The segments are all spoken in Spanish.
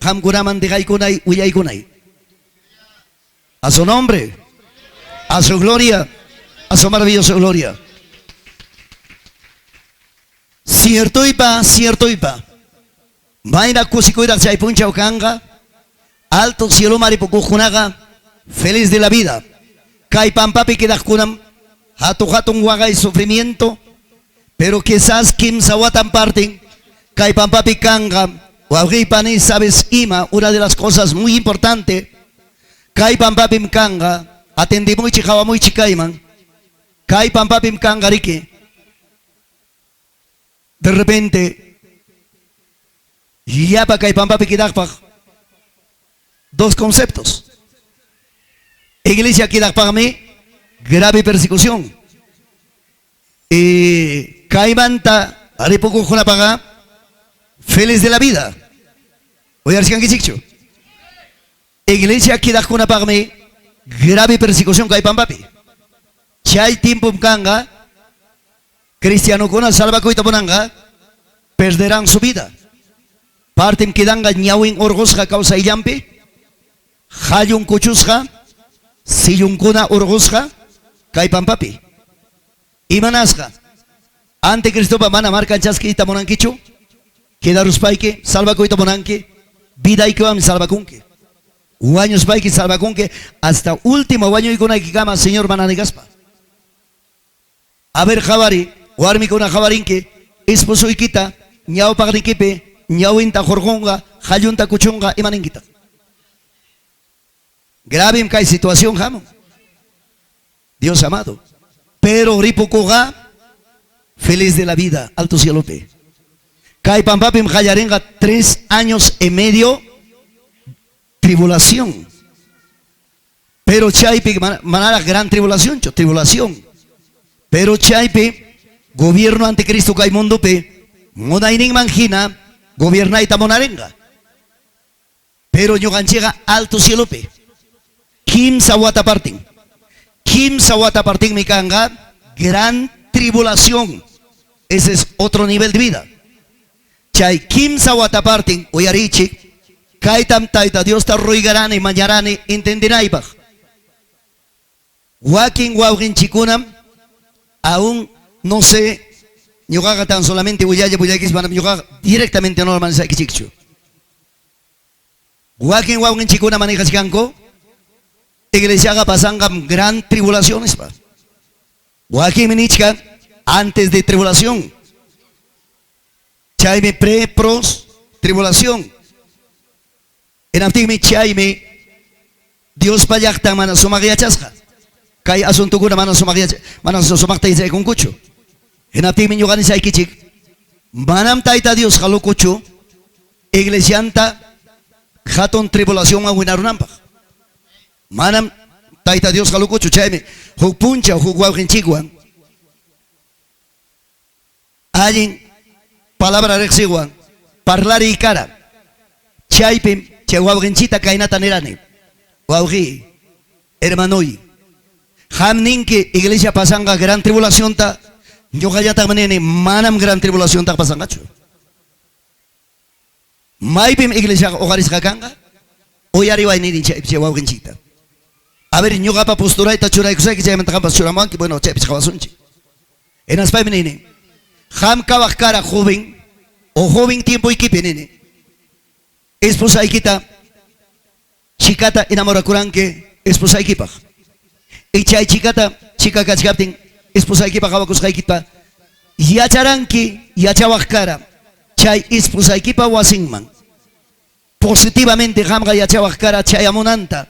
Hamkuraman digaykunay, uyaykunay. A su nombre, a su gloria, a su maravillosa gloria. Cierto ipa, cierto ipa. Maina kusikuira chay puncha ukanga. Alto cielo maripukujunaga. Feliz de la vida. Kai pampapi kidakunam. Hatun waga y sufrimiento. Pero quizás kim sawatan parten. Kai pampapi kanga. Wawripani sabes ima. Una de las cosas muy importantes. Kai pampapim kanga. Atendi muy chicawa muy chicaiman. Kai pampapim kanga riki. De repente, ya para que pampapi kidakpak, dos conceptos. Iglesia kidakpak mí, grave persecución. Y kaimanta, aripoku junapaga, feliz de la vida. Voy a decir que chicho. Iglesia kidakpak mí, grave persecución kai pampapi. Chay tiempo kanga. Cristiano kuna salva kuita bonanga perderán su vida. Partim kidanga nyawing orgosga causa iyampi. Hayung kuchusga siyung kuna orgosga kai pampapi. Imanasga. Ante Cristo pa mana marca chaski ita monankichu. Quedarus paike salva kuita bonanki. Vida ikuam salva kunke. Uaños paike salva kunke hasta último año ikuna ikama Señor mananigaspa. A ver Javari. Warmi kuna jabarinke, esposo ikita, ñao pagrikipe, ñao inta jorgonga, jayunta kuchunga, imaningita. Grave kai situación jamo. Dios amado. Pero ripukoga, feliz de la vida, alto cielo pe. Kai pampapim jayarenga 3 años y medio, tribulación. Pero chaipe, manara gran tribulación, tribulación. Pero chaipe, gobierno anticristo kai mundo pe monaining manjina gobierna ita monarenga pero ñoganchega alto cielo pe kim sawata parting mi kanga gran tribulación. Ese es otro nivel de vida. Chay kim sawata parting oyarichi kaitam taita Dios ta roigarane mañarane entendenaibaj wakin wawgin chikunam aún no sé, ñogaga tan solamente buyaya buyakis van ñogaga directamente normal sa kichikchu. Wakin wawin chikuna manejas kanko, iglesia ga pasangam gran tribulaciones pa. Wakin minichka antes de tribulación. Chayme pros tribulación. En antimi chayme Dios payakta mana sumagia chasja. Kay asunto kuna mana sumakta isay kung kucho. Henaptimin yung kanisa ikichik. Manam taita Dios halukucho. Iglesianta haton tribulación ang winarunampak. Manam taita Dios halukucho. Chayme hukpuncha hukwawin chikwan. Ayin palabra rexiwan. Parlare y cara. Chaypim chewawin chita kainata nirane. Wawgi hermanoi. Hamninke iglesia pasanga gran tribulación ta. Yo kayata manene manam gran tribulación ta pasanga chu. Maipim iglesia ogaris kakanga. Oyari wa ini chewa genchita. A ver, yo kapa postura ita chura ikusa que se llama takampas chura manki bueno chepis kawasunchi. En aspai menene. Ham kawak cara joven o joven tiempo ikipe nene. Esposa ikita chikata enamora kuranke esposa ikipa. Ichay chikata, chica kachkaptin, esposa ikipa kawakus kaikipa, yacharanki, yachawakara, chay esposa ikipa wasingman. Positivamente hamga yachawakara chayamonanta.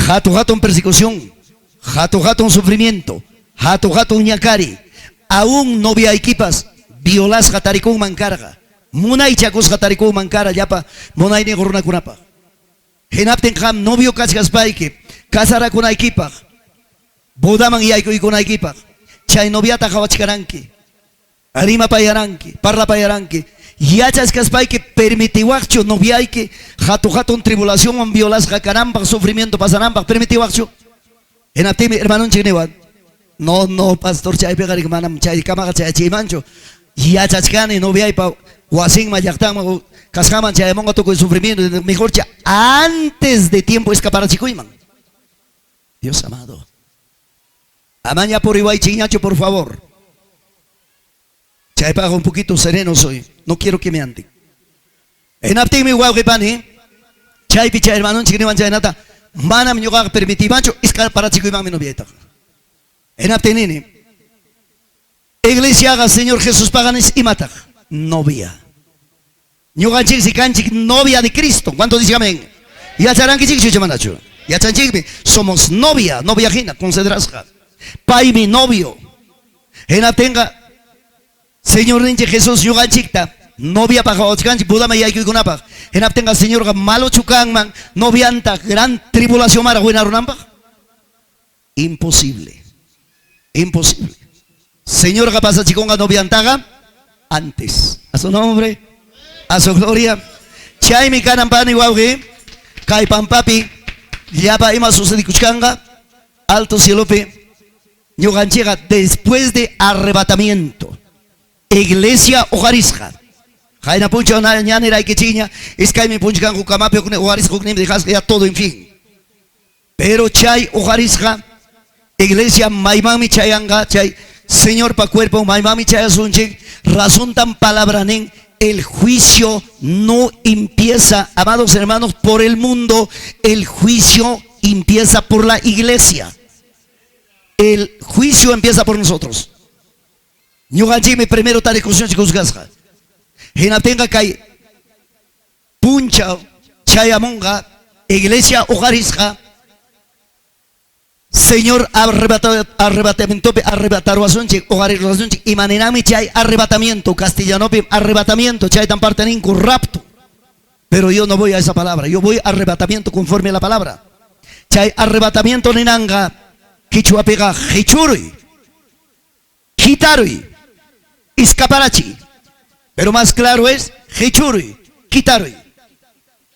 Hatun persecución, hatun sufrimiento, hatun ñakari, aún novia equipas, violas hatarikun mancarga, munay chacos hatarikun mancara yapa, munay ni goruna kunapa. Henapten ham novio kachkaspaike, kasara kuna equipa, bodaman yaiko y kuna equipa, chay noviata hawachkaranki, arima payaranki, parla payaranki, yachas kaspaike permitiwacho noviaike, hatun tribulación, on violas hakaramba, sufrimiento pasaramba, permitiwacho. Henapten hermano chinewan, no, pastor chay pegarik manam chay kamaga chay chimancho, yachachkani novia pa Huasín mayactama, cascaman chayamonga toco el sufrimiento, mejor ya antes de tiempo escapar a Chicuiman. Dios amado. Amaña por Ibai Chiñacho, por favor. Chaypaga un poquito sereno soy, no quiero que me anden. En apti mi guagipani, chay picha hermano, chiquiniman chaynata, mana mi yoga permitimancho, escapar para Chicuiman mi novieta. En apti nini, iglesia haga Señor Jesús paganes y mata. Novia. Ñuganchik si kanchik novia de Cristo. ¿Cuánto dice amén? Ya charanki chik chuchamanacho. Ya chanchik somos novia, novia jina, considerasja. Pai mi novio. Ena tenga Señor ninche Jesús ñuganchikta. Novia para ochkanchik budama yaiku kunapa. Ena tenga Señor malo chukangman, novianta gran tribulación mara huinarunamba. Imposible. Imposible. Señor capaz chikonga noviantaga antes. A su nombre, a su gloria. Chay mi canampani guaugi, kai pampapi, yapa ima sucedikuchkanga, alto cielope, ñuganchega después de arrebatamiento. Iglesia ojarisja. Jaina puncho ñanera y quechiña, es que mi punchkan jukamape ojarisja uknim dejas ya todo en fin. Pero chay ojarisja, iglesia maimami chayanga, chay Señor pa cuerpo, maimami chayasunchik, razón tan palabranen, el juicio no empieza, amados hermanos, por el mundo, el juicio empieza por la iglesia. El juicio empieza por nosotros. Ñuganchime primero tare cuestión chicosgasja. Hena tenga kai puncha chayamonga, iglesia ojarisja. Señor arrebatamiento y manenami chay arrebatamiento castellano arrebatamiento chay tan partenin rapto, pero yo no voy a esa palabra, yo voy a arrebatamiento conforme a la palabra. Chay arrebatamiento ninanga quichua pega hichurui quitarui escaparachi, pero más claro es hichurui quitarui.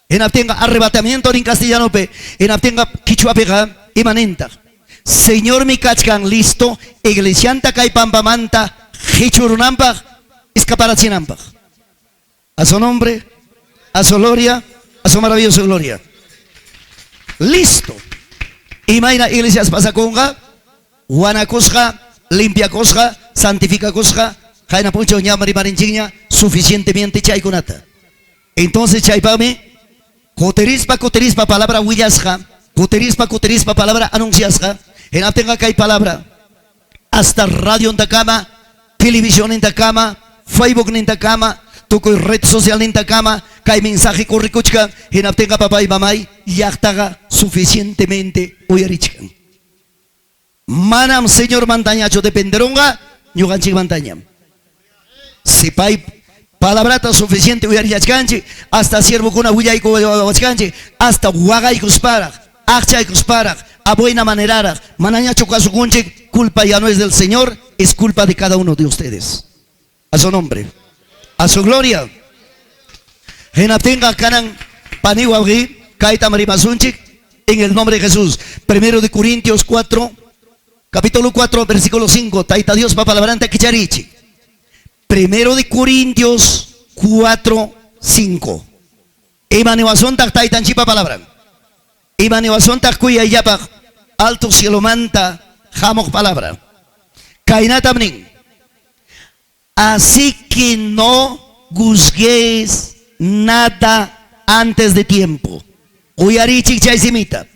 En abtenga arrebatamiento en castellano en abtenga quichua pega imanenta. Señor mi cachcan listo, iglesianta kai pampamanta, hichurunampa, escaparachinampa. A su nombre, a su gloria, a su maravillosa gloria. Listo. Imagina iglesias pasa conga, guana cosja, limpia cosja, santifica cosja, jaina puncho ñamari marinchiña, suficientemente chaykunata. Entonces chaypame, coterispa palabra huyasja, coterispa palabra anunciasja. En atenga que hay palabra, hasta radio en Tacama, televisión en Tacama, Facebook en Tacama, toco red social en Tacama, que hay mensaje corricuchka, en atenga papá y mamá, y actaga suficientemente uyarichkan. Manam señor mantañacho dependeronga, ñuganchik mantañam. Si pay palabrata suficiente uyarichkanchi, hasta siervo con aguyaiko uyarichkanchi, hasta huagaikus para, achaikus para. A buena manera, manaña chocasugunche, culpa ya no es del Señor, es culpa de cada uno de ustedes. A su nombre, a su gloria. Genatenga canan paniwagi, kaita marimasunchik, en el nombre de Jesús. Primero de Corintios 4, capítulo 4, versículo 5. Taita Dios pa palabrante kicharichi. Primero de Corintios 4, 5. Emanuazón taitan chipa palabra. Imanewason takuya yapak alto cielo manta jamok palabra. Kainatamnin. Así que no juzguéis nada antes de tiempo. Uyarichik chaisimita.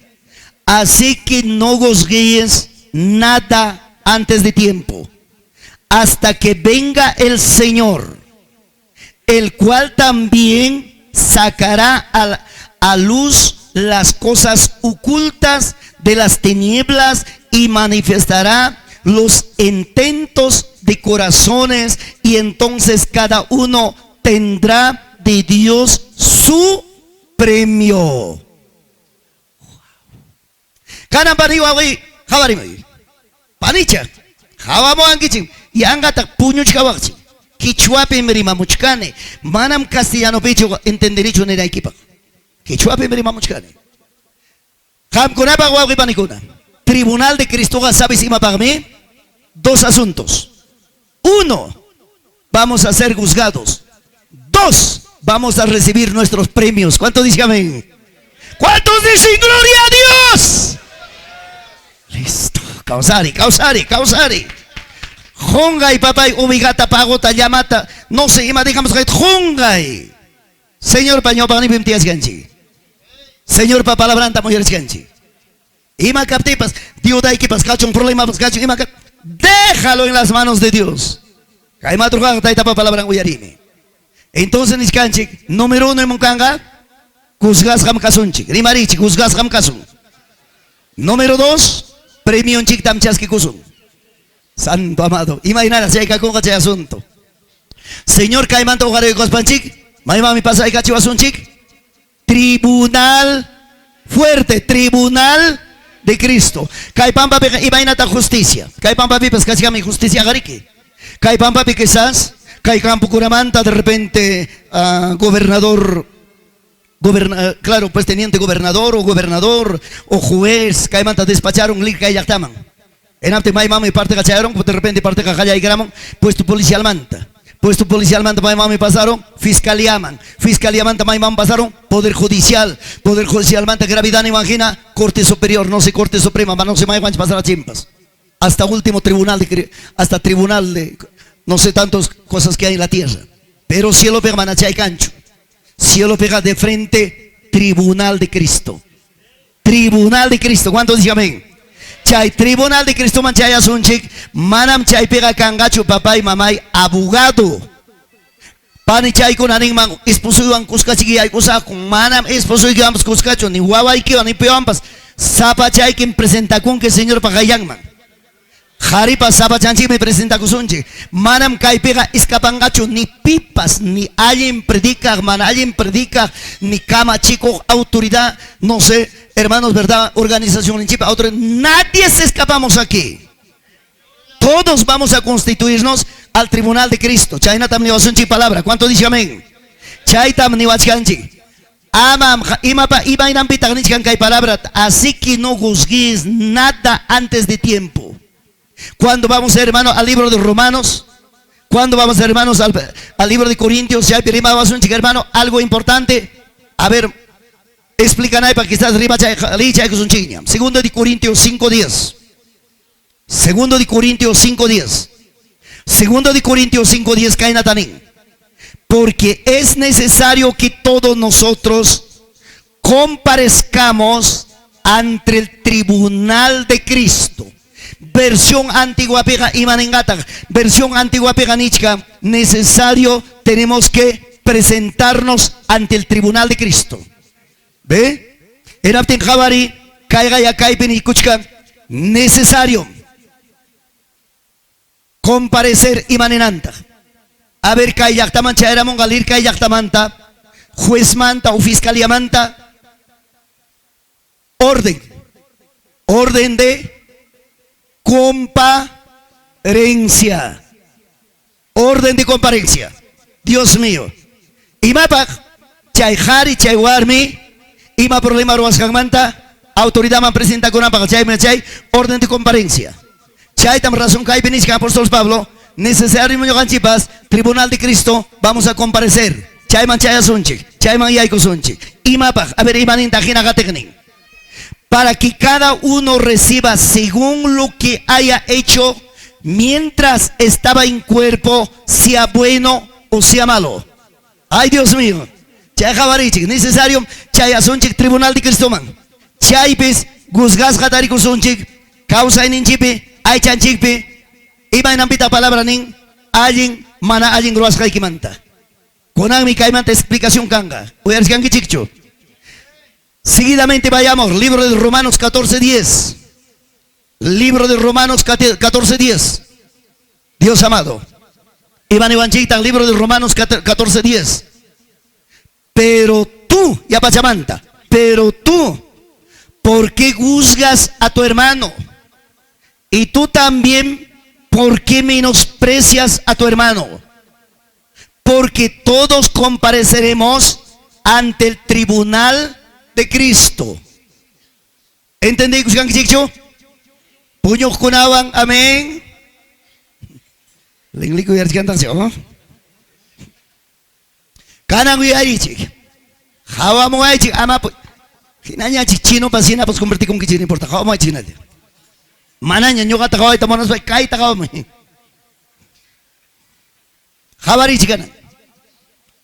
Así que no juzguéis nada antes de tiempo. Hasta que venga el Señor, el cual también sacará a luz las cosas ocultas de las tinieblas y manifestará los intentos de corazones, y entonces cada uno tendrá de Dios su premio. Kana paniwawi habarimi panicha hawamo angichim yangata puñuch kawachi kichwape merima muchkane manam castellano pecho entendericho nera equipa. Kichwape merima muchkane. Ham kunapa guawi panikuna. Tribunal de Cristo, ¿sabes ima para mí? Dos asuntos. Uno, vamos a ser juzgados. Dos, vamos a recibir nuestros premios. ¿Cuántos dicen amén? ¿Cuántos dicen gloria a Dios? Listo. Causari. Jongay, papay, ubigata, pagota, llamata. No sé, ima digamos que jongay. Señor paño, pani bimtias ganchi. Señor papá, la branta, mujeres ganchi. Ima captipas, Dios da que pascacho un problema, pascacho, ima cap. Déjalo en las manos de Dios. Kaima trujan, taita papá, la branta, uyarime. Entonces, niscanchi, número uno en Moncanga, Kuzgas Hamkasunchi. Rimarichi, Kuzgas Hamkasun. Número dos, premio Chik Tamchaski Kusun. Santo amado, imagínate si hay que coger ese asunto. Señor Caimanta Ojaro de Cospanchik, mi pasa hay que Chivasunchik. Tribunal fuerte, tribunal de Cristo. Caipampa imagínate justicia. Caipampa pipas casi mi justicia gariki. Caipampa quizás, Caicampo Curamanta de repente gobernador. Claro, pues teniente gobernador o juez, Caimanta despacharon lik Cayastaman. En ante mai mami parte cacharon, de repente parte cajaya y gramo, puesto policial manta, mai mami pasaron, fiscalía manta mai mami pasaron, poder judicial manta gravidad imagina, corte superior, no sé corte suprema, no sé mai manch pasar a chimpas, hasta último tribunal de, no sé tantas cosas que hay en la tierra, pero cielo pega manachay cancho, cielo pega de frente, tribunal de Cristo, ¿cuántos dicen amén? Chay tribunal de Cristo manchaya sunchik manam chay pega kangachu papay mamay abogado pani chay con animan esposo an kuskachigi ay kusa con manam esposo y ambos kuskacho ni huawai que ni peampas sapa chay quien presenta con que señor pagayangman Jaripa sapa chanchi me presenta con sunchik manam chay pega escapangacho ni pipas ni alguien predica ni cama chico autoridad no sé. Hermanos, ¿verdad? Organización en Chipa, nadie se escapamos aquí. Todos vamos a constituirnos al tribunal de Cristo. Chayna tam niwasunchi palabra. ¿Cuánto dice amén? Chay tam niwachkanchi. Amam imapa ibainam pitagnichkan kay palabra. Así que no juzgues nada antes de tiempo. Cuando vamos, hermanos, al libro de Romanos, cuando vamos, hermanos, al libro de Corintios, ya pirima wasunchi, hermano, algo importante. A ver. Explican ahí para que estás arriba, Segundo de Corintios 5:10. Segundo de Corintios 5:10, Kainatanín. Porque es necesario que todos nosotros comparezcamos ante el tribunal de Cristo. Versión antigua pega imanengata. Versión antigua pega nichka. Necesario tenemos que presentarnos ante el tribunal de Cristo. ¿Ve? En Aptin Javari, caiga ya caipen y cuchca, necesario comparecer y manenanta. A ver, Kayaktaman Chaeramon Galir Kayaktamanta, juez manta o fiscalía manta, orden de comparencia. Orden de comparencia. Dios mío. Y mapak, Chayjari, Chaywarmi. Ima problema ruaskan manta, autoridad man presenta con apaga chay, orden de comparencia. Chay tam razón kai benis apóstol Pablo, necesario muño ganchipas, tribunal de Cristo, vamos a comparecer. Chay man chay asunchi, chay man yaiko sunchi. Ima pag, a ver iman intajina gategnin. Para que cada uno reciba según lo que haya hecho mientras estaba en cuerpo, sea bueno o sea malo. Ay Dios mío. Chay jabarichik, necesario, chay asunchik tribunal de Cristo man. Chay pis, guzgas jatari kusunchik, causa en inchipi, ay chanchikpi, iba en ampita palabra nin, alguien, mana alguien gruas kaikimanta. Conan mi caimanta explicación kanga, uyars kangi chikcho. Seguidamente vayamos, libro de Romanos 14:10. Libro de Romanos 14:10. Dios amado. Iban Ivanchitan, libro de Romanos 14:10. Pero tú, ya Pachamanta, pero tú, ¿por qué juzgas a tu hermano? Y tú también, ¿por qué menosprecias a tu hermano? Porque todos compareceremos ante el tribunal de Cristo. ¿Entendí? Puños kunawan, amén. Kanan uyarichik. Hawa mo ay chik ama po. Hinanya chik chino pa sina pas convertir kung kichino importa. Hawa mo ay china. Mananya nyo ka takaw ay tamonos pa kay takaw mo. Hawa ri chikana.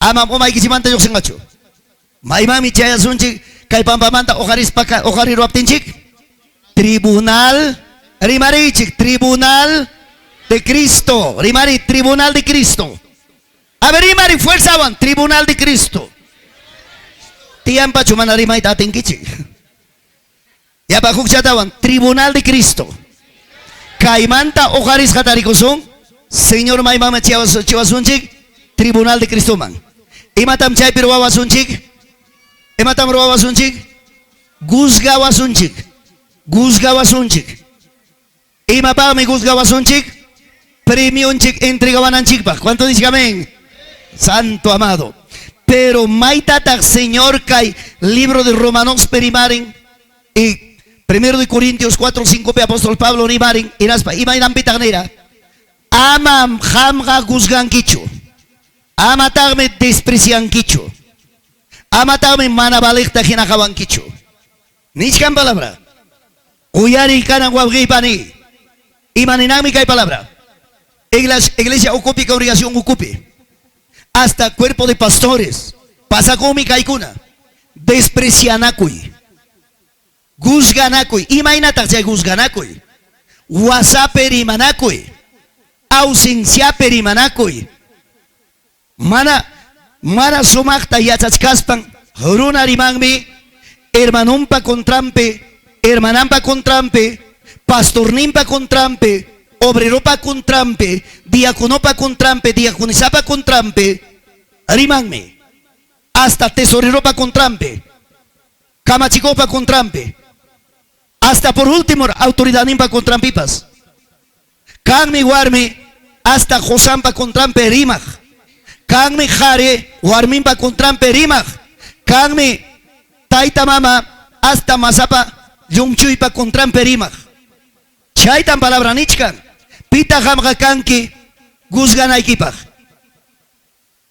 Ama po may kisimanta yung singacho. May mami chaya sunchik kay pampamanta okaris pa okari ruaptin chik. Tribunal rimari chik tribunal de Cristo. Rimari tribunal de Cristo. A ver, rimari fuerza wan tribunal de Cristo. Tiampa cuma narimay tating kichik. Ya pa kukchatawan tribunal de Cristo. Kaimanta okaris katarikosong. Señor may mama chiwasunchik tribunal de Cristo man. Imatam chay pirwawa sunchik. Imatam ruwawa sunchik. Guzgawa sunchik. Guzgawa sunchik. Imapa mi guzgawa sunchik. Premium chik entregaban chikpa. ¿Cuánto dice amén? Santo amado. Pero maitatak Señor kai libro de Romanos perimaren y 1 de Corintios 4:5 apóstol Pablo rimaren iraspa imainan pitagnera. Amam hamga guzgan kichu. Amatarme desprecian kichu. Amatarme manabalekta hinakawan kichu. Nichkan palabra. Uyari kanan wabgi pani. Imaninami kay palabra. Iglesia ocupe que obligación ocupe. Hasta cuerpo de pastores. Pasa con mi kaikuna. Desprecianakuy. Guzganakuy. Imaginatak jay guzganakuy. Wasaperimanakui. Ausencia perimanakui. Mana sumakta yachachkaspan. Runa rimangmi. Hermanumpa contrampe. Hermanampa contrampe. Pastornimpa contrampe. Obreropa contrampe. Diaconopa contrampe. Diaconisapa contrampe. Rimangmi. Hasta tesoreropa contrampe. Kamachikopa contrampe. Hasta por último, autoridad nimpa contrampipas. Kangmi warmi, hasta Josampa contrampe rimaj. Kangmi jare, warmimpa contrampe rimaj. Kangmi taita mama, hasta masapa, yungchuypa contrampe rimaj. Chaitan palabra nichkan. Pita jamga kanki, guzganaykipaj.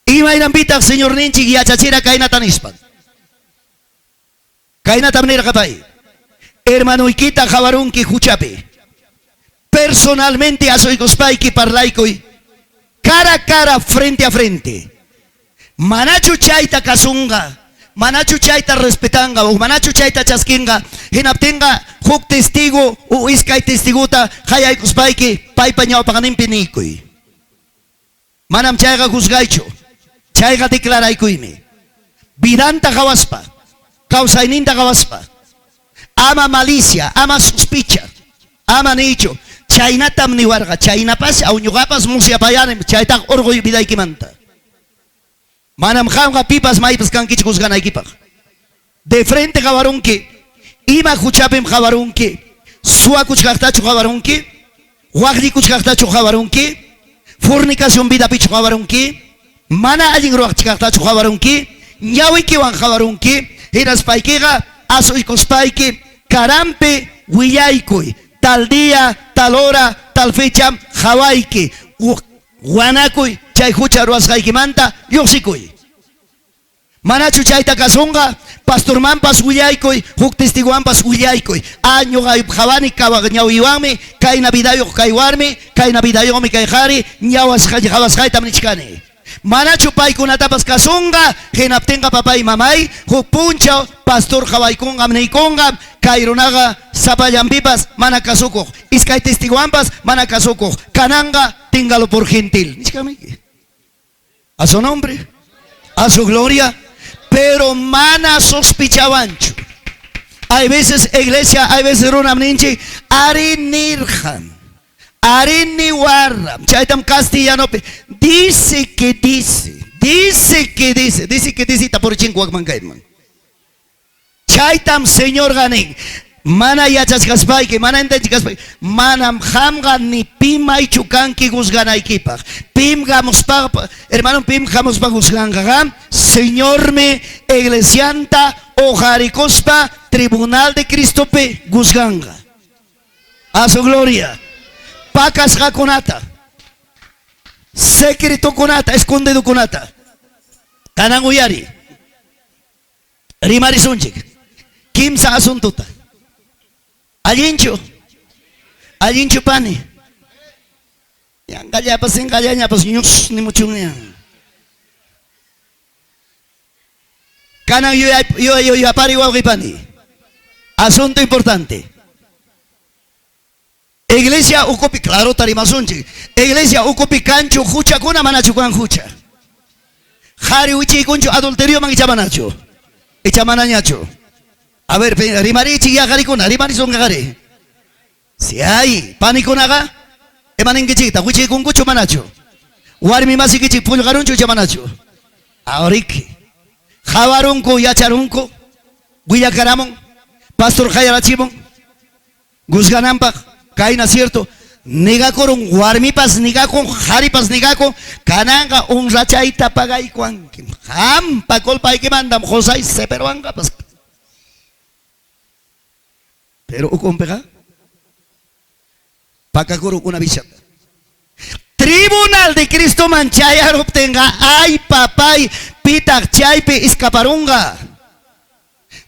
Imainan pita, señor ninchik, yachachira kainatan ispan. Kainatan nira kapay. Hermano Ikita Jabarunki Juchape. Personalmente a soy Gospaiki Parlaikoi. Cara a cara, frente a frente. Manachu Chaita Kasunga. Manachu Chaita respetanga. O Manachu Chaita Chaskinga. Hinaptenga Huk testigo. O Iskay testiguta. Hayay Gospaiki. Paipañao Paganim Pinikoi. Manam Chaiga Guzgaicho. Chaiga declaraikuime. Vidanta Gawaspa. Causaininda Gawaspa. Ama malicia, ama sospecha, ama nicho. Chainatam ni warga, chainapas, auñugapas, musiapayanem, chaitak orgullo vida y kimanta. Manam hamga pipas maipas kankichus gana equipa. De frente jabarunki, ima kuchapem jabarunki, suakuchkachtachu jabarunki, wagdikuchkachtachu jabarunki, fornicación vida pichu jabarunki, mana allin roachkachtachu jabarunki, ñawikiwan jabarunki, eras paikega. Asoy cospaiki, carampe, huillaikui, tal día, tal hora, tal fecha, hawaiki, guanakui, chayhucha ruasgaikimanta, yosikui. Manachu chayta kasunga, pastor mampas huillaikui, huk testiguampas huillaikui, año javani kawagñawiwami, kay navidayo kaywarmi, kay navidayo mi kayjari, ñawas javasjaitam nichkani. Manachu paikunatapas kasunga, genaptenga papay mamay, hupunchao, pastor jawaikunga, mneikunga, kaironaga, zapallampipas, manakasuko, iskay testiguampas, manakasuko, cananga, téngalo por gentil. A su nombre, a su gloria, pero mana sospechabancho. Hay veces iglesia, hay veces runamninchi, arinirjan. Arini warram, chaitam castellano, dice que dice, por chinguak mangaitman. Chaitam señor ganen, mana yachas gaspay, que mana entendí gaspay, manam hamga ni pima y chukanki guzgana equipa. Pim gamos pa, hermano pim gamos pa guzganga, señor me, iglesianta, ojaricospa, tribunal de Cristo pe, guzganga. A su gloria. Pacas conata, secreto conata, escondido conata. Kanan uyari. Rimari sunchik. Kimsa asuntuta. Allinchu. Allinchu pani. Yang kaya pasing kayanya pas nyus ni muchungnya. Kanan yo apari wa pani. Asunto importante. Iglesia ukopi, claro, tarimasunchi. Iglesia ukopi cancho, hucha kuna manachu kan hucha. Hari uchi kuncho adulterio man ichamanacho. Ichamanañacho. A ver, rimari chiya gari kuna, rimari son gari. Si hay, panikunaga, emaningichita, uchi kunkucho manacho. Warmi masikichi, pulgaruncho chamanacho. Ahoriki. Javarunko, yacharunko, Guillakaramon, Pastor Jayarachimon, Guzganampak. Kaina cierto, niga korun warmipas niga con haripas niga con kananga un rachaita pagay kwan ham pakol pay que mandam josai se peruanga pas pero ukon pega pakakuru una bichata Tribunal de Cristo manchaya obtenga ay papay pitak chaype escaparunga.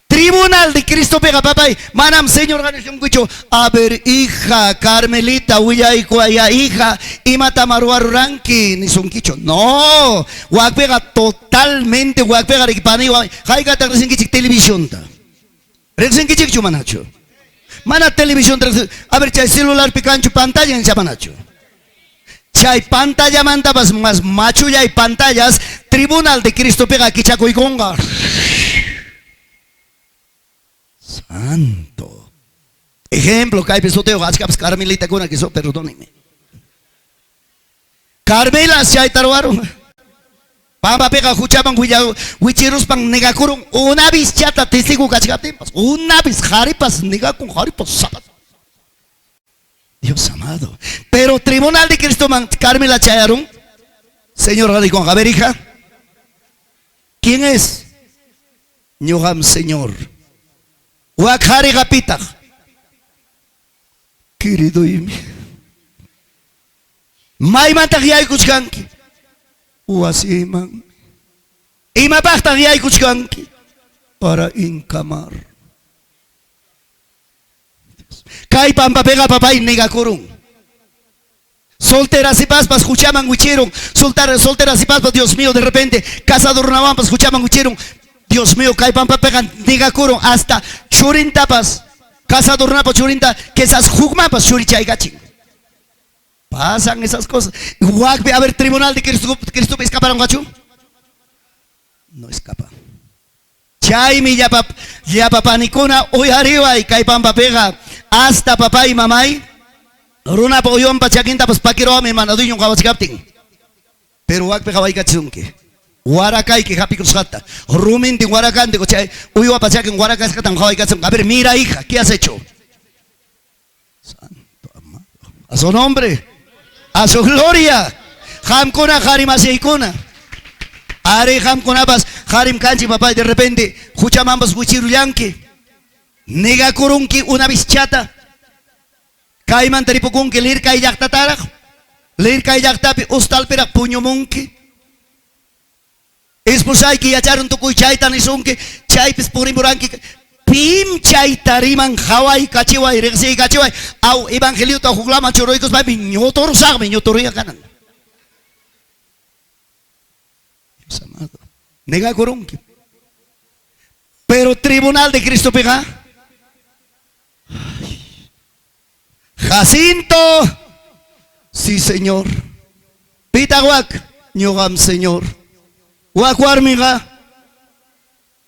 Tribunal de Cristo pega papay, manam señor organización cucho, a ver hija Carmelita, huyay cuaya hija, y matamaruaru ranki, ni son quicho, no, wak pega totalmente, wak pega rikipani, hay gata recién kichik televisión ta, recién kichik chumanacho, mana televisión, a ver chay celular picancho pantalla en chamanacho, chay pantalla manta más macho ya hay pantallas, Tribunal de Cristo pega kichaco y conga. Santo. Ejemplo, que hay pesoteo, ascaps Carmelita con que so, perdóneme. Carmela si hay taruaron. Pamba pega huchaban huichirus pan negacurum. Una bichata testigo cachicatimpas. Una bis jaripas negacun jaripas sabat. Dios amado. Pero Tribunal de Cristo man Carmela chayaron. Señor Radicón, a ver hija. ¿Quién es? Ñoham Señor. Wakari gapita. Querido imi. May mantagiyay kuchkanki. Uasiman. Ima paktagiyay kuchkanki. Para inkamar. Kay pampapega papay negakurung. Solteras y paspas escuchaban huicheron. Solteras y paspas, Dios mío, de repente. Casador Navampas escuchaban huicheron. Dios mío, kay pampa pegan negakurung hasta churintapas. Casador Napa churinta que esas jugmapas churichay gaching. Pasan esas cosas. Igual a ver, Tribunal de Cristo escaparon gachu. No escapa. Chay mi ya papá Nikuna hoy arriba y kay pampa pega hasta papá y mamá. Runa po yon pa chakinta pas pakiro mi manaduyo kawas captain. Pero wag pe kaway gachunke. Warakay que happy cruzata. Rumin de Warakan de Cochay. Uy, pachaque en Warakas que tan joven. A ver, mira, hija, ¿qué has hecho? Santo amado. A su nombre, a su gloria. Hamkuna, Harim Aseikuna. Are Hamkunabas, Harim Kanchi, papá, de repente, Huchamambas, Huchiruyanki. Nega Kurunki, una bichata. Kaiman Tripukunki, Lirka y Yaktatara. Lirka y Yaktapi, Ustalpera, Puño Munki. Esposay que yacharon tu cuichay tan isunque, chay pes purimuranki, pim chay tariman Hawaii cachiway, rexi cachiway, au evangelio ta juglama choroicos va miñotor sag, miñotoria canan. Dios amado, nega corunque. Pero Tribunal de Cristo pega. Jacinto, sí señor. Pitaguac, ñogam señor. Wakuarmiga,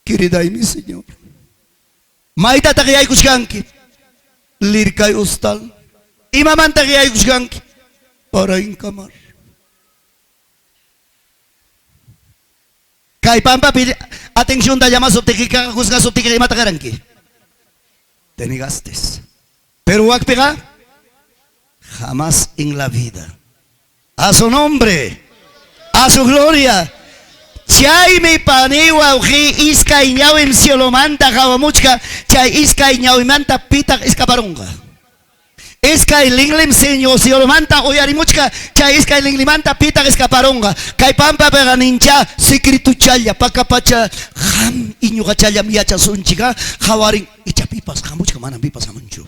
querida y mi señor. Maita tagiay kuskanki, lirkay ustal. Imaman tagiay kuskanki, para inkamar. Kay pampa atención da llama subtekika kusga subtekika y matagaranki. Te negaste. Pero wakpega, jamás en la vida. A su nombre, a su gloria. Chay mi paniwa uji iska iñawim siolomanta kawamuchka chay iska iñawimanta pita escaparunga. Iskay linglim señor si manta oyarimuchka cha iskay linglimanta pita escaparonga kay pampa pega nincha secreto challa pakapacha ham iñuga challa miacha sunchiga hawarin ichapipas hamuchka manan pipas hamunchu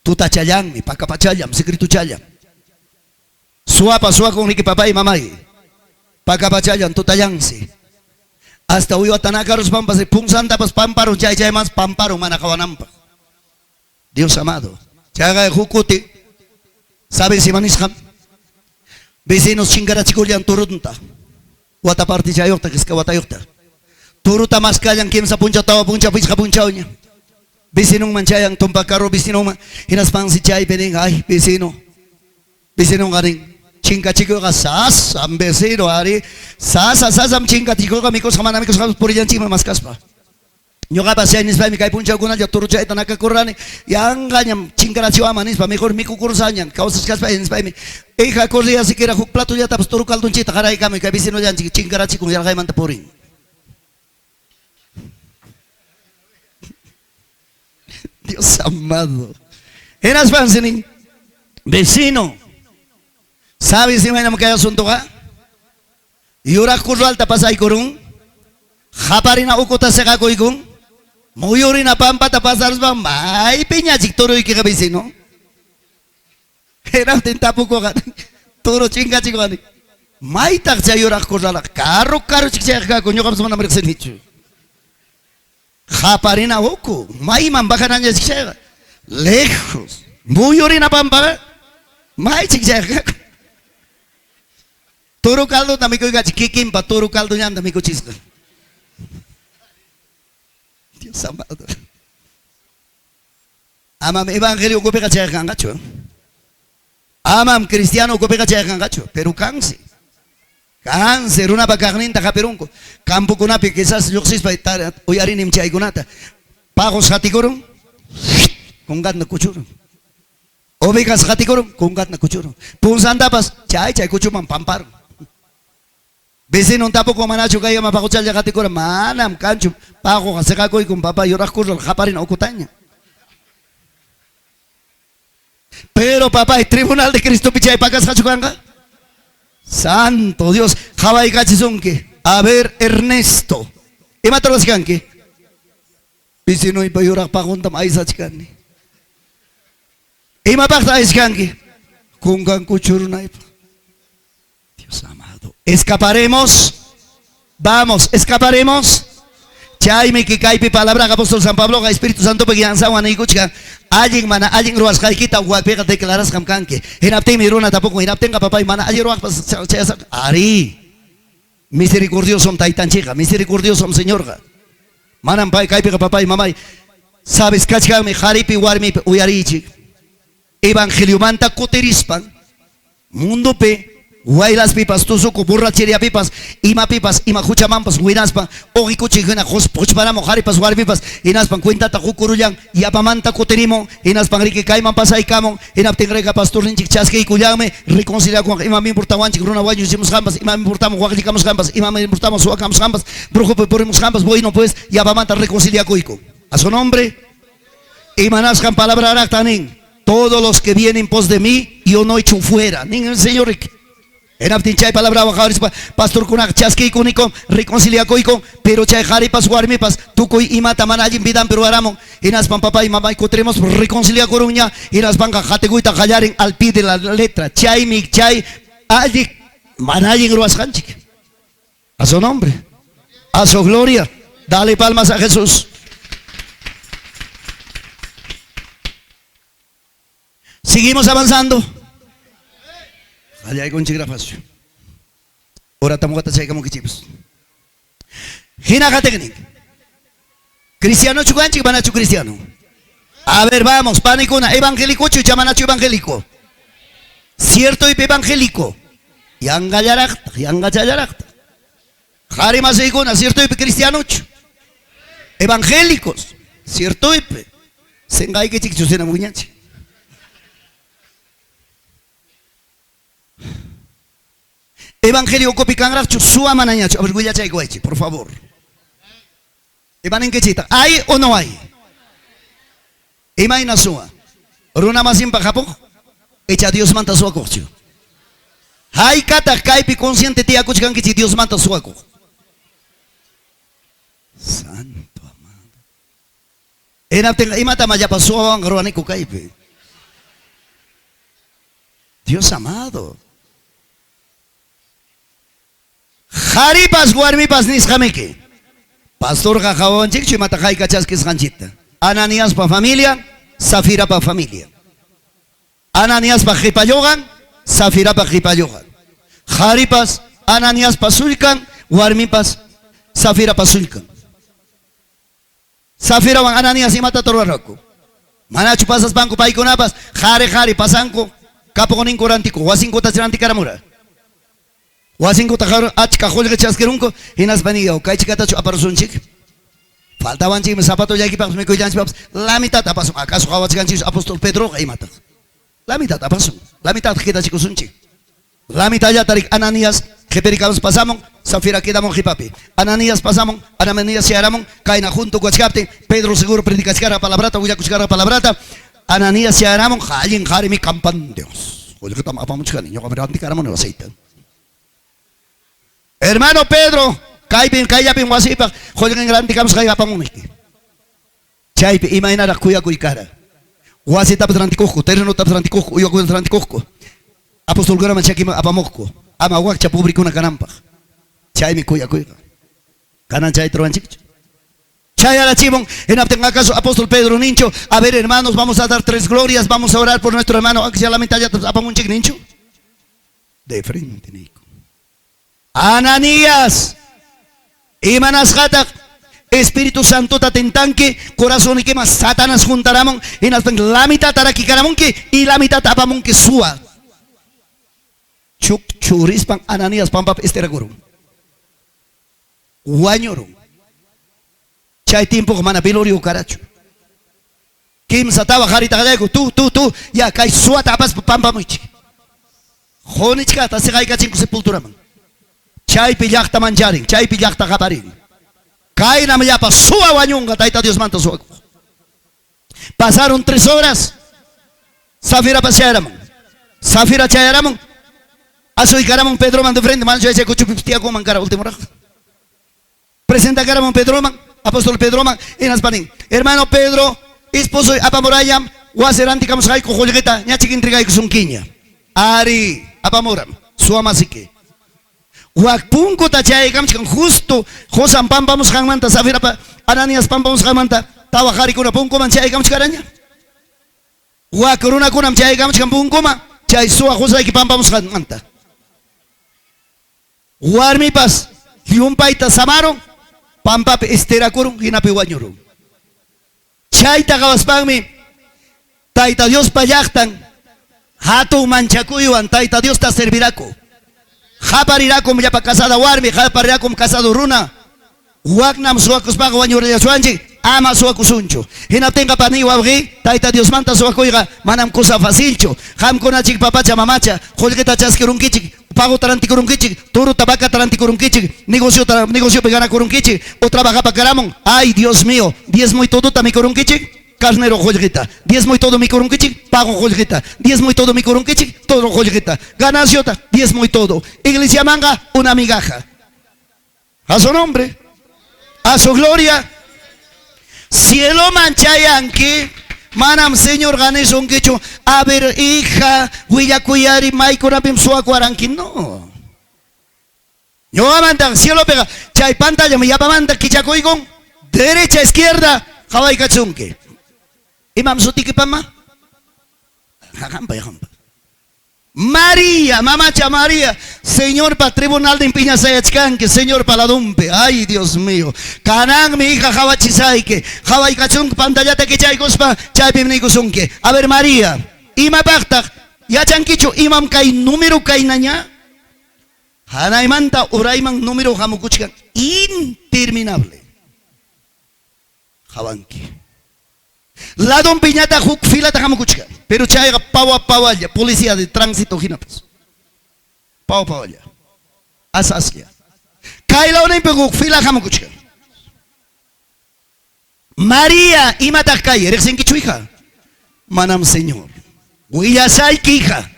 tuta challan mi pakapachallam secreto challam suwa con mi papá y mamá pakapachallan tutayansi hasta hoy atanakaros pampas pungsanta pas pamparo chay más pamparo manakawanampa Dios amado Chaga Jukuti, ¿saben si manisham? Vecinos chingarachikulian turunta. Wataparti chayokta, que es que watayokta. Turuta más callan, quien sa puncha tawa puncha pisca punchauña. Vecinong manchayan, tumpakaro vecinong hinas pansi chay pening, ay, vecino. Vecinong garing. Chinga chico sas, am vecino, ari. Sasam chinga chico, amigos, amigos, por allá encima más caspa. Nyoga pasya nispa mi kay puncha kuna ya turu chay tanaka kurani yang ganyam chingarachi ama nispa mejor mi kukursanyan kausas kaspa nispa mi hija corría siquiera huk plato ya tapas turu kaldun chita karay kami kay bisino yan chingarachi kun yalgay manta poring Dios amado enas pansini vecino ¿sabes si mañana me cae asunto ka yura kurral tapas ay kurung haparina ukota seka koikung Muyuri na pampa tapasar bang may pinya chik turo iki kabisino. Era tintapu ko kan. Turo chinga chik kan. May tak sayura ko sala. Karo chik chika ko nyokap sama namrik senichu. Haparina uko. May mambakan niya chik lejos. Muyuri na pampa. May chik chika. Turo kaldo tamiko ka chikikim pa turo kaldo niyan tamiko chiska. Dios amado. Amam evangelio ko peka chaya kangacho. Amam cristiano ko peka chaya kangacho. Pero kansi. Kansi runa bakagnin taka perunko. Kampu kuna pe quizás yoksis pa itar oyarin imchay kunata. Pagos hatikorum. Kungat na kuchurun. Ovegas hatikorum. Kungat na kuchurun. Punsan tapas chay kuchuman pamparum. Vecino tapo ko manacho kayo mapakuchal ya katikura manam kancho pako kasi kakoy kung papa yorak kurol kaparin okutanya. Pero papá el tribunal de Cristo pichay pagas kachukanga. Santo Dios, Hawaii kachizunke. A ver Ernesto. Ima taros kanke. Vecino ipa yorak pakuntam aisa chikani. Ima pakta ais kanke. Kung kang kuchurunay pa. Dios amado. Escaparemos, vamos, escaparemos. Chaime que caipi palabra apóstol San Pablo, Espíritu Santo pegian sawan iguchka. Alguien mana, alguien ruas kita guapega declaras kamkanke. Hinapte miruna tampoco hinapte papá y mana ayer ruas ari. Misericordioso taitan chica, misericordioso Señor. Manan pai caipi papá y mamá. Sabes kachkame haripi warmi uyarichi. Evangelio manta coterispan. Mundo pe Guaylas pipas, tusuco, borrachería pipas, ima juchamampas, huinaspa, ojicuchijena, hospachpanamo, jaripas, guaripipas, inaspan, cuenta tajucuruyan, yapamanta coterimo, inaspan, rique caiman pasa y camon, inaptengrega pastor ninchik chasque y cuyame, reconcilia con imam importawanchik, runa guayo, hicimos jambas, imam importamos, guajicamos jambas, imam importamos, suacamos jambas, brujo ponemos jambas, bueno pues, yapamanta reconcilia cuico. A su nombre, imanascan palabra aractanin, todos los que vienen en pos de mí, yo no echo fuera, ningún señor. En abtinchay palabra bajaris pastor kunak chaski kuniko reconcilia koiko pero chay jaripas guarmipas tukoy imata manajin bidan pero aramo inas pan papá y mamá y cotremos reconcilia coruña inas pan jateguita jallarin al pie de la letra chay mi chay aldi manajin ruas hanchik a su nombre a su gloria dale palmas a Jesús. Seguimos avanzando. Allá hay con chigrafacio. Ahora estamos como que chipos. Hina técnica. Cristiano chuganchi banachu cristiano. A ver, vamos, panicuna, evangélico chuchamanachu evangélico. Cierto y evangélico. Yanga yarakta, yanga chayarakta. Harima seikuna, cierto y cristiano. Evangélicos. Cierto y sengai que chichu sena muñachi. Evangelio copicangraf chusua manañacho. A ver, voy a echar por favor. ¿Evan en qué chita? ¿Hay o no hay? Imagina sua. Runa masimpa japón. Echa Dios manta su acocho. Hay kata kaipi consciente te acuchkan que Dios manta su acocho. Santo amado. Enapten imata maya pasó ang ruani ko kaipi. Dios amado. Haripas guarmipas nis jameke. Pastor Jajawon chikchi mata kai kachas kis ganchita. Ananías pa familia, Zafira pa familia. Ananías pa jipayogan, Zafira pa jipayogan. Haripas, Ananías pa sulkan, guarmipas, Zafira pa sulkan. Zafira wan Ananías imata torwarako. Manachu pasas banco pa ikonapas, jare pasanko, kapokonin korantiko, wasinko tachiranti karamura. Wasinko tajar achka holge chaskerunko, hinas baniga, kai chikatachu aparusunchik. Faltaban chicos zapatos ya equipados, me cuidan chicos. La mitad pasó. ¿Acaso jabas chicos apóstol Pedro ahí mata? La mitad pasó. La mitad queda chicos un chico. La mitad ya tarik Ananías que pericamos pasamos. Zafira quedamos hipapi. Ananías pasamos. Ananías se aramon. Caina junto con Chapte. Pedro seguro predica chicara palabrata. Voy a cuchara palabrata. Ananías se aramon. Jalin jari mi campan Dios. Oye que estamos apamos chicani. Yo compré anticaramon no aceite. Hermano Pedro. Kaya pin wasipa, joden grande kams kaya pamumiki. Chaipi imagina kuya kuikara. Wasi tap trantikuko, terreno tap trantikuko, yo kuya trantikuko. Apostol gara manchaki apamoko. Ama wakcha público na kanampa. Chai mi kuya kuya. Kanan chai troanchik. Chai ala chibon, en acaso apóstol Pedro Nincho, a ver hermanos, vamos a dar 3 glorias, vamos a orar por nuestro hermano, aunque sea la mitad ya apamunchik Nincho. De frente, Nico. Ananías. Imanas hatak Espíritu Santo tatentanque corazón y que más Satanás juntaramon en la mitad tarakikaramonque y la mitad tapamonque sua chuk churispan Ananías pampap esteragurum guañorum chay tiempo mana pilorio caracho kim sataba jarita gadego tú ya kai sua tapas pampamuchi jonichka ta se kai kachin sepulturaman Chay pillakta manjaring, chay pillakta kaparing. Kay na mayapa suwa wanyunga taita Dios manta suwa. Pasaron 3 horas. Zafira pasearamon. Zafira chayaramon. Asoy karamon Pedro man de frente man yo ese cocho piptia como cara último rato. Presenta karamon Pedro man, apóstol Pedro man en Aspanín. Hermano Pedro, esposo apamorayam, waseranti kamos hay cojolgeta, ñachikin triga sunquiña. Ari apamoram, suamasike. Wakpunko tachay kamchkan justo Josan pam vamos jamanta Zafira pa Ananías pam vamos jamanta tawajari kuna punko man chay kamchkaraña Wakuruna kunam chay kamchkan punko ma chay suwa Josay ki pam vamos jamanta Warmi pas liumpaita samaro pampap esterakurum hinapi wañurum chayta kawaspangmi taita Dios payaktan hatu manchakuyuan taita Dios ta servirako Japarirá como ya pa casada warmi, japarirá como casado runa. Wagnam suacos pago wañuria suanchi, ama suacusuncho. Hina tenga pani wabri, taita Dios manta suacoiga, manam cosa facilcho. Ham konachik papacha mamacha, jolgueta chasquirunkichik, pago taranticurunkichik, toro tabaca taranticurunkichik, negocio pegana curunkichik, o trabaja pa caramon. Ay Dios mío, 10 muy todo tami curunkichik. Carnero jolguita, 10 muy todo mi curunquichik, pago jolguita, 10 muy todo mi curunquichik, todo jolguita, gananciota, 10 muy todo, iglesia manga, una migaja. A su nombre, a su gloria, cielo manchayanque, manam señor ganes un quecho, a ver hija, huillacuyari, maicorapim suacuaranqui, no. Yo amanda, cielo pega, chay pantalla, me llama manda, quichacoigón, derecha, izquierda, Hawaii kachunque. Imam sutiki pama. Hampa. María, mamacha María, Señor para tribunal de impiña sayachkanque, Señor para la dumpe, ay Dios mío. Canang mi hija Hawachisaike, Hawaii kachunk pantallata que chay gospa, chay pimnikusunque. A ver María, ima baktak, ya chanquicho imam kai número kai naña. Hanaimanta uraiman número hamukuchkan interminable. Hawanki. La don piñata huk fila tajamukuchka. Pero chayga pawalla, policía de tránsito ginapas. Pawalla. Asasya. Kaila una huk fila jamukuchka. María, imata kay, eres en kichuija. manam Señor. Willasay kija.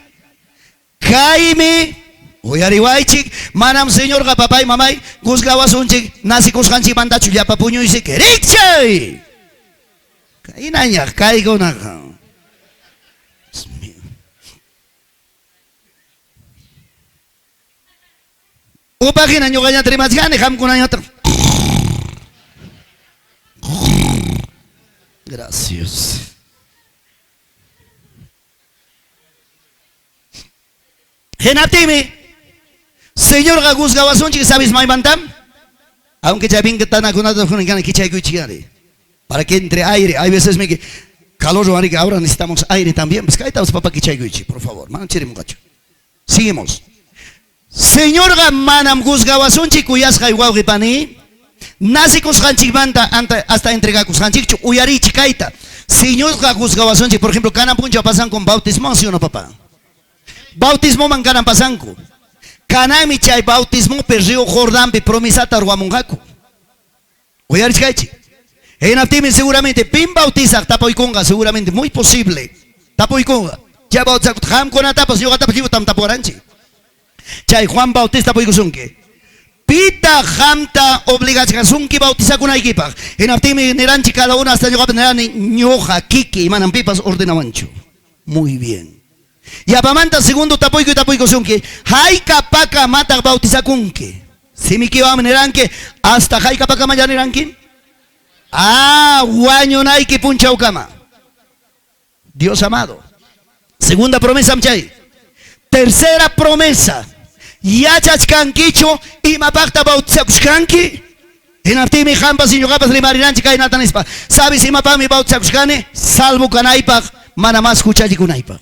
Kaime. Uyariwaychik. Manam Señor ga papay mamay. Gusgawasunchik. Nasi kuskanchik mandachu ya papuño y se querichay. Kainaña. Kaigo naga. Dios mío. Upagina nyo kanya trimas gane. Ham kunanya. Gracias. Genatime, Señor Gagus Gawazón, que sabes, my bantam, aunque ya bien que están acunados con el gana que chay cuchigare, para que entre aire, hay veces me que calor, ahora necesitamos aire también, pues cae estamos papá que chay cuchi, por favor, manchire muchacho. Seguimos. Señor Gamanam Gus Gawazón, chicuyas Gaiwau Gipani. Nasi kushanchik banta hasta entregar kushanchik uyari chikaita. Señor Gagus Gawazonchi, por ejemplo, canan puncha pasan con bautismo, ¿sí o no, papá? Bautismo man canan pasan con. Canan mi chay bautismo per río Jordán pe promisata ruamungaku. Uyari chikaichi. En Aptimi seguramente pin bautiza tapoikonga, seguramente muy posible. Tapoikonga. Ya bautiza ham con atapas yo atapas yo tam taporanchi. Chay Juan Bautista poikusunke. Pita hamta obligación que bautiza con equipa. En Aptimi neranchi cada uno hasta llegar a tener ñoja, kiki y manan pipas ordenamancho. Muy bien. Y apamanta segundo tapoico y tapoico son que haika paca mata bautiza con que. Si mi que va a neranque hasta haika paca maya neranque. Ah, guaño naike puncha ukama. Dios amado. Segunda promesa mchay. Tercera promesa. Yachachkankicho y mapakta bautizapuskanki. En Aptimi hampas y yogapas rimariranchi kai natanispa. ¿Sabes si mapami bautizapuscane? Salvo kanaipak, mana más kuchayikunaipak.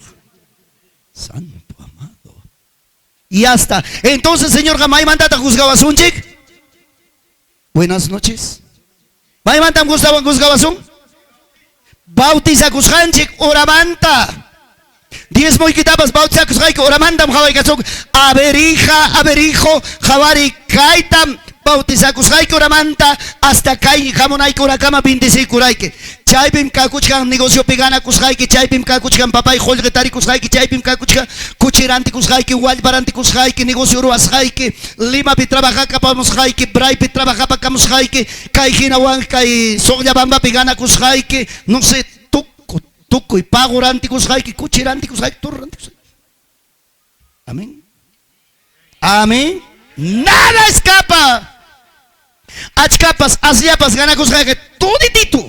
Santo amado. Y hasta. Entonces, Señor Gamay mandata juzgabazun chik. Buenas noches. ¿May mantam juzgabazun? Bautiza kushanchik oramanta. 10 muy quitabas bautiza kushaik oramandam hawai kachok. A ver hijo, javari kaitam. Bautiza kushaik oramanta hasta kai jamonai kurakama 26 kuraike. Chaypim kakuchkan negocio pegana kushaik, chaypim kakuchkan papay holgetari kushaik, chaypim kakuchkan kuchiranti kushaik, walbaranti kushaik, negocio ruas haike, Lima pi trabaja kapamos haike, Bray pi trabaja pa kamos haike, kai hinawan kai soya bamba pegana kushaik, no sé tuco y pago ranticus haiki, cuchiranticus haiki, turranticus. Amén. Amén. Nada escapa. Achcapas, asyapas, ganacus haiki, tuditito.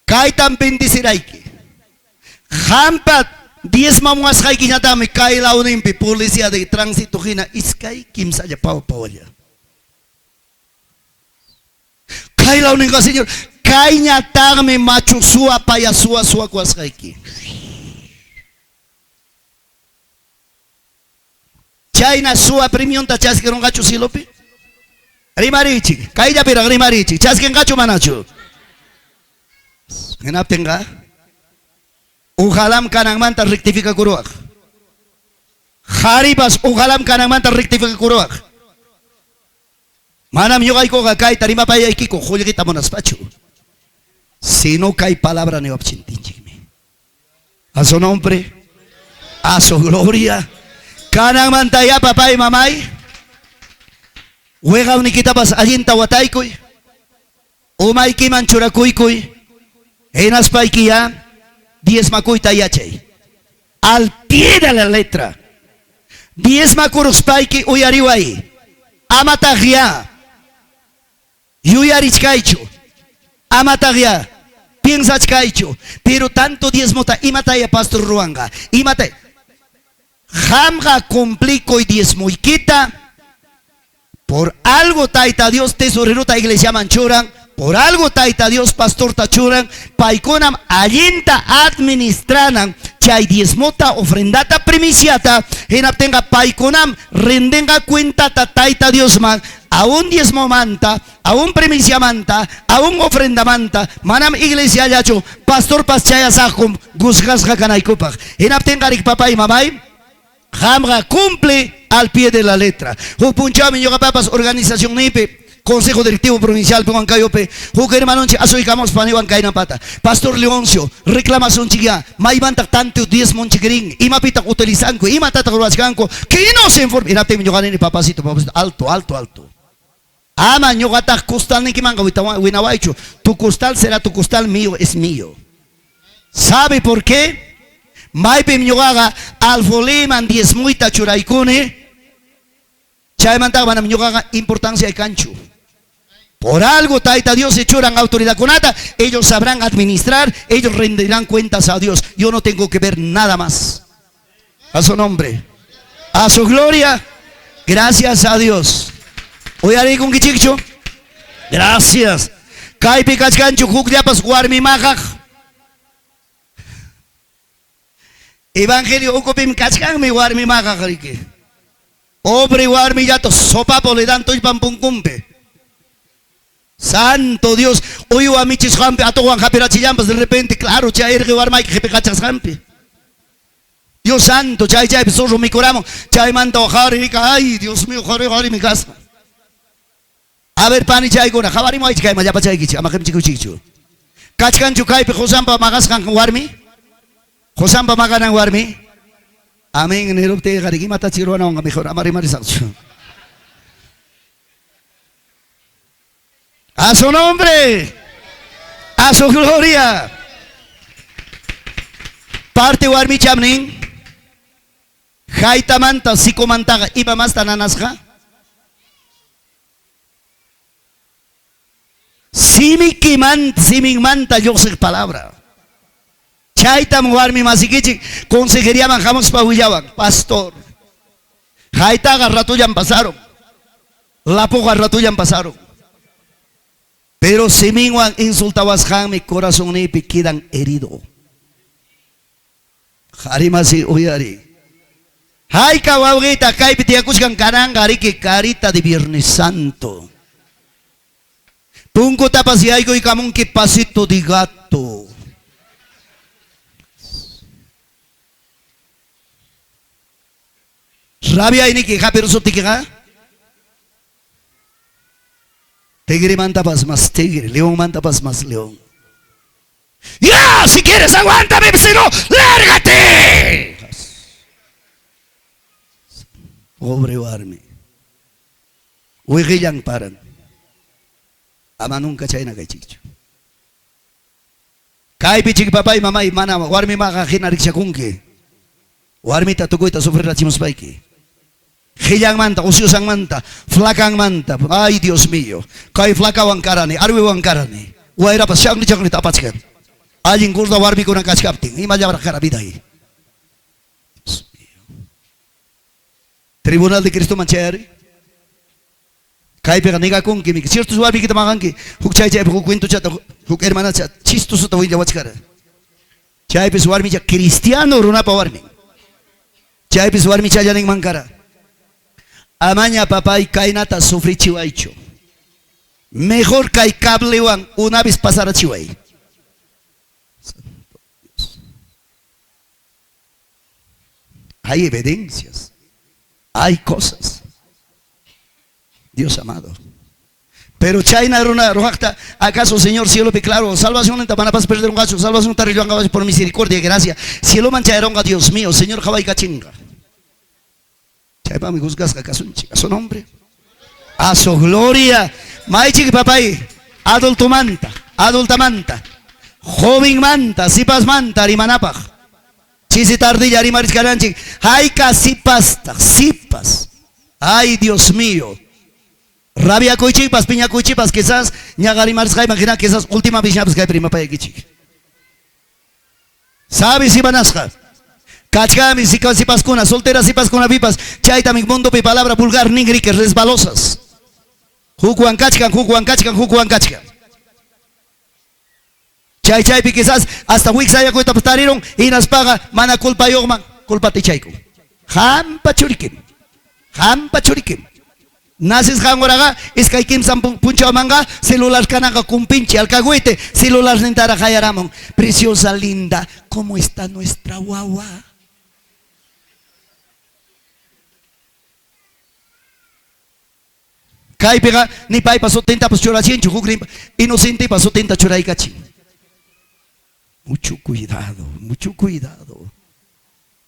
Kaitan bendiciraiki. Hampat, 10 mamuas haiki natame, kai la unimpi, policía de tránsito hina, iskai, kimsaya pao ya. Kai la uninga, Señor. Kainya tarme macho sua paya sua kuasraiki. Chayna sua premium ta chaskeron gacho silopi. Rimarichi, kaija pira rimarichi, chasken gacho manacho. Genaptenga. Ujalam kanang manta rectifica kuruak. Haribas ujalam kanang manta rectifica kuruak. Manam yogay ko kay tarima paya ikiko, julgita monaspacho. Si no cae palabra ne obchintinchime. A su nombre, a su gloria. Kanang mantaya papá y mamay. Huega uniquitapas alienta wataikoy. Umayki manchurakuikoy. Enas paikia. 10 makuita yachay. Al pie de la letra. 10 makurus paiki uyariwai. Amatagya. Yuyarichkaicho. Amatagya. Piensa chkaicho, pero tanto diezmota, imataya pastor Ruanga, imataya. Jamga complico y diezmo y quita. Por algo taita Dios tesorero ta iglesia manchuran, por algo taita Dios pastor tachuran, paikonam alienta administranan, chay diezmota ofrendata primiciata, en tenga paikonam rendenga cuenta ta taita Dios man. A un diezmo manta, a un primicia manta, a un ofrenda manta, manam iglesia yacho, pastor paschaya sahum, gusgas hakanaikupach. En abtengarik papá y mamay, jamga cumple al pie de la letra. Upunchami yoga papas organización nipe, Consejo Directivo Provincial Puancayope, Juque hermano, asoicamos paniwan kaina pata. Pastor Leoncio, reclamación chiquia, maibanta tanto 10 monchiquirín, y mapita utilizanco, y matata gruascanco, que no se informe. Mira, te mi papacito, alto, alto, alto. Ama, ñogata costal ni que manga, winawaicho. Tu costal será tu costal, mío es mío. ¿Sabe por qué? Maipe ñogaga, alfoleman 10 muita churaikune, chaimanta van a ñogaga importancia de cancho. Por algo, Taita Dios, se churan autoridad con nada. Ellos sabrán administrar, ellos rendirán cuentas a Dios. Yo no tengo que ver nada más. A su nombre, a su gloria, gracias a Dios. Hoy haré con Kichicho. Gracias. Kaipi Kachkanchu, Jukdiapas, Guarmi Majaj. Evangelio, Okopim Kachkan, mi Guarmi Majaj. Obre Guarmi Yato, sopapo le dan toy pampuncumpe. Santo Dios, hoy a mi chishampe, a todo Juan Japirachillampas, de repente, claro, ya ergue Guarmai, que pecachas jampe. Dios santo, chay, zorro mi coramo, chay manta ojari, ay, Dios mío, jari, mi casa. A ver, pani chay gona, jabari mo ay chay, mayapa chay kichi, amakem chico chicho. Kachkan chukay, pe Josampa magaskan warmi, Josampa maganan warmi. Amén, en el upte, garigi mata chirona, mejor, amari marisacho. A su nombre, a su gloria. Parte warmi chamnin, jaita manta, psicomantaga, iba más tananasja. Siming manta, yo sé palabra. Chaita warmi masikichi, consejería manjamos pa huillaban, pastor. Jaita garratuyan pasaron, lapo garratuyan pasaron. Pero si minguan insultabas mi corazón ni quedan herido. Harimasi uyari. Hay kawawita kay pitiakuskan kanangari que carita de Viernes Santo. Punko tapas y algo y camón que pasito de gato. Rabia ini que japeroso tikiga. Tigre manta pas más tigre, león manta pas más león. ¡Ya! Si quieres aguántame, si no, lárgate. Pobre warmi. Uy, yang paran. Ama nunca chayna kay chicho. Kay pichik papay mamay mana warmi maka hinarik siya kungke. Warmi tatukoy ta sufrir la chimos paiki. Hiyang manta, usyusang manta, flakang manta. Ay, Dios mío. Kay flaka wang karani, arwi wang karani. Waira pa siyang ni chang ni tapachkan. Aling kurda warmi ko ng kaskapting. Imalya para karabiday. Dios mío. Tribunal de Cristo manchayari. Kay peka niga kung kimi. Ciertos warmi kita makan ki. Huk chay chay, huk kwento chat, huk hermana chat. Chisto sa tawin jawat kara. Chay pes warmi chat, Cristiano runa pa warmi. Chay pes warmi chat yaning mangkara. Amaña papá y kainata sufrí chihuaicho. Mejor que hay cable una vez pasar a chihuay. Hay evidencias. Hay cosas. Dios amado. Pero China rojacta, ¿acaso Señor cielo pe claro? Salvación en Tapanapas perder un gacho, salvación tarillo por misericordia y gracia. Cielo mancharon a Dios mío, Señor Jabay cachinga. Chaypa me juzgas a su nombre, a su gloria. Maichi papay, adulto manta, adulta manta, joven manta, sipas manta, rimanapaj. Chisi tardilla, rimaris caranchi, ay casipasta, sipas. Ay Dios mío. Rabia coichipas, piña coichipas, quizás, ñagarimaris jai, imagina que esas últimas viñapas que hay prima paya kichi. ¿Sabes si banasca? Cachcami, si pascuna, solteras y pascuna vipas, chaita mi mundo pe palabra vulgar ningri que resbalosas. Jucuan cachcan, jucuan cachcan, jucuan cachcan. Chay chay quizás hasta wixaya cuesta pastarieron y nas paga mana culpa yogman, culpa te chayco. Hampa churikim, hampa churikim. Naces jangoraga, es que hay quien puncha manga, celular canaga con pinche alcahuete, celular nentara jayaramon. Preciosa linda, ¿cómo está nuestra guagua? Kai pega ni pai pasó tenta pues chorachin chukukrim inocente pasó tenta choraikachi. Mucho cuidado, mucho cuidado.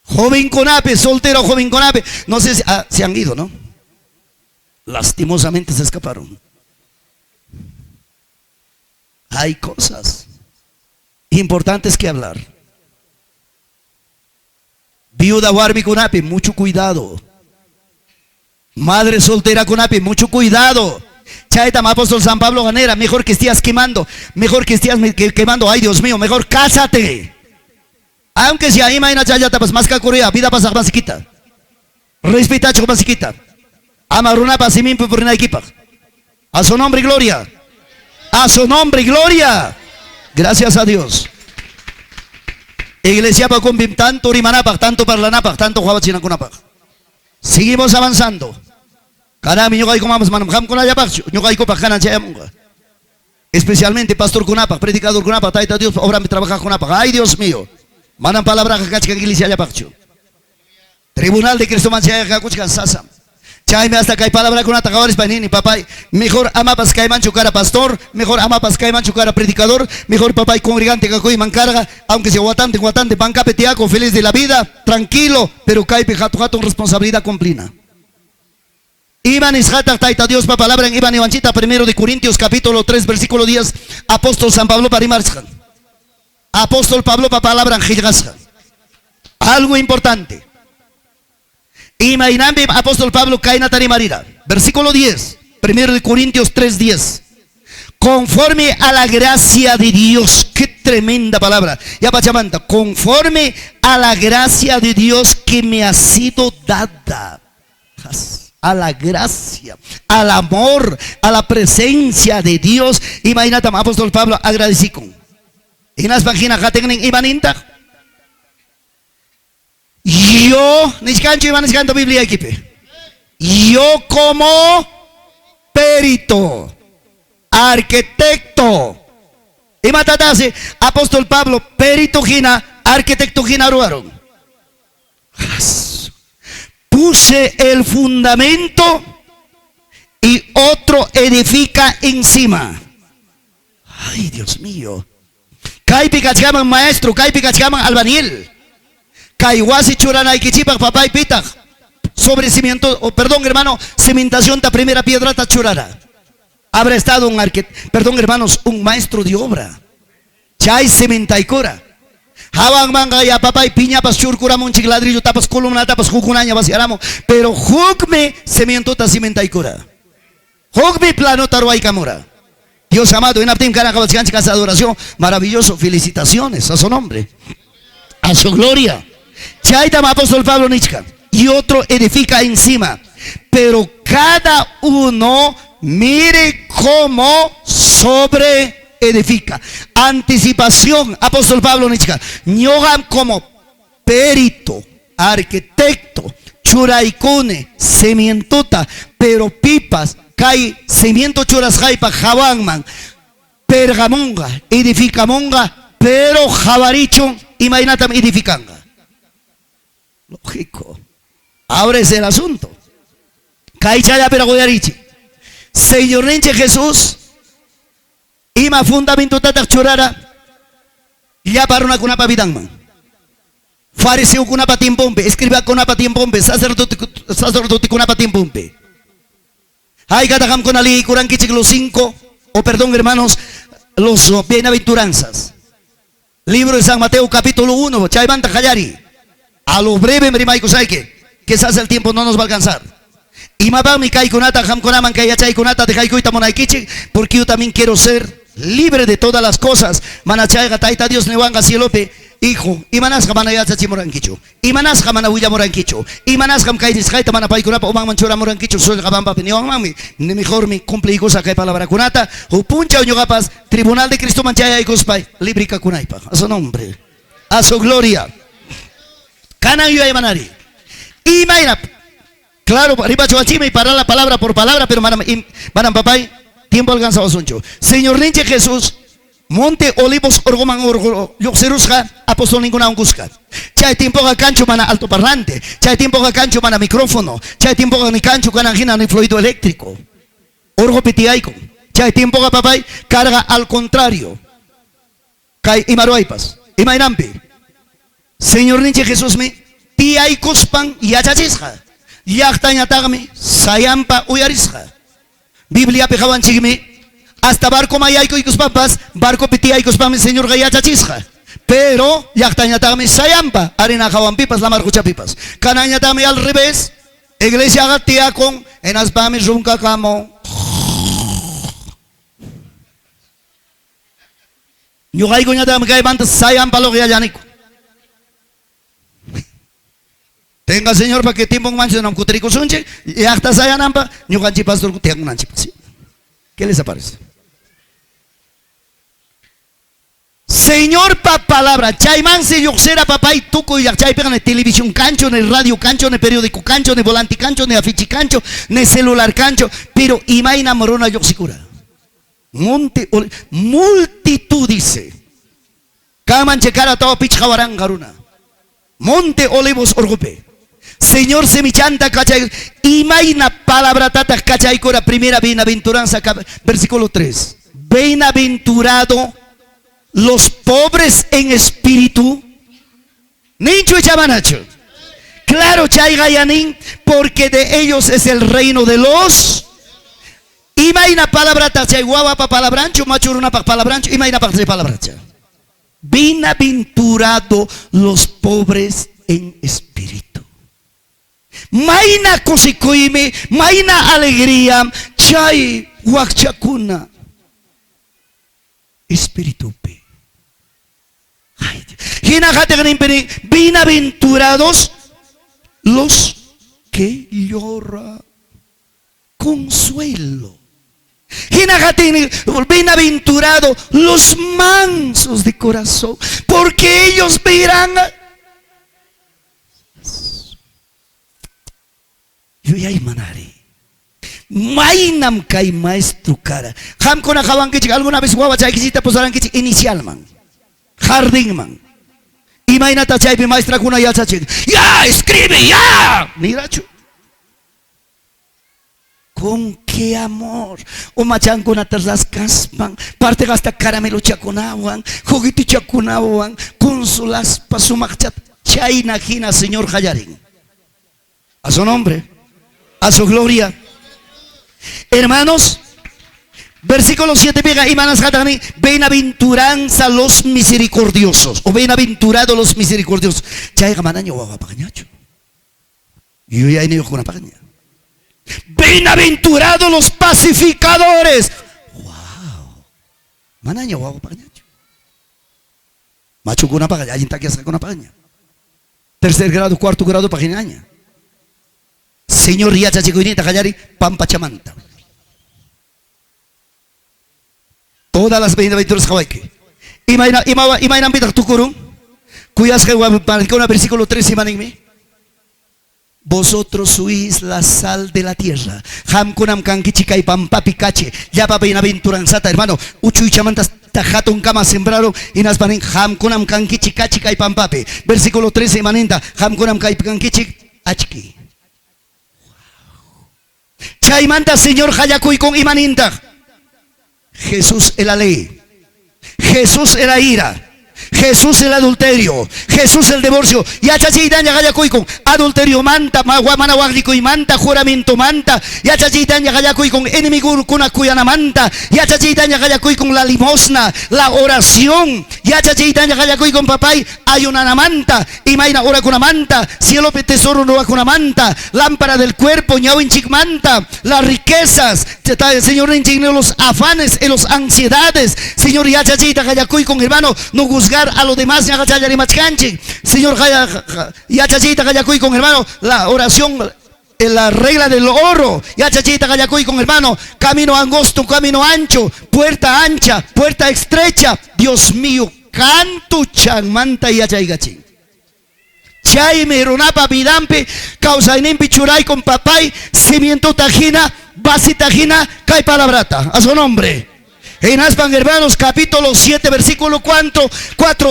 Joven con ape, soltero, joven con ape. No sé si se han ido, ¿no? Lastimosamente se escaparon. Hay cosas importantes que hablar. Viuda warmi con ape, mucho cuidado. Madre soltera con ape, mucho cuidado. Chaita apóstol San Pablo Ganera, mejor que estés quemando, mejor que estés quemando, ay Dios mío, mejor cásate. Aunque si ahí mañana chaya tapas más que Corea, vida pasa más quita. Respeta choco más quita. Amaruna pasimin por una equipa. A su nombre y gloria. A su nombre y gloria. Gracias a Dios. Iglesia pa con tanto rimanapak, tanto parlanapak, tanto juabachinakunapak. Seguimos avanzando. Karami ñuqay comamos manam hamkuna yapakchu. Ñuqay copa kanan chayamunga. Especialmente pastor kunapak, predicador kunapak, taita Dios obra mi trabaja kunapak. Ay Dios mío. Manam palabra kachkan iglesia yapakchu. Tribunal de Cristo manchaya kakuchkan sasam. Chayme hasta que hay palabra con atacadores panini, papá. Mejor ama pas que mancho cara pastor, mejor ama pas que mancho cara predicador, mejor papá y congregante que coy mancarga, aunque sea guatante, panca petiaco, feliz de la vida, tranquilo, pero caipe jato responsabilidad complina. Iván Isjata taita Dios pa palabra en Iván Ivanchita, 1 de Corintios capítulo 3 versículo 10, apóstol San Pablo Parimarsjan. Apóstol Pablo pa palabra en Gilgasjan. Algo importante. Imainambi apóstol Pablo Kainatari Marira. Versículo 10. 1 de Corintios 3:10. Conforme a la gracia de Dios. Qué tremenda palabra. Ya Pachamanta. Conforme a la gracia de Dios que me ha sido dada. A la gracia, al amor, a la presencia de Dios. Imagínate, apóstol Pablo agradecido. En las páginas que tienen Imaninta. Yo, niscanto Biblia equipe. Yo como perito, arquitecto. Y matatase, apóstol Pablo, perito gina, arquitecto gina ruaron. Puse el fundamento y otro edifica encima. Ay, Dios mío. Caipi cachaman maestro, caipi cachaman albañil. Kaiwasi churana y kichipak papá y pitak. Sobre cimiento, perdón hermano, cimentación ta primera piedra ta churara. Habrá estado un perdón hermanos, un maestro de obra. Chay cementa y cora. Hawang manga ya papá y piña pas churcura monchik ladrillo tapas columna tapas jucunaña vaciaramo. Pero jugme cimiento ta cimenta y cora. Jugme plano taruay camora. Dios amado, en Aptim Cana casa de adoración, maravilloso, felicitaciones a su nombre. A su gloria. Chaitama apóstol Pablo Nichka. Y otro edifica encima. Pero cada uno mire cómo sobre edifica. Anticipación, apóstol Pablo Nichka. Ñogan como perito, arquitecto, churaikune, cemientota, pero pipas, kai, cimiento churas jaipa, jabanman, pergamonga, edificamonga, pero jabaricho, imaginatam edificanga. Lógico. Ahora es el asunto. Kaichaya peragoyarichi. Señor Nenche Jesús. Ima fundamento tatak churara. Ya para una kunapa vidangman. Fariseo kunapa timpompe. Escriba kunapa timpompe. Sacerdote kunapa timpompe. Hay katakam kunali kurang kichik los 5. O perdón hermanos. Los bienaventuranzas. Libro de San Mateo capítulo 1. Chaybanta Kayari. A lo breve, Merimaiko Saike, quizás el tiempo no nos va a alcanzar. Y mabami kaikunata, hamkonaman kayachaikunata de kaikuita monaikichi, porque yo también quiero ser libre de todas las cosas. Manachaiga taita Dios newanga sielope, hijo, y manasca manayachachi moranquicho, y manasca manahuilla moranquicho, y manasca kainis kaita manapaikunapa, oman manchura moranquicho, soy gabamba penión mami, ni mejor mi cumple y cosa que palabra kunata, o puncha oñogapas, tribunal de Cristo manchaya y gospay, librica kunaipa, a su nombre, a su gloria. Canan y Manari. Y Mayna. Claro, arriba Choachime y para la palabra por palabra, pero manam papay, tiempo alcanzado suncho. Señor Ninche Jesús, Monte Olivos Orgoman Orgo, Yoxerusca, apóstol ninguna ungusca. Chay tiempo a cancho mana altoparlante, chay tiempo a cancho mana micrófono, chay tiempo a ni cancho canangina ni fluido eléctrico. Orgo pitiaico. Chay tiempo que papay carga al contrario. Kai imaruaipas. Imainampi. Señor Ninche Jesús me tiaicospan yachachisja. Yachtañatagme sayampa uyarisja. Biblia pejaban chigme. Hasta barco mayaico y cuspapas, barco pitiaico spam señor gayachachisja. Pero yachtañatagme sayampa, arena pipas, la marcucha pipas. Canañatame al revés. Iglesia gatia con en aspame runca camo. Yo gaigo ñatame que manta sayampa lo que yanico. Tenga señor para que tiempo mancho no cutrico sunche y hasta sayanampa, yo ganchi pastor tengo un anchi. ¿Qué les aparece? Señor pa palabra, chayman se yoxera papá y tuco y chay pegan en televisión cancho, en el radio cancho, en el periódico cancho, en el volante cancho, en el afiche cancho, en el celular cancho, pero imaina morona yoxicura. Multitud dice. Kaman checara todo pich jabarán garuna. Monte Olivos Orgope. Señor semichanta cachay. Imaina palabra tata cachay cora primera bienaventuranza versículo 3. Bienaventurado los pobres en espíritu. Nincho y chamanacho. Claro, chay gayanin, porque de ellos es el reino de los. Imaina palabra tachay guava pa palabrancho, machuruna pa palabrancho, imaina pa palabrancho. Bienaventurado los pobres en espíritu. Maina cosicoime, maina alegría, chay huachacuna. Espíritu pe. Bienaventurados los que lloran. Consuelo. Bienaventurados los mansos de corazón, porque ellos verán. Yo ya manare. Mainam kai maestro cara. Ham con acaban que alguna vez guava chay quisita posarán que inicial man. Jardín man. Y mainata chay maestra kuna ya chachig. Ya escribe ya. Mira chu. Con qué amor. O machan con atrás caspan. Parte gasta caramelo chacunawan. Juguito chacunawan. Con su laspa su machat. Chay najina señor Hayarin. A su nombre. A su gloria. Hermanos. Versículo 7 pega. Imanas hatani. Bienaventuranza los misericordiosos. O bienaventurados los misericordiosos. Chay gamanaño guapagañacho. Yo ya he ido con una pagaña. Bienaventurados los pacificadores. Wow. Manaña guau pagañacho. Macho con una pagaña. Allí está que hacer con una pagaña. Tercer grado, cuarto grado pagañaña. Señor Riacha Chicoinita Callari, Pampa Chamanta. Todas las bienaventuradas Hawaii. Imainan Peter Tukuru. Cuyas que una versículo 13 imanime. Vosotros sois la sal de la tierra. Hamkunam kankichika y pampapi cache. Ya pa bienaventuranzata, hermano. Uchu y chamantas tajaton kama sembraron y naspanin hamkunam kankichika chica y pampapi. Versículo 13 manenta. Hamkunam kankichik achki. Chaimanta Señor Hayakuy con imaninta. Jesús es la ley. Jesús es la ira. Jesús el adulterio, Jesús el divorcio. Ya chachitanya gayakuy con adulterio manta, manawagrico y manta, juramento manta. Ya chachitanya gayakuy con enemigo kuna kuyana manta. Ya chachitanya gayakuy con la limosna, la oración. Ya chachitanya gayakuy con papay, ayunana manta. Y maina ora con manta, cielo tesoro no con manta, lámpara del cuerpo, ñawin chic manta, las riquezas, Señor, los afanes y las ansiedades. Señor, ya chachita gayakuy con hermano, no juzgar a los demás. Señor, ya chachita gayacuy con hermano, la oración, la regla del oro. Ya chachita gayacuy con hermano, camino angosto, camino ancho, puerta ancha, puerta estrecha. Dios mío, canto chan manta y achaygachi. Chay meronapa vidampe, causa inempi churay con papay, cimiento tajina, base tajina, cae palabrata. A su nombre. En Aspan, hermanos, capítulo 7, versículo 4,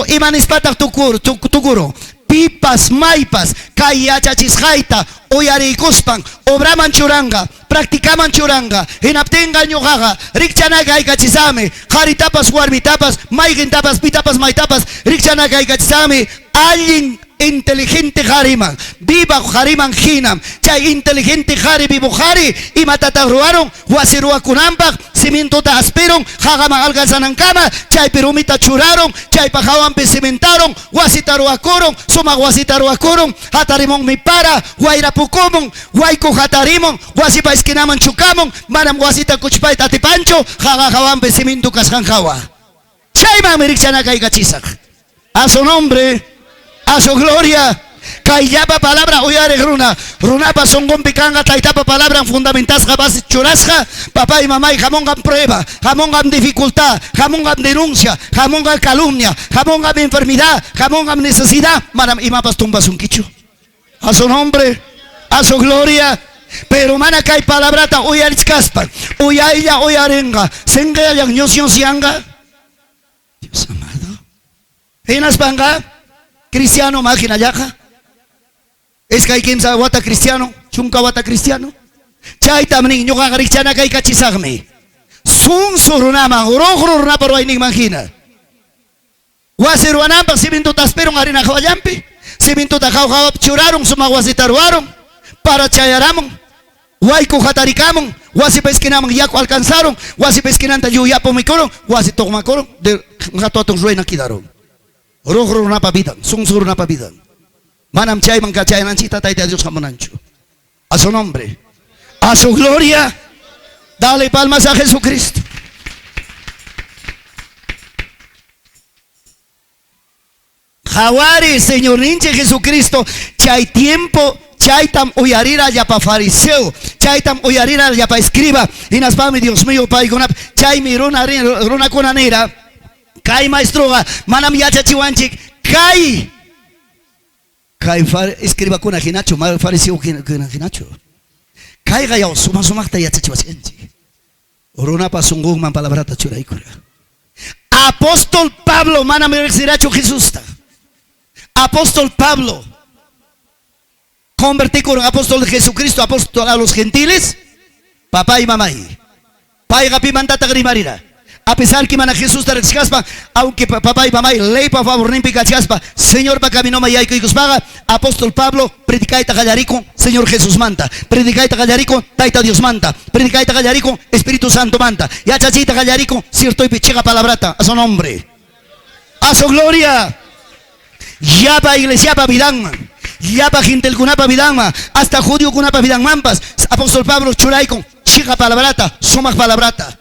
Imanis Patak Tukuro. pipas maipas kay yachachisqayta uyarikuspan obraman churanga practicaman churanga hinaptinqa ñuqaqa rikchanaqa aykachisami qaritapas warmitapas mayqintapas pitapas maytapas rikchanaqa aykachisami allin inteligente Hariman, viva Hariman Hinam, chay inteligente Hari vivo Hari, y matata ruaron, huasirua kunampak, cimientota asperon, hagaman algazanankama, chay perumita churaron, chay pajawan cimentaron, huasitaruacoron, suma huasitaruacoron, hatarimon mi para, huayrapucomon, huayco hatarimon, huasipa esquinaman chucamon, manam huasita cuchpay tatipancho, hagajawan cimento casjanjawa. Chay mamerichanaka y gachisak. A su nombre. A su gloria, Kayapa palabra oyare runa pa songon picanga taitapa palabra fundamentas base churasca, papá y mamá y jamongan prueba, jamongan dificultad, jamongan denuncia, jamongan calumnia, jamongan enfermedad, jamongan necesidad, manam y mapas tumbas un quicho. A su nombre, a su gloria. Pero mana kay palabrata oyaris caspan, oyaya oyarenga, senga yang nyosyon sianga. Dios amado. Enas banga. Cristiano máquina yaja. Es que hay quien sabe wata cristiano, chunka wata cristiano. Chay tamni ñuqa cristiana kay kachisagmi. Sun surunama, urogrurna por wayning mangina. Wasiruanampa siminto tasperon harina khawayampi. Siminto takhaw churaron sumawasitaruaron para chayaramon. Huayco jataricamon, wasi pesquinamon yaco alcanzaron, wasi pesquinanta yuyapo mikoron, wasi togmacoron, de gatotos ruina quedaron. Rohro na pabidan, sungsur na pabidan. Manam chay man kachay nanchita taita Dios jamonancho. A su nombre, a su gloria, dale palmas a Jesucristo. Jawari, Señor ninche Jesucristo, chay tiempo, chay tam uyarira ya pa fariseo, chay tam uyarira ya pa escriba, y nas pami Dios mío, pa igonap, chay mi runa conanera. Kai maestroga, manam yachachiwanchik, kai escriba con ajinacho, mal fariseo con ajinacho. Kai gayao, sumakta yachachiwanchik. Orona pasungung man palabrata churaikura. Apóstol Pablo, manam siracho Jesús. Apóstol Pablo, convertí con apóstol de Jesucristo, apóstol a los gentiles, papá y mamá. Paiga pimandata grimarira. A pesar que mana Jesús te rechazpa, aunque papá y mamá ley por favor nimpi cachaspa, Señor pa camino mayaico y cuspaga, apóstol Pablo, predicaita gallarico, Señor Jesús manta, predicaita gallarico, taita Dios manta, predicaita gallarico, Espíritu Santo manta, ya chachita gallarico, cierto y pichega palabrata, a su nombre, a su gloria, ya pa iglesia pa vidangma, ya pa gentel kunapa vidangma, hasta judío kunapa vidangmampas, apóstol Pablo churaico, chica palabrata, sumak palabrata.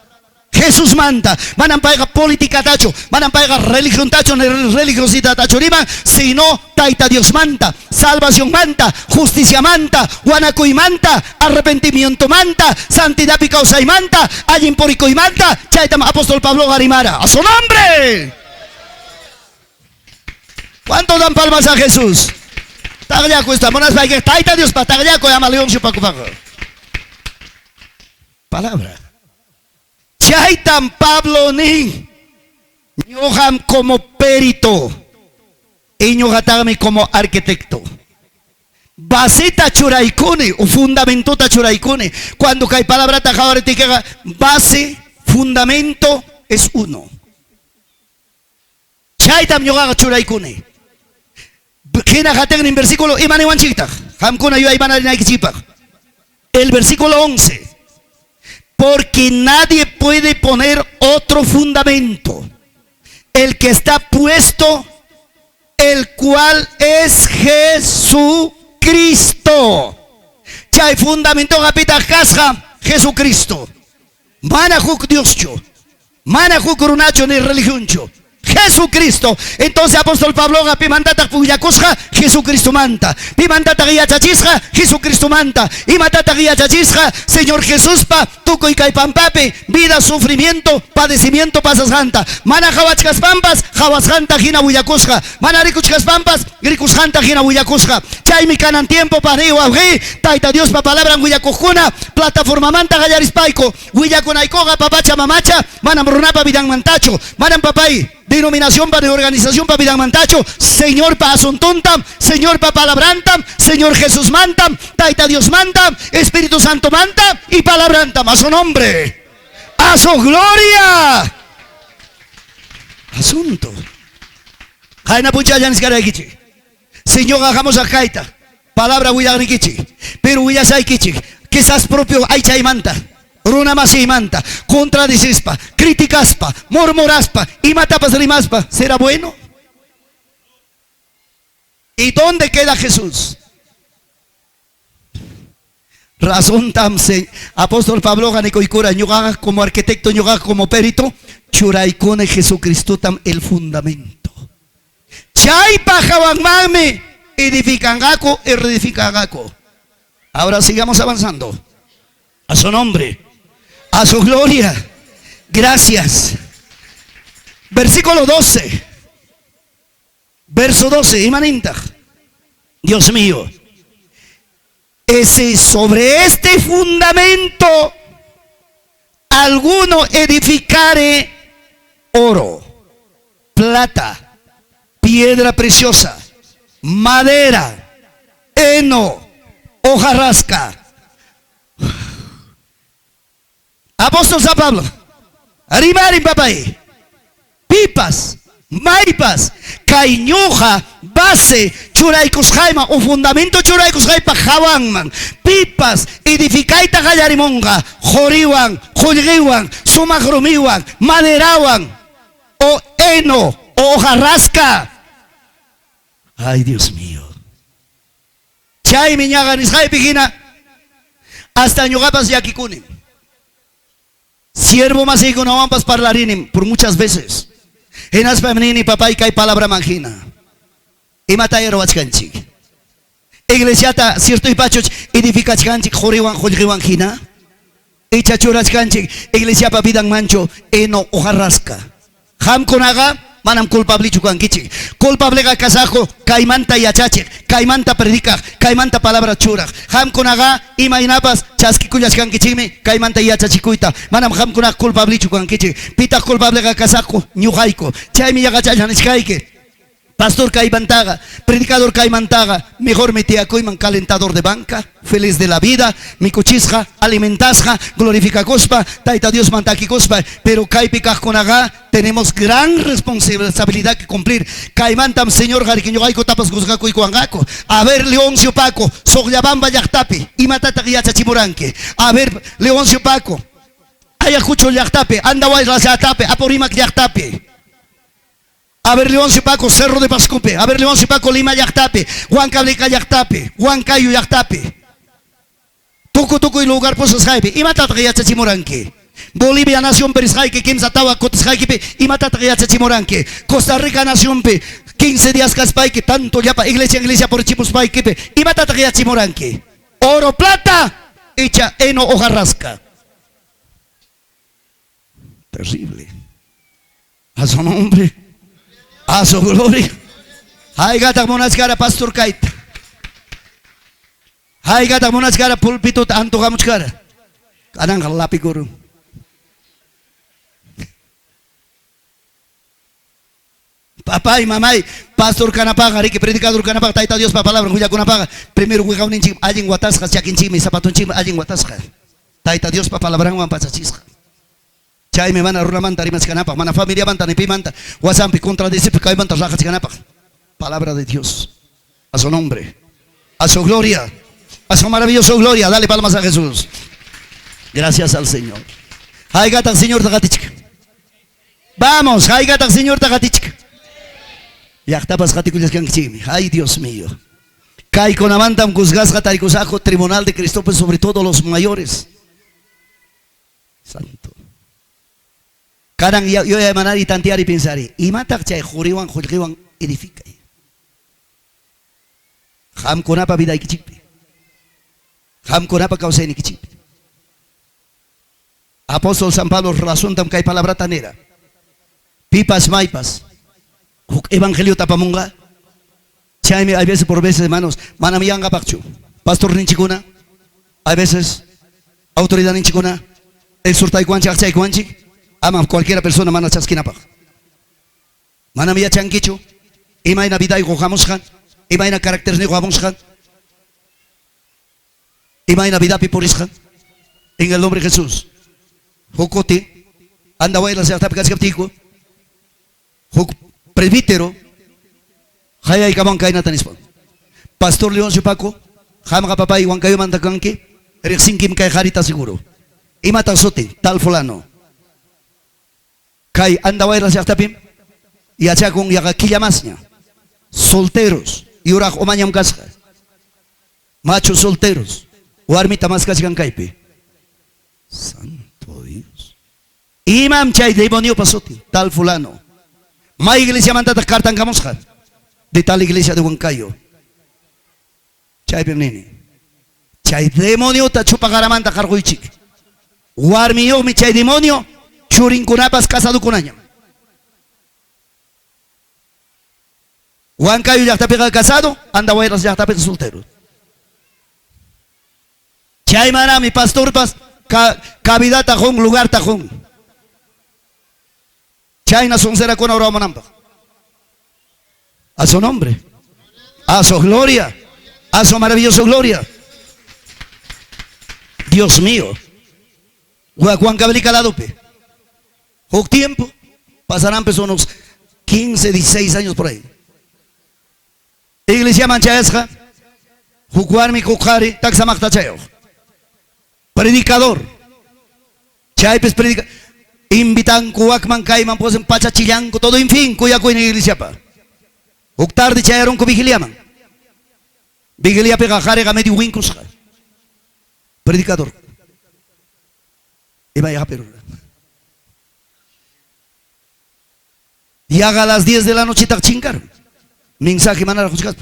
Jesús manda, manam paiga política tacho, manam paiga religión tacho, religiosidad tacho rima, sino taita Dios manta, salvación manta, justicia manta, guanaco y manta, arrepentimiento manta, santidad y causa y manta, allimporico y manta, chaitam apóstol Pablo Garimara, a su nombre. ¿Cuánto dan palmas a Jesús? Tagliaco está, monas paiga, taita Dios pa tagliaco llama león chupacupaco. Palabra. Chaitan Pablo ni ñoham como perito y ñohatami como arquitecto. Basita churaikuni o fundamento ta churaikuni. Cuando hay palabra tajawaretika, base, fundamento es uno. Chaitam ñohaga churaikuni. Kina haten en versículo imani wanchita. Hamkuna yo iban a el versículo 11. Porque nadie puede poner otro fundamento, el que está puesto, el cual es Jesucristo. Chay fundamento capita casja Jesucristo. Mana juk Dioscho, mana juk runacho ni religioncho. Jesucristo. Entonces apóstol Pablo pimandata puyacosja, Jesucristo manta. Pimandata guiachachisja, Jesucristo manta. Y matata guiachachisja, Señor Jesús pa, tuco y caipampape, vida, sufrimiento, padecimiento, pasas janta. Mana jawachkas pampas, jawas janta gina huyacosja. Mana ricuchkas pampas, ricus janta gina huyacosja. Chay mi canan tiempo para río abri, taita Dios pa palabra huyacojuna, plataforma manta gallaris paico, huyaconaikoga papacha mamacha, manam runapa vidang mantacho, manam papai. denominación para organización para Vidamantacho, Señor para Asuntuntam, Señor para Palabrantam, Señor Jesús Mantam, Taita Dios Mantam, Espíritu Santo Mantam y Palabrantam, a su nombre, a su gloria. Asunto. Jaina pucha ya kichi. Señor, hagamos a kaita. Palabra huya kichi. Pero huya sai kichi. Quizás propio hay chaimanta. Runa manta, contradicespa, criticaspa, murmuraspa y matapas rimaspa. ¿Será bueno? ¿Y dónde queda Jesús? Razón tamse, apóstol Pablo Ganecoicura, ñugaga como arquitecto, ñugaga como perito, churaicone Jesucristo tam el fundamento. Chay pajaban mame, edifican gaco y reedifican gaco. Ahora sigamos avanzando. A su nombre, a su gloria. Gracias. Versículo 12. Verso 12, imaninta. Dios mío. Sobre este fundamento alguno edificare oro, plata, piedra preciosa, madera, heno, hojarasca. Apóstol San Pablo, arrimarin papay, pipas, maipas, cañoja, base, churaicos jaima, o fundamento churaicos jaipa jawanman, pipas, edificaita gallarimonga, joriwan, jolriwan, sumagrumiwan, maderawan, o heno, o hojarasca. Ay, Dios mío. Chay miñagan isjai pigina, hasta ñugapas yakikunin. Siervo más hijo no vampas parlarinim por muchas veces. En aspa menini papá y kai palabra mangina. Y matayero wachkanchi. Iglesiata cierto y pachos edificachkanchi joriwan jolriwan jina. Y chachurachkanchi iglesia papidan mancho eno hojarasca. Ham konaga manam culpable chukankichi. Culpable ga kasajo kaimanta yachache, kaimanta predica, kaimanta palabra chura. Ham konaga imainapas chaskikuyas kankichime, kaimanta yachachikuita. Manam ham konaga culpable chukankichi. Pita culpable ga kasajo nyuhaiko. Chaimi yagachachanishkaike. Pastor Caimantaga, predicador Caimantaga, mejor metiacoiman calentador de banca, feliz de la vida, mi cuchisja, alimentasja, glorifica cospa, taita Dios mantaki cospa, pero Caipicaj conaga, tenemos gran responsabilidad que cumplir. Caimantam, señor Gariquiñoaico, tapas guzgaco y cuangaco. A ver, Leoncio Paco, Sogyabamba Yachtape, y matata Chimuranque. A ver, Leoncio Paco, Ayacucho Yachtape, Andawai Yachtape, Aporimac Yachtape. A ver, Leoncio Paco, Cerro de Pascupe. A ver, Leoncio Paco, Lima Yachtape. Huancablica Yachtape. Huancayo Yachtape. Tucu y lugar posas jaipe. Y matata Chimuranque. Bolivia nación perisjaique, Kimsa Tawa Cotisjaique. Y matata Chimuranque. Costa Rica nación pe. 15 días Caspaique. Tanto ya pa iglesia por Chipus Paique. Y matata Chimuranque. Oro, plata. Hecha heno hojarasca. Terrible. A su nombre. A su gloria. Hay gata monascara pastor kaita. Hay gata monascara pulpito anto kamuskara. Kadang kalapi guru. Papá y mamá, pastor canapaga, rique predicador canapaga, taita Dios pa palabra, huya canapaga. Primero huya un chim, alguien guatasca, chakin chim, zapaton chim, alguien guatasca. Taita Dios pa palabra, wan pasachisca. Chay me van a rulamanta rimas canapa, mana familia manta ni pimanta, wasampi contra discípulo que manta rajas canapa. Palabra de Dios, a su nombre, a su gloria, a su maravillosa gloria. Dale palmas a Jesús. Gracias al Señor. Ay gata Señor tagatichik. Vamos, ay gata Señor tagatichik. Yachtapas gatikulas kanchimi. Ay Dios mío. Kai con amantam kuzgas gatarikusajo tribunal de Cristo, pues sobre todo los mayores. Santo. Kadang yo ya manar y tantear y pensar y matak chay juriwan edifica. Ham konapa vida ikichipi. Ham konapa causa ni kichipi. Apóstol San Pablo razón tam kai palabra tanera. Pipas maipas. Evangelio tapamunga. Chay hay veces por veces hermanos, manamiyanga pakchu. Pastor ninchikuna. Hay veces autoridad ninchikuna. El surtay kwanchi akchay kwanchi. Ama cualquiera persona mana chasquinapa. Manam yachankichu. Imayna vida yuqamusqa. Imayna carácter yuqamusqa. Imayna vida pipurisqa. En el nombre de Jesús. Jocote. Anda waila se hasta pecascaptico. Joc presbítero. Haya y kaman kaina tanispan. Pastor León Chupaco. Hamga papá y Huancayo mandakanke. Rexinkim kay harita seguro. Imata sote tal fulano. Kay anda waila se hasta pim. Y acha con yagakilla masña. Solteros. Y ora omañam casca. Machos solteros. O armita más cascan caipe. Santo Dios. Imam chay demonio pasote. Tal fulano. Ma iglesia manda cartan camosja. De tal iglesia de Huancayo. Chay pemnini. Chay demonio ta chupagaramanta cargoichik. Warmiyo mi chay demonio. Churinkunapas casado con año. Huancayo ya está pegado casado. Anda hueras ya está pegado soltero. Chay mana mi pastor pas. Cavidad tajón, lugar tajón. Chay na son será con ahora manamba. A su nombre. A su gloria. A su maravillosa gloria. Dios mío. Juan Cablica la dope. Poco tiempo. Pasarán pues unos 15, 16 años por ahí. Iglesia manchaesca. Jucuarmi Kukari. Taxamakta chayo. Predicador. Chay pues predicador. Invitan kuwakman kaiman pues en pachachillanco. Todo en fin. Cuyaco en iglesia pa. Tarde chayaron con vigiliaman. Vigilia pega jarega medio wincos. Predicador. Y vaya pero. Y haga a las 10 de la noche tak chingar. Mensaje manara juzgas.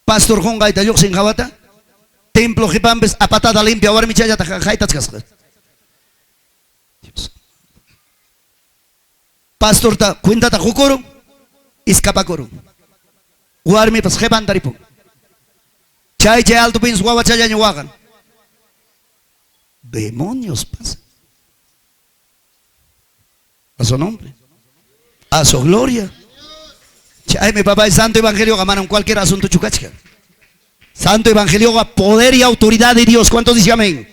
Pastor Juan Gaita yo sin jabata. Templo Jipambes a patada limpia. Ahora mi chaya ta jaitas casca. Pastor ta cuenta ta jukoro. Escapacoro. Uarmi pas jepan taripo. Chay chay alto pins guava chaya ñuagan. Demonios pasa. A su nombre. A su gloria. Chay mi papá es santo evangelio gamaron cualquier asunto chucachica. Santo evangelio a poder y autoridad de Dios. ¿Cuántos dicen amén?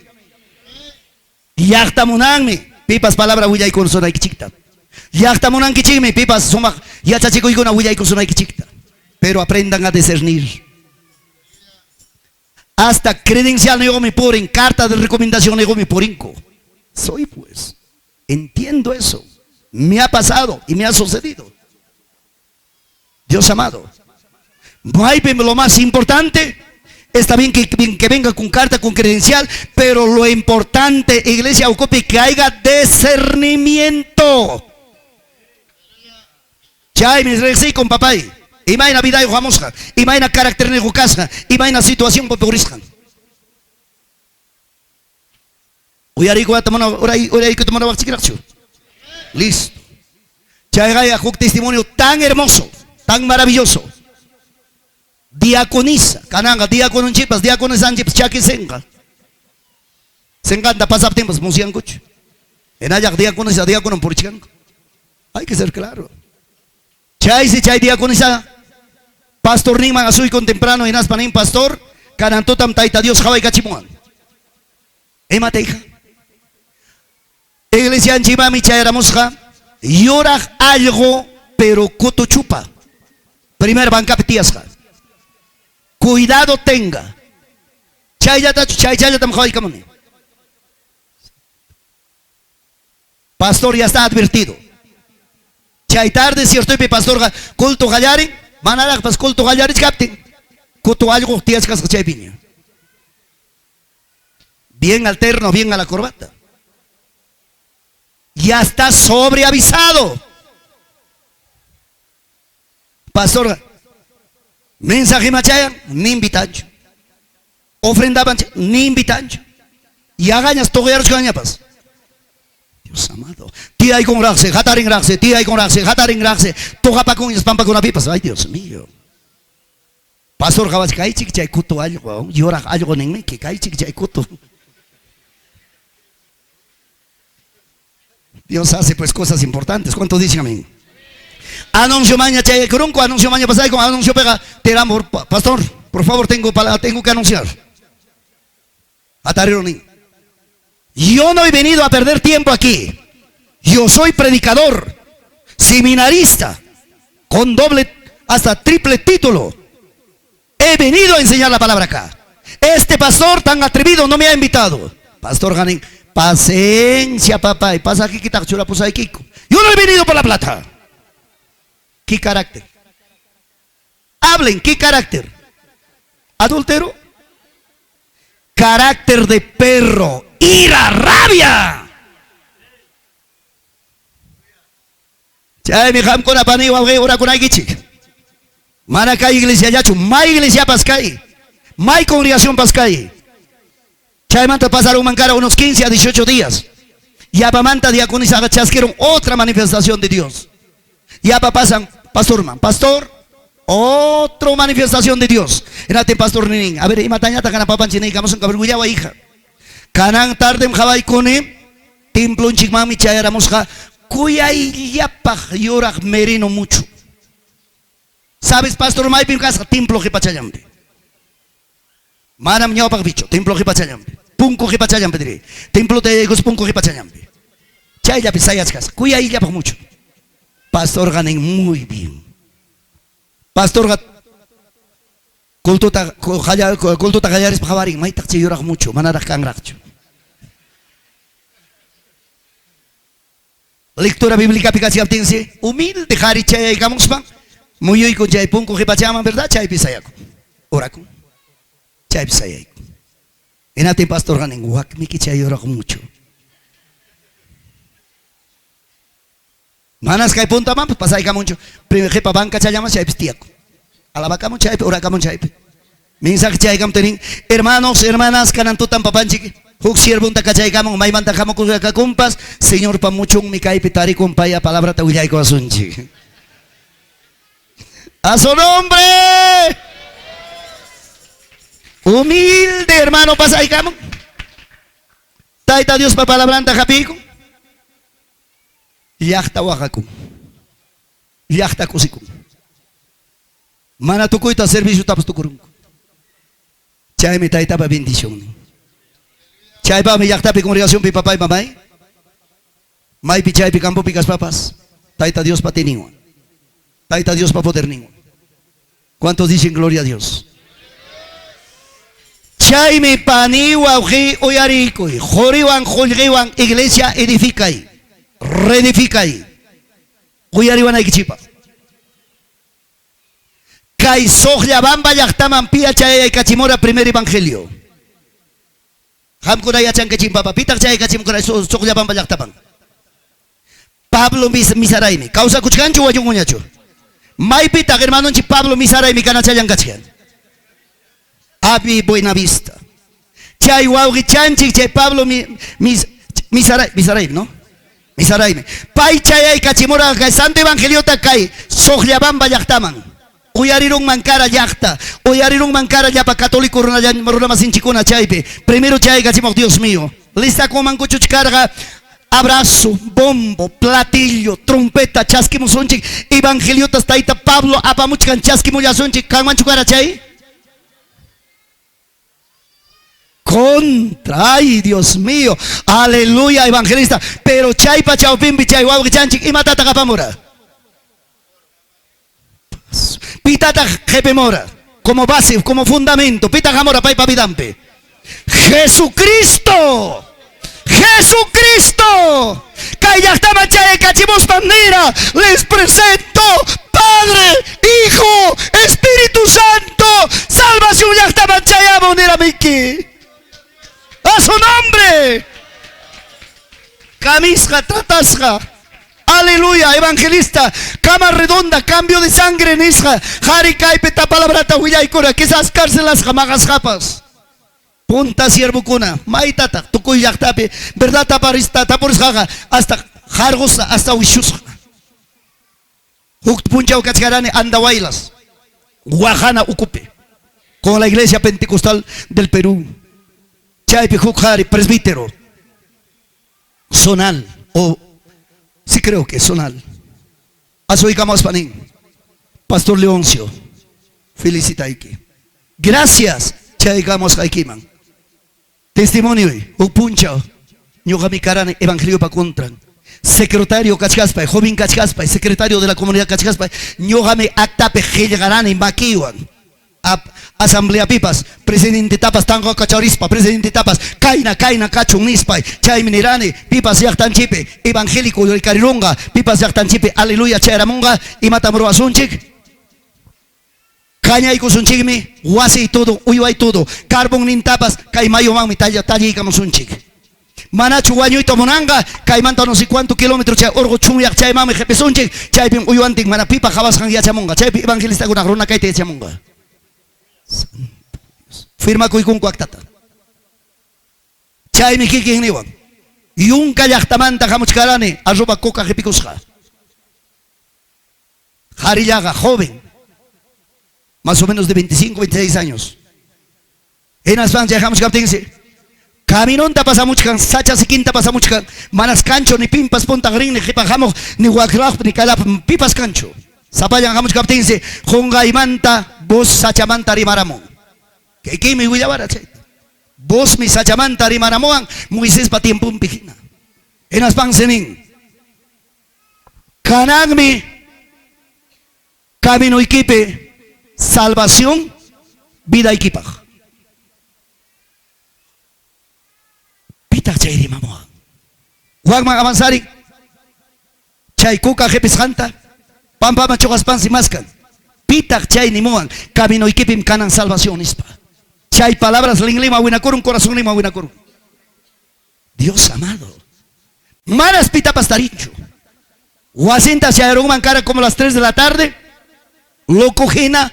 Yachtamunanme. Pipas palabra huya y con sonay chiquita. Yachtamunan kichime. Pipas soma. Yachachico y con huya y con sonay chiquita. Pero aprendan a discernir. Hasta credencial no me ponen, carta de recomendación no me ponen. Soy pues, entiendo eso. Me ha pasado y me ha sucedido. Dios amado. Lo más importante, está bien que venga con carta, con credencial, pero lo importante, iglesia, ocupe que haya discernimiento. Chay, me recí con papá. Imagina vida y jamosja, imagina carácter de casa, imagina situación populista. Listo. Chaya un testimonio tan hermoso, tan maravilloso. Diaconisa, cananga, diácono chipas, diácono sanchipas, chaki senga. Se encanta pasar tiempos, musian coche. En allá diaconisa, diácono por chicango. Hay que ser claro. Chay si chay diaconisa. Pastor Ningman azul con temprano y naspanin pastor canantotam taita Dios Hawaii cachimuan. Emate hija. Iglesia en Chimami chayaramusja llora algo pero coto chupa. Primer banca petiasja. Cuidado tenga. Chayatam Hawaii camone. Pastor ya está advertido. Chay tarde si estoy pastor culto gallari. Manala pas culto gallaris capten. Culto algo tías casas piña. Bien alterno, bien a la corbata. Ya está sobreavisado. Pastor, mensaje machayan, ni invitancho. Ofrendaban, ni invitancho. Y agañas togearos gañapas. Dios amado. Tía y con raxe, jatar en raxe, tía y con raxe, jatar en raxe. Toga pa con espampa con apipas. Ay, Dios mío. Pastor Gabas, kai chik chay kuto algo. Llora algo en que kai chik chay kuto. Dios hace pues cosas importantes. ¿Cuántos dicen amén? Anuncio mañana chay crunco, anuncio mañana pasado con anuncio pega. Te amor, pastor, por favor, tengo que anunciar. Atarionin. Yo no he venido a perder tiempo aquí. Yo soy predicador, seminarista, con doble, hasta triple título. He venido a enseñar la palabra acá. Este pastor tan atrevido no me ha invitado. Pastor Ganin, paciencia, papá. Y pasa aquí, quita chula, pues ahí, Kiko. Yo no he venido por la plata. ¿Qué carácter? Hablen, ¿qué carácter? ¿Adúltero? Carácter de perro. ¡Ira, rabia! Chay mi ham con apani wa ora con aigichi. Mana iglesia yachu, mai iglesia pascay. Mai congregación pascay. Chay manta pasaron mancara unos 15 a 18 días. Ya pa manta diaconisa chasqueron otra manifestación de Dios. Ya pa pasan pastor, otra manifestación de Dios. Enate pastor Ninin. A ver, imatañata kana papan chine kamos en kaberguyawa hija. Kanang tardem jabay kone templo chikmami chayaramos ja. Kuyay yapaj yorak merino mucho. ¿Sabes, pastor? May casa templo que pachayambe. Manam ñapak bicho, templo que pachayambe. Punko que pachayambe dire. Templo de egos punko que pachayambe. Chay ya pisayas casa. Kuyay yapaj mucho. Pastor ganen muy bien. Pastor gat kulto ta gallares pajabaring may takchi yorak mucho. Manarak kangrakcho. Lectura bíblica picasi tense humilde jari chay digamos pa muy con chay punco que pachama verdad chay pisayaco oraco chay pisayaco enate pastor ganen guac mi que chay oraco mucho manas kay punta man pasay ka mucho primer que pabanca chay llama chay pistiaco alabaca mucho chay oraca mucho chay mensaje chay gam tenin hermanos hermanas canan tutan papanchi Huk siervo unta kachay kamong may manta kamo kumpas Señor pamuchong mikay pitari kumpaya palabra tawilay ko asunchi. A su nombre. Humilde hermano pasay kamong. Taita Dios pa palabranta kapiko. Yakta wakakum. Yakta kusikum. Mana tukoy ta servicio tapos tukurung. Chay mi taita pa bendición. Chay pa mi yakta pi congregación pi papá y mamá. May pi chay pi campo pi kas papas. Taita Dios pa tiningon. Taita Dios pa poder ningon. ¿Cuántos dicen gloria a Dios? Chay mi paniwa uji oyarikoy. Joriwan jolriwan iglesia edificay. Reedificay. Uyariwan ay kichipa. Kay sohya bamba yaktaman pia chay ay kachimora primer evangelio. Ham ko na yachan kachim papa pitak chay kachim ko na sohya bamba yaktapan. Pablo Misaraimi. Causa kuchkancho wa yung unyacho. May pitak hermano si Pablo Misaraimi kana chayang kachian. Abi Buenavista. Chay wawgi chanchik chay Pablo Misaraimi, no? Misaraimi. Pai chay ay kachimora kay santo evangelio ta kay sohya bamba yaktaman. Uyarirong mankara yakta, uyarirong mankara yapa católico maruna masinchikuna chaype. Primero chay kachimok Dios mío. Lista como mancuchuch carga, abrazo, bombo, platillo, trompeta, chasquimo sonchik, evangeliotas taita Pablo apamuchkan chasquimo ya sonchik, kanmanchukara chay. Contra, ay Dios mío, aleluya evangelista. Pero chay pa chao pimbi chay wawgi chanchik y matata kapamura. Pitata jepemora, como base, como fundamento, pita jamora paipa vidampe. Jesucristo, Jesucristo, Kayastama chay cachimos bandera, les presento Padre, Hijo, Espíritu Santo, salvación yastama chay abonera miki. A su nombre. Camisca, tratasca. Aleluya, evangelista, cama redonda, cambio de sangre en isja, jarikai peta palabrata huyay cura, que esas cárcelas jamagas japas. Punta siervo cuna, maitata, tukuy yaktape, verdad taparista, taporisjaga, hasta jargos, hasta huishus. Hukt puncha ukachgarane, andawailas, Guajana Ucupe, con la iglesia pentecostal del Perú. Chaype Jukjari, presbítero, zonal, o sí creo que zonal. Asoicamos panin. Pastor Leoncio. Felicitaiki. Gracias. Chaigamos kaikiman. Testimonio. Upunchao. Ñuqami karani evangelio pa contran. Secretario Kachkaspay, joven Kachkaspay, secretario de la comunidad Kachkaspay, ñuqami actape qillqarani makiwan. Asamblea pipas, presidente tapas tango kacharispa, presidente tapas, kaina kachun nispay, chaymi nirani, pipas llaqtanchipi, evangélico del Carirunga, pipas llaqtanchipi, aleluya chayramunga, imatamro asunchik. Cañaykusunchikmi, wasi todo, uyway todo, carbon nintapas, kaymayo mami tallaykamusunchik. Manachu wañuyta monanga, kaymanta no sé cuántos kilómetros, chay orgo chunyak chay mami jepesunchik, chaypim uyuantik mana pipa jabaskan yachamunga, chaypi evangelista kuna runa kaite yachamunga. Firma kuykunku actata. Chaymi kikin niwan. Yunka llaqtamanta hamuchkarani, arroba coca jepikusqa. Jarillaga, joven. Más o menos de 25, 26 años. En Aspan ya hamuchkaptinsi. Caminonta pasa muchkan, sacha siquinta pasa muchkan, manas cancho, ni pimpas ponta green, ni jipajamos, ni huacrap, ni calap, pipas cancho. Zapayan hamuchkaptinsi, jonga y manta, vos sachamanta rimaramon. Que mi huyabara, che. Vos mi sachamanta rimaramoan, Moisés pa tiempo un pijina. En Aspan senin. Canagmi, camino iquipe, salvación, vida equipaj. Chay di mamoa. Wagman avanzari. Chay kuka jepes janta. Pampa machogas pansi mascan. Pitak chay ni moan. Camino ikipim kanan salvación ispa. Chay palabras linglima winakurun corazón lima winakurun. Dios amado. Maras pita pastarincho. Wasinta chay aruman cara como las 3 de la tarde. Loco jena.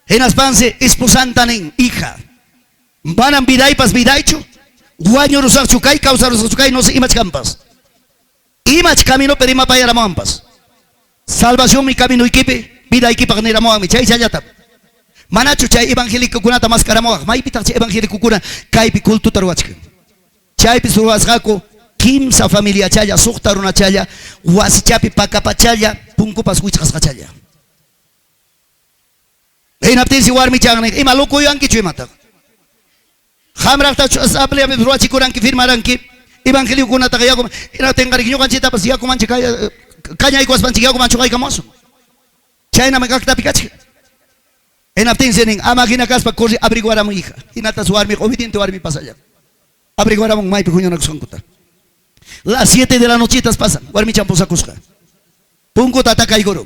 Enas panse esposantanen hija. Vanan vidaipas vidaicho. Guaño rusak chukai, causa rusak chukai, no sé, imach campas. Imach camino perima para ramampas. Salvación mi camino ikipe, vida ikipa ni ramoa mi chay chayata. Manachu chay evangélico kunata mas karamoa, mai pita chay evangélico kuna kaipi kultu tarwachka. Chay pisuasgako, kimsa familia chaya, suktaruna chaya, wasichapi pakapa chaya, punkupas wichkas chaya. Enaptisi warmi changni, ima loko yanki chumata. Hamrakta asamblea me ruachi kuranki firmaranki evangelio kuna tagayago ina tengari nyo kanchita pas ya kumanchi kanya ikos panchi ya kumancho kai kamoso China me kakta pikachi enaptin senin amagina kaspa corri abriguara mu hija inata suarmi obediente warmi pasaya abriguara mu mai pijuño na kusonkuta las 7 de la nochitas pasan warmi champosa kuska punko tataka igoro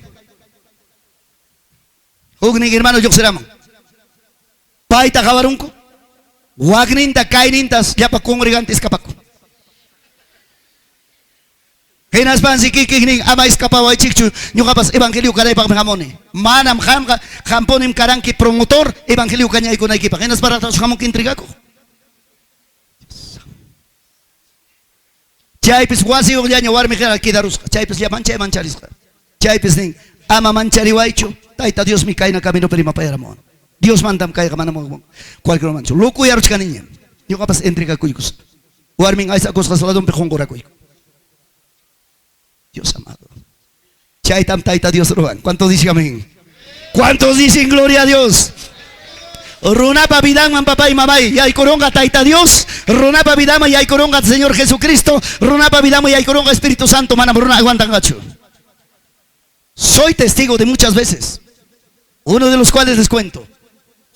ugni hermano yoxeramo paita jabarunko Wagninta kainintas yapa congregantes kapaku. Henas pansi kikning ama escapaba chikchu nyukapas evangelio karay pa hamone. Manam hamga hamponim karanki promotor evangelio kanya ikuna ikipa. Henas para tas hamon intrigako. Chaypis wasi ogyaño warmi kara kidarus. Chaypis ya mancha mancharis. Chaypis ning ama manchari waicho. Taita Dios mi kaina camino perima pa ramon. Dios mandam kaya kamana mo cualquier mancho. Loco y arroz caniña. Yo capaz entrega cuicos. Warming aisa cosas la dompe jongora cuico. Dios amado. Chaitam taita Dios roban. ¿Cuántos dicen amén? ¿Cuántos dicen gloria a Dios? Runapa vidama papá y mamá y hay coronga taita Dios. Runapa vidama y hay coronga Señor Jesucristo. Runapa vidama y hay coronga Espíritu Santo. Mana bruna aguantan gacho. Soy testigo de muchas veces. Uno de los cuales les cuento.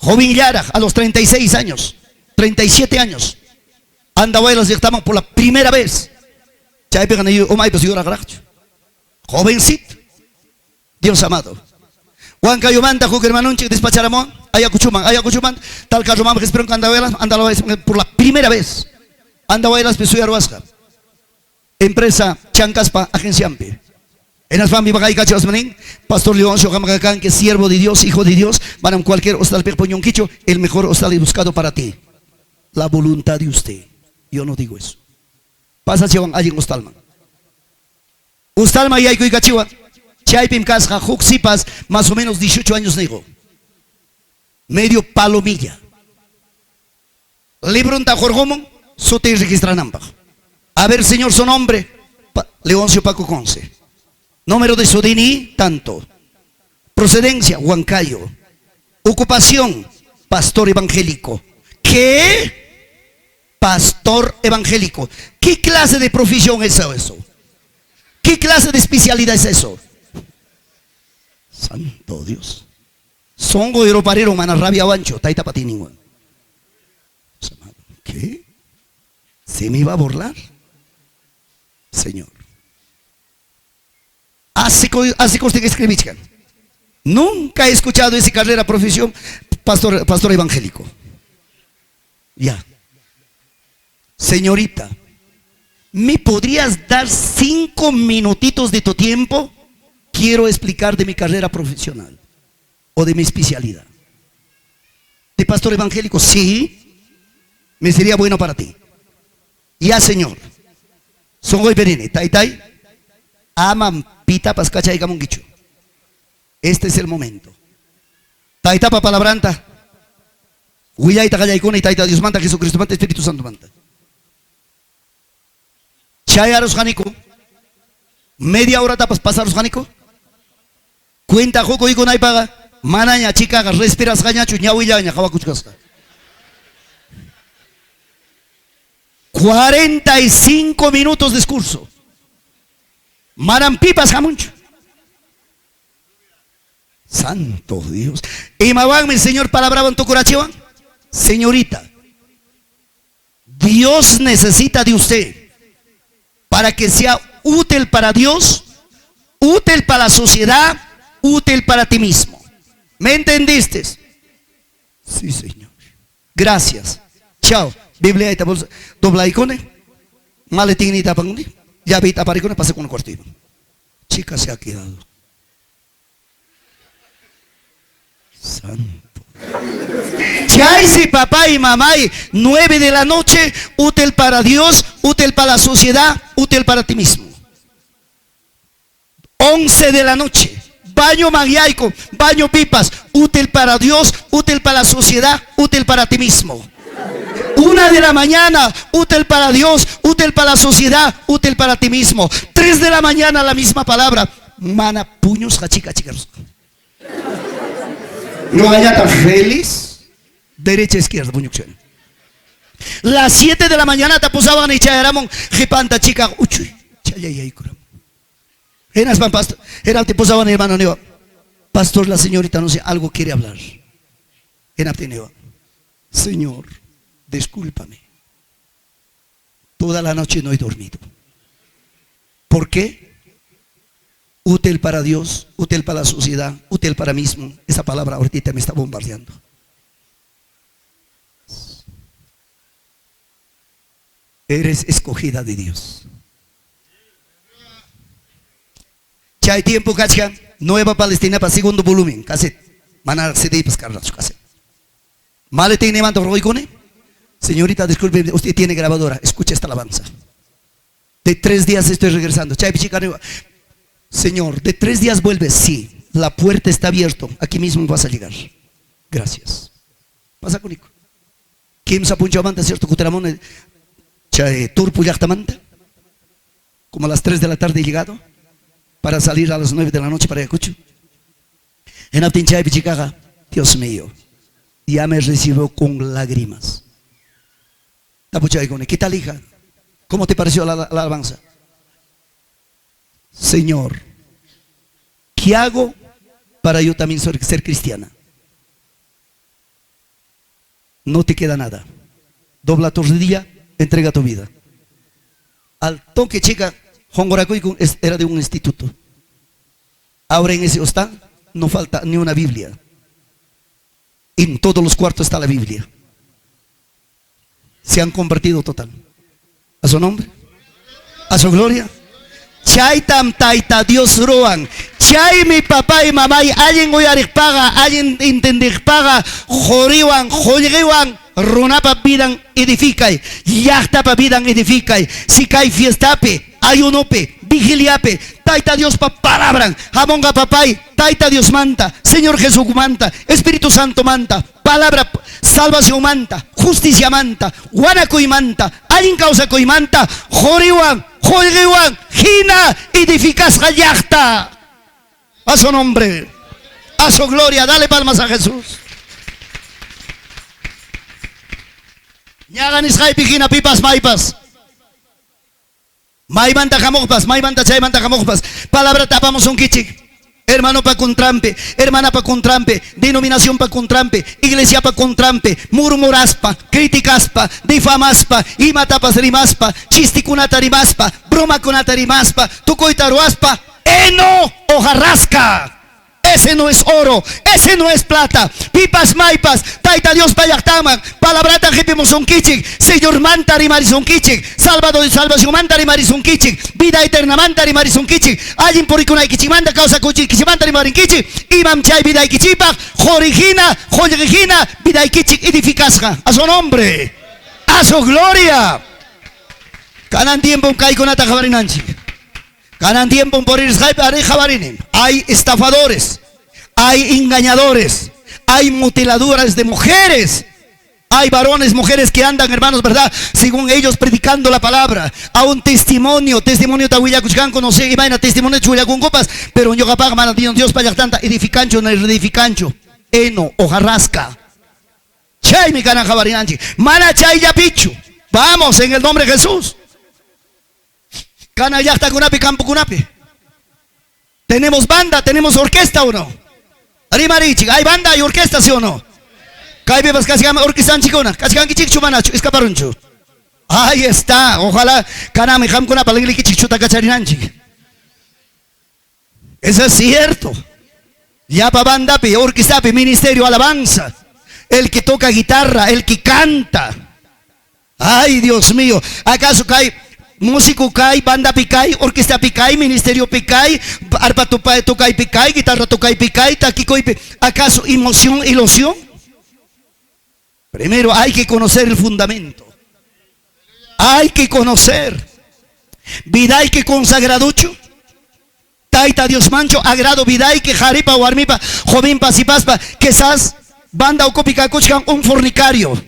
Joven Yara, a los 36 años, 37 años, andabuelos estaban por la primera vez. Jovencito, Dios amado. Juan Cayomanta, Jukermanunchi, despacharamón, Ayacuchuman, tal Carromán, que esperan que andabuelas por la primera vez. Andabuelas, Pesuya Ruasca, empresa Chancaspa, agencia AMPE. En las familias bagay cachos manin, Pastor Leoncio Gamagacan, que es siervo de Dios, hijo de Dios, van a cualquier hostal perpoñón quicho, el mejor hostal buscado para ti. La voluntad de usted. Yo no digo eso. Pasa si van allí en hostalman. Hostalma y hay que cachiwa. Chaipim casja, juxipas, más o menos 18 años nego. Medio palomilla. Libro un tajorgomon, sote registran ambas. A ver, señor, su nombre. Leoncio Paco Conce. Número de su DNI, tanto. Procedencia, Huancayo. Ocupación, pastor evangélico. ¿Qué? Pastor evangélico. ¿Qué clase de profesión es eso? ¿Qué clase de especialidad es eso? Santo Dios. Songo y roparero, mana rabia wancho, taita patiningo. ¿Qué? ¿Se me iba a burlar? Señor. Así que usted escribe. Nunca he escuchado esa carrera, profesión, pastor evangélico. Ya. Señorita, ¿me podrías dar 5 minutitos de tu tiempo? Quiero explicar de mi carrera profesional o de mi especialidad. ¿De pastor evangélico? Sí. Me sería bueno para ti. Ya, señor. Songoy perine, tai. Aman pita pascacha y gamungichu. Este es el momento. Taita pa palabranta. Huillaita callaicuna y taita Dios manta, Jesucristo manta, Espíritu Santo manta. Chayaros janico. Media hora tapas pasaros janico. Cuenta joco y con ahí paga. Manaña chica, respiras gañachu, ñahuillaña, jabacuchcasca. 45 minutos de discurso. Marampipas jamuncho. Santo Dios. Y mavanme, Señor, palabra en tu corazón. Señorita, Dios necesita de usted para que sea útil para Dios, útil para la sociedad, útil para ti mismo. ¿Me entendiste? Sí, Señor. Gracias. Chao. Biblia ita bolsa dobla icone. Maletín ita pangundi. Ya vi ita paricone, pasé con un cuartito. Chica se ha quedado. Santo. Ya si papá y mamá, 9 de la noche, útil para Dios, útil para la sociedad, útil para ti mismo. 11 de la noche, baño magiaico, baño pipas, útil para Dios, útil para la sociedad, útil para ti mismo. 1 de la mañana, útil para Dios, útil para la sociedad, útil para ti mismo. 3 de la mañana, la misma palabra. Mana puños, cachica, chicas. No vaya tan feliz. Derecha, izquierda, puño. Las 7 de la mañana te posaban y chayaramon, jepanta chica, uchuy, chayayay, curam. Eras pan pastor, era te posaban hermano neo. Pastor, la señorita no sé, algo quiere hablar. Era neo. Señor, discúlpame. Toda la noche no he dormido. ¿Por qué? Útil para Dios, útil para la sociedad, útil para mí mismo. Esa palabra ahorita me está bombardeando. Eres escogida de Dios. Ya hay tiempo, cacha. Nueva Palestina para segundo volumen. Cassette. Manar CD para cargar su cassette. Maletín y manto roicone. Señorita, disculpe, usted tiene grabadora. Escucha esta alabanza. De 3 días estoy regresando. Chay, chica, Señor, de 3 días vuelves. Sí, la puerta está abierta. Aquí mismo vas a llegar. Gracias. Pasa con Nico. ¿Quién se apunchó manta, cierto? Cuteramón, turpu yachtamanta. Como a las 3 de la tarde he llegado. Para salir a las 9 de la noche para Ayacucho. En Aptinchay, Pichicaga. Dios mío. Ya me recibió con lágrimas. ¿Qué tal, hija? ¿Cómo te pareció la alabanza? Señor, ¿qué hago para yo también ser cristiana? No te queda nada. Dobla tu rodilla, entrega tu vida. Al toque, chica, Hongoracoy era de un instituto. Ahora en ese hostal no falta ni una Biblia. En todos los cuartos está la Biblia. Se han convertido total. A su nombre, a su gloria. Chaitam taita Dios roan. Chay mi papá y mamá, alguien oyarik paga, alguien entender paga, joriwan, joyewan, runapa pidan edificai, yachtapa pidan edificai, si cae fiestape, ayunope, vigiliape, taita Dios pa palabra, jamonga papay, taita Dios manta, Señor Jesús manta, Espíritu Santo manta, palabra salvación manta, justicia manta, guanacoy manta, alguien causa coy manta, joriwan, gina, edificas gallacta. A su nombre, a su gloria, dale palmas a Jesús. Ñagan isjay pijina pipas maipas. Maimanta jamokpas, maimanta chaymanta jamokpas. Palabra tapamos un kichik. Hermano pa contrampe, hermana pa contrampe, denominación pa contrampe, iglesia pa contrampe, murmuraspa, criticaspa, difamaspa, imatapas rimaspa, chisticunata rimaspa, broma kunata rimaspa, tucoitaruaspa, eno o jarrasca. Ese no es oro, ese no es plata. Pipas maipas, taita Dios payactaman, palabrata jepimos un kichik, Señor manta rimaris un kichik, Salvador y salvación manta rimaris un kichik, vida eterna manta rimaris un kichik, alguien por ikuna kichik manta causa kichik manta rimaris kichik, imam chay vida kichipa, jorigina, vida kichik edificasja, a su nombre, a su gloria. Canan tiempo un kai conata jabarinanchi. Ganan tiempo por ir hay estafadores, hay engañadores, hay mutiladoras de mujeres, hay varones, mujeres que andan, hermanos, ¿verdad? Según ellos predicando la palabra, a un testimonio tahuillacuchcan conoce y vaina testimonio chullacun copas, pero yo capaz mana Dios para tanta edificancho, no edificancho, eno o jarrasca. Chay mi cana jabarinanchi, mana chay ya pichu. Vamos en el nombre de Jesús. Cana yachta kunapi, campo kunapi. Tenemos banda, tenemos orquesta o no. Rimarichi, hay banda y orquesta, ¿sí o no? Caibebas casi orquesta chicona, casi canqui chumanacho, escaparuncho. Ahí está, ojalá caname ham kunapa lingli chichuta cacharinanchi. Eso es cierto. Ya pa banda, orquesta, ministerio, alabanza. El que toca guitarra, el que canta. Ay, Dios mío, ¿acaso cae? Músico cae, banda picay, orquesta picay, ministerio picay, arpa tocay picay, guitarra tocay picay, taquicoy. ¿Acaso emoción, ilusión? Primero hay que conocer el fundamento. Hay que conocer. Vida hay que consagraducho. Taita Dios mancho, agrado vida hay que jaripa o armipa, joven pasipaspa, que esas banda ocupica cuchcan un fornicario,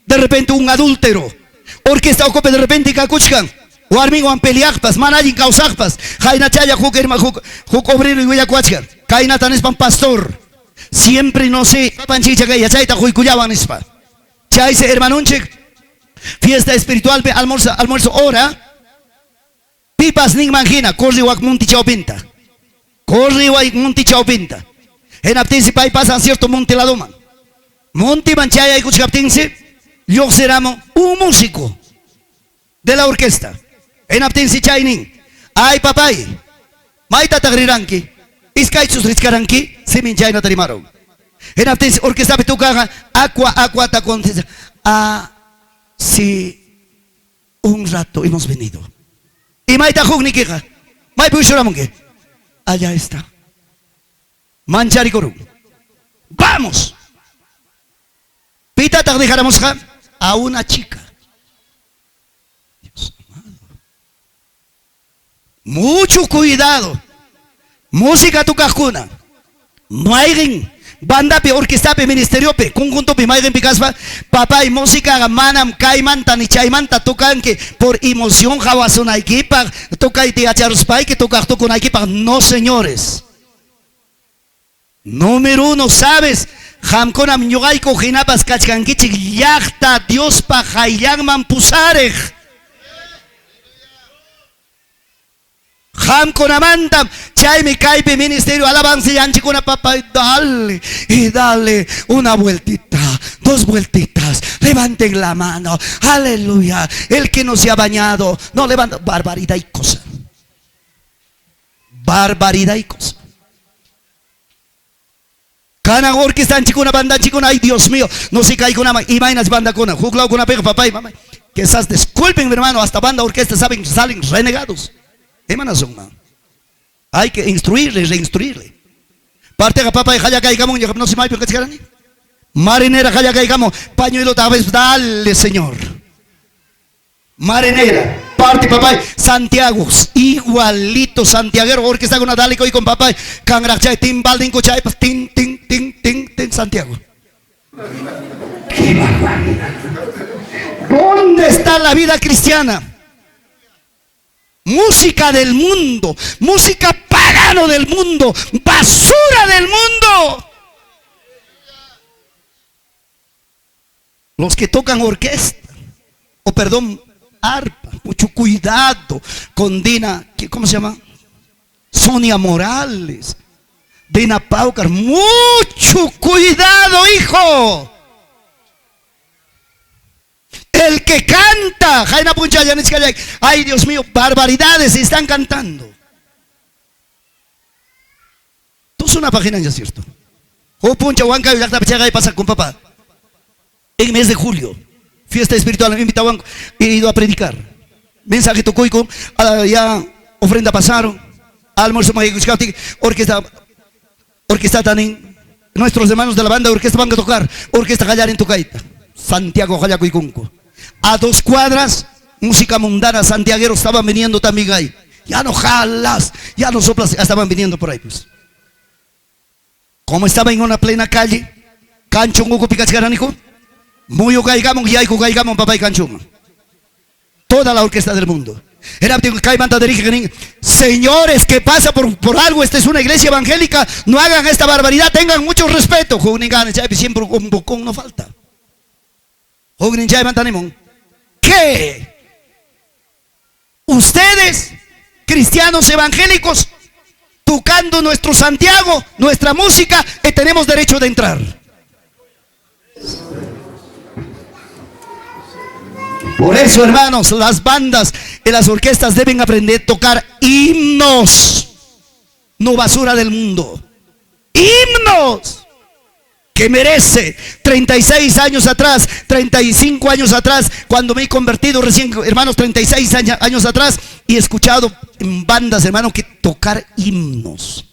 de repente un adúltero, orquesta ocupe de repente cacuchcan. Warmin wan peleakpas, manallin causakpas, jaina chaya juk obrero y huellacuachkan, kaina tanespan pastor, siempre no sé, panchicha que ya chaita juicuyaban espa. Chaise hermanunchik, fiesta espiritual, almuerzo hora, pipas ning mangina, corri wak munti chaupinta, corri wak munti chaupinta. En aptensi pai pasan cierto monte la doman, monte manchaya y cuchcaptensi, yo seramos un músico de la orquesta. En aptensi chaynin, ay papay, maita tagriranki, iskaichus riskaranki, semin chayna tarimaron. En aptensi orquesta petucaga, aqua ta contesta. Ah, sí, un rato hemos venido. Y maita jugniquija, may pushuramonque. Allá está. Mancharicorum. Vamos. Pita tagdijaramos a una chica. Mucho cuidado. Música tu cajuna. Mairin. Banda pe orquesta pe ministerio pe. Conjunto pe mairin picaspa. Papá y música manam caimanta ni chaimanta tocan que por emoción jawasuna equipa. Toca y te acharuspai que toca con equipa. No señores. Número uno, ¿sabes? Jamkonam ñogay cojinapas kachkankichik yachta Dios pa hayangman pusarej. Jamkonamanta chayme kaipe ministerio alabanza yanchikuna papá dale y dale una vueltita, dos vueltitas, levanten la mano, aleluya. El que no se ha bañado, no levanta, barbaridad y cosa. Barbaridad y cosa. Kana orquesta chicuna banda chicuna, ay Dios mío, no se cae con una imaginas banda con una, juglau con una pega papá y mamá. Que esas disculpen mi hermano, hasta banda orquesta saben salen renegados. Hay que instruirle, reinstruirle. Parte de papá y jaya caigamos, no se me que te marinera jaya caigamos, pañuelo tal vez dale Señor. Marinera. parte papá Santiago igualito santiaguero orquesta con Nadal y con papá cangrachay timbal din cochay tin tin tin tin tin Santiago. ¡Qué barbaridad! ¿Dónde está la vida cristiana? Música del mundo, música pagano del mundo, basura del mundo. Los que tocan orquesta, o perdón, arpa, mucho cuidado con Dina, ¿cómo se llama? Sonia Morales, Dina Paucar, mucho cuidado, hijo. El que canta, Jaina Punchaya, ay Dios mío, barbaridades están cantando. Tú es una página, ya es cierto. O Puncha Huanca y pasa con papá. En mes de julio, fiesta espiritual, me invitaban, he ido a predicar. Mensaje tocoico, ya ofrenda pasaron, almuerzo orquesta también. Nuestros hermanos de la banda orquesta van a tocar, orquesta Gallar en Tocaita, Santiago Jayaco y Cunco. A 2 cuadras, música mundana, santiagueros estaban viniendo también ahí. Ya no jalas, ya no soplas, estaban viniendo por ahí pues. Como estaba en una plena calle, cancho un picachgaranico, muy caigamos y hay caigamos papá y canchón. Toda la orquesta del mundo. Señores, ¿qué pasa por algo? Esta es una iglesia evangélica, no hagan esta barbaridad, tengan mucho respeto. Siempre un bocón no falta. ¿Qué? Ustedes, cristianos evangélicos, tocando nuestro Santiago, nuestra música, tenemos derecho de entrar. Por eso, hermanos, las bandas y las orquestas deben aprender a tocar himnos, no basura del mundo. Himnos que merece. 36 años atrás, 35 años atrás, cuando me he convertido recién, hermanos, 36 años atrás, y he escuchado en bandas, hermanos, que tocar himnos.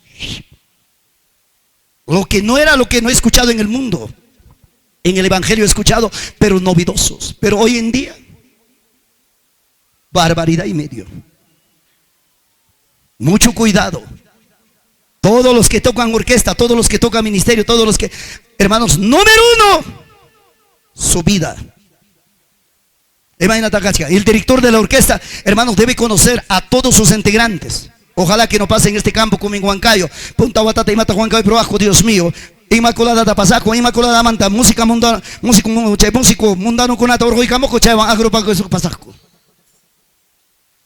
Lo que no era lo que no he escuchado en el mundo. En el evangelio he escuchado, pero novedosos. Pero hoy en día, barbaridad y medio. Mucho cuidado. Todos los que tocan orquesta, todos los que tocan ministerio, todos los que, hermanos, número 1, su vida. El director de la orquesta, hermanos, debe conocer a todos sus integrantes. Ojalá que no pase en este campo como en Huancayo. Punta Guatata y Mata Huancayo, pero abajo, Dios mío. Inmaculada da Pasaco, Inmaculada Manta, música mundana, músico mundano con ata orgo y camoco, chavan agropaco eso Pasaco.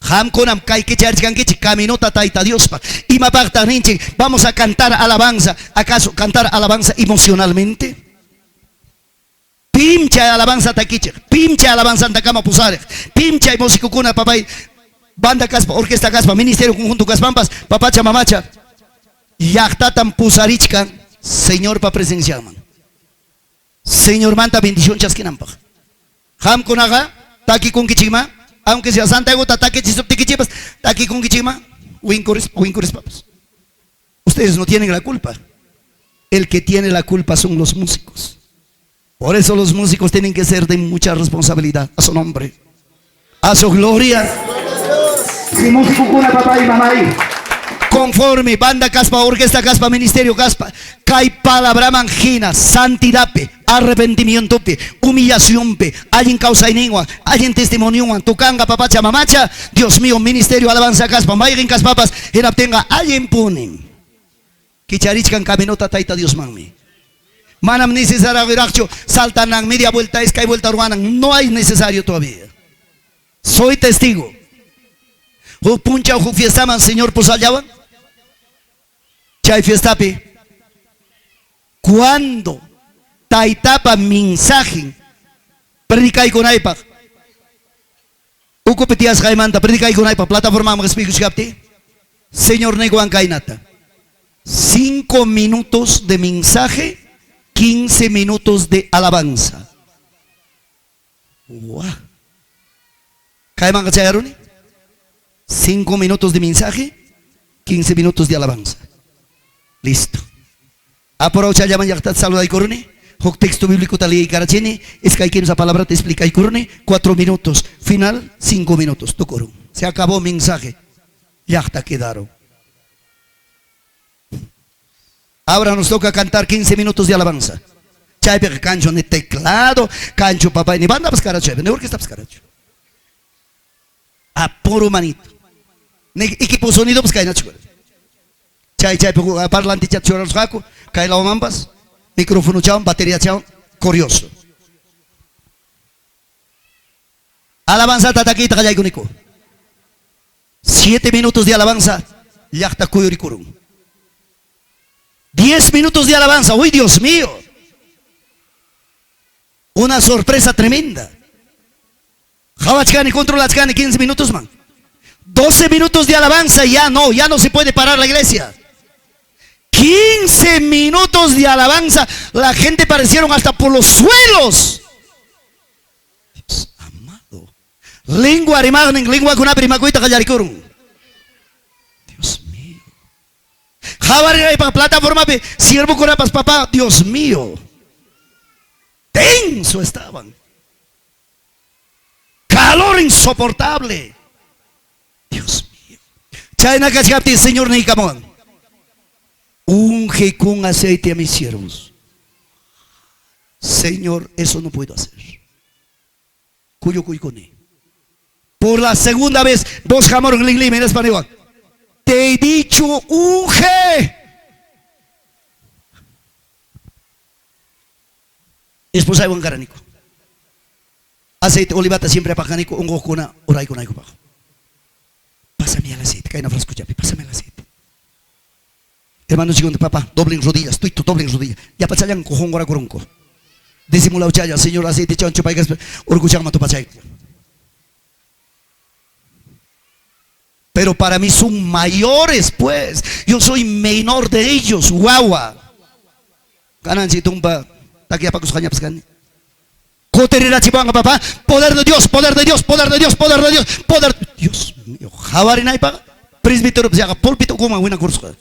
Ham konam kai que charchgangichi caminota taita Dios pa. Y mapacta ninchi, vamos a cantar alabanza. ¿Acaso cantar alabanza emocionalmente? Pimcha alabanza taquiche, pimcha alabanza takama pusare, pimcha y músico kuna papay, banda caspa, orquesta caspa, ministerio conjunto caspampas, papacha mamacha, yachtatan pusarichkan, Señor pa presenciar man. Señor manta bendición chasquinampa. Ham kunaga, taki con kichima. Aunque sea Santa Ego, tatake chisoptiquichipas, taki con kichima, wincores papas. Ustedes no tienen la culpa. El que tiene la culpa son los músicos. Por eso los músicos tienen que ser de mucha responsabilidad. A su nombre, a su gloria. Si músico con papá y mamá ahí. Conforme, banda caspa, orquesta caspa, ministerio caspa, cae palabra mangina, santidad, arrepentimiento, humillación, hay en causa y ningua, hay en testimonio, tocanga, papacha, mamacha, Dios mío, ministerio, alabanza caspa, vayan caspapas, en abtenga, hay en punen, kicharichkan caminota taita Dios mami. Manam necesario viracho, saltan media vuelta, es que hay vuelta urbana, no hay necesario todavía. Soy testigo. Puncha o fiestaman, Señor, pues allaban. Chay fiestapi. Cuando taitapa mensaje, predica y con aipa. Uco petias jaimanta, predica y con aipa, plataforma más picuchapti. Señor Neguan Kainata. 5 minutos de mensaje, 15 minutos de alabanza. Wow. ¿Caiman cachayaruni? 5 minutos de mensaje, 15 minutos de alabanza. Listo. Aprovecha llaman ya está saluda y corone. El texto bíblico tal y carachini es que hay quien esa palabra te explica y curne 4 minutos, final 5 minutos, tu se acabó el mensaje, ya está quedaron. Ahora nos toca cantar 15 minutos de alabanza. Chaype cancho ni teclado, cancho papá ni banda pascara chévere, ni orquesta pascara. A puro manito. Ni equipo sonido pues cae nacho. Chaype parlante chat choros jaco, cae la mambas, micrófono chao, batería chao, curioso. Alabanza tataquita callay cunico. 7 minutos de alabanza, ya está cuyuricurun. 10 minutos de alabanza, uy Dios mío. Una sorpresa tremenda. Javachkani controlachkani 15 minutos man. 12 minutos de alabanza, ya no se puede parar la iglesia. 15 minutos de alabanza, la gente parecieron hasta por los suelos. Dios amado. Lengua arimagnen, lengua con aprimacuita callaricurun. Dios mío. Javari para plataforma, siervo con apas papá, Dios mío. Tenso estaban. Calor insoportable. Dios mío. Chayna cachapti, Señor Nicamón. Unge con aceite a mis siervos. Señor, eso no puedo hacer. Cuyo cuyconi. Por la segunda vez, vos jamón en español. Te he dicho, unge. Esposa de buen caranico. Aceite olivata siempre apaganico, un gokuna, oraico naico bajo. Pásame el aceite, cae en la frasco chapi, pásame el aceite. Hermanos, chicos de papá, doblen rodillas, tuito, doblen rodillas. Ya pachayan cojón gora coronco. Disimula uchaya, señor aceite, chancho paigas, orguchama tu pachay. Pero para mí son mayores, pues. Yo soy menor de ellos, guagua. Kanan si tumba. Aquí apa kusanya paskan. Koterira chipanga papá, poder de Dios, poder de Dios, poder de Dios, poder de Dios, poder. Dios mío, javari nai pa, presbítero se haga púlpito como buena curso.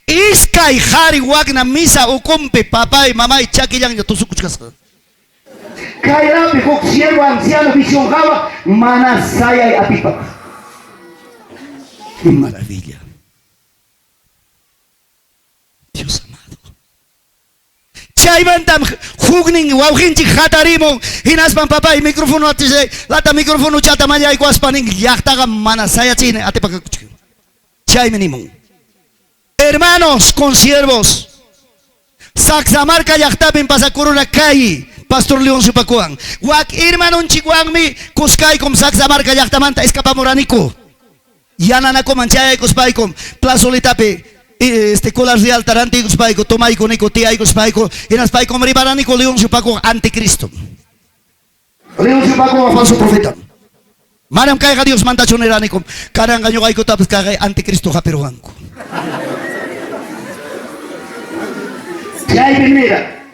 Iskai hari wagna misa o compe papá y mamá y chaki yang yo tusu kuchkas. Kaira pihok siervo anciano visión java, mana saya y apipa. Qué maravilla. Dios amado. Chaybantam jugning wawhinchi hatarimon hinaspan papá y micrófono atise lata micrófono chata maya y guaspaning yachtaga mana saya chine atepa kuchki. Chaymenimon. Hermanos consiervos. Saxamarca yachtapen pasacuruna calle. Pastor León Supacuan. Wak hermano chiguangmi kuskai com Saxamarca yachtamanta escapamoranico. Yananaco manchaya y cospaikom. Plazolitape. Colas de altarante y cuspaico. Tomaico nico tia y cuspaico. En aspaico ribaranico León Supacuan anticristo. León Supacuan falso profeta. Maram caiga Dios manda choneranico. Caranga yo gaico tapes caga anticristo japeruanco. Ya hay primera.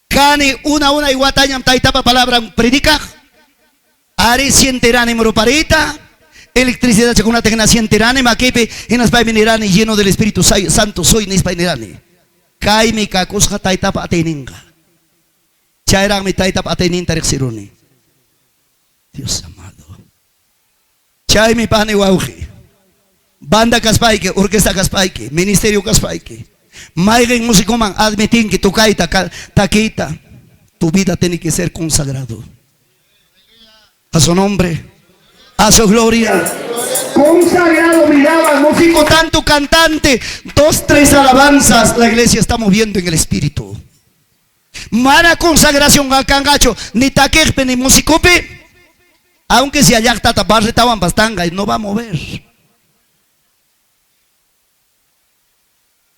Kani una iguatañam taitapa palabra predica. Ari sienterani moroparita. Electricidad chacuna tecna sienterani makepe en las paimenirani lleno del Espíritu Santo soy nis painerani. Kaimi kakosja taitapa ateninga. Chairang mi taitapa atenin tareksiruni. Dios amado. Chay mi pane wauji. Banda kaspaike, orquesta kaspaike, ministerio kaspaike. Maigen musicoman admitin que tu caita, taquita, tu vida tiene que ser consagrado. A su nombre, a su gloria. Consagrado, miraba, músico, tanto cantante, 2, 3 alabanzas, la iglesia está moviendo en el espíritu. Mara consagración a cangacho, ni taquepe ni musicope, aunque si allá está taparre estaban bastanga y no va a mover.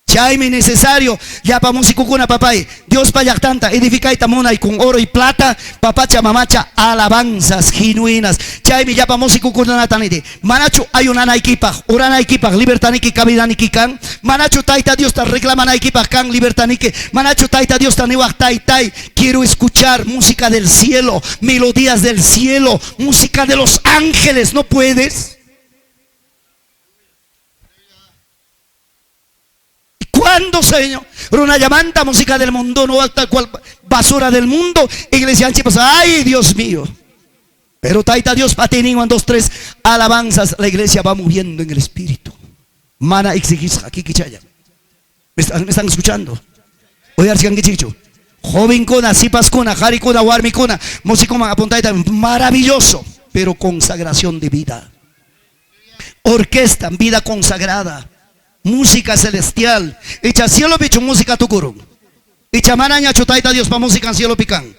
Chaime necesario, ya pa músico kuna papay, Dios pa tanta, edificai tamona y con oro y plata, papacha mamacha, alabanzas genuinas. Chaime ya pa músico kuna natanite, manacho hay una equipa, orana equipa, libertaniki, cabidaniki kan, manacho taita Dios ta reclama equipa kan, libertaniki, manacho taita Dios ta niwak tai, quiero escuchar música del cielo, melodías del cielo, música de los ángeles, ¿no puedes? cantando, Señor. Una llamanta, música del mundo, no tal cual basura del mundo. Iglesia anchipas, ay, Dios mío. Pero taita Dios, patinin, 1, 2, 3 alabanzas. La iglesia va moviendo en el espíritu. Mana exigis, aquí kichaya. ¿Me están escuchando? Oye, arsigan kichicho. Joven kuna, sipas kuna, hari kuna, warmi kuna. Músico man apuntaita, maravilloso. Pero consagración de vida. Orquesta, vida consagrada. Música celestial. Echa cielo pichu música tucurun. Echa manaña chutaita Dios pa música en cielo pican.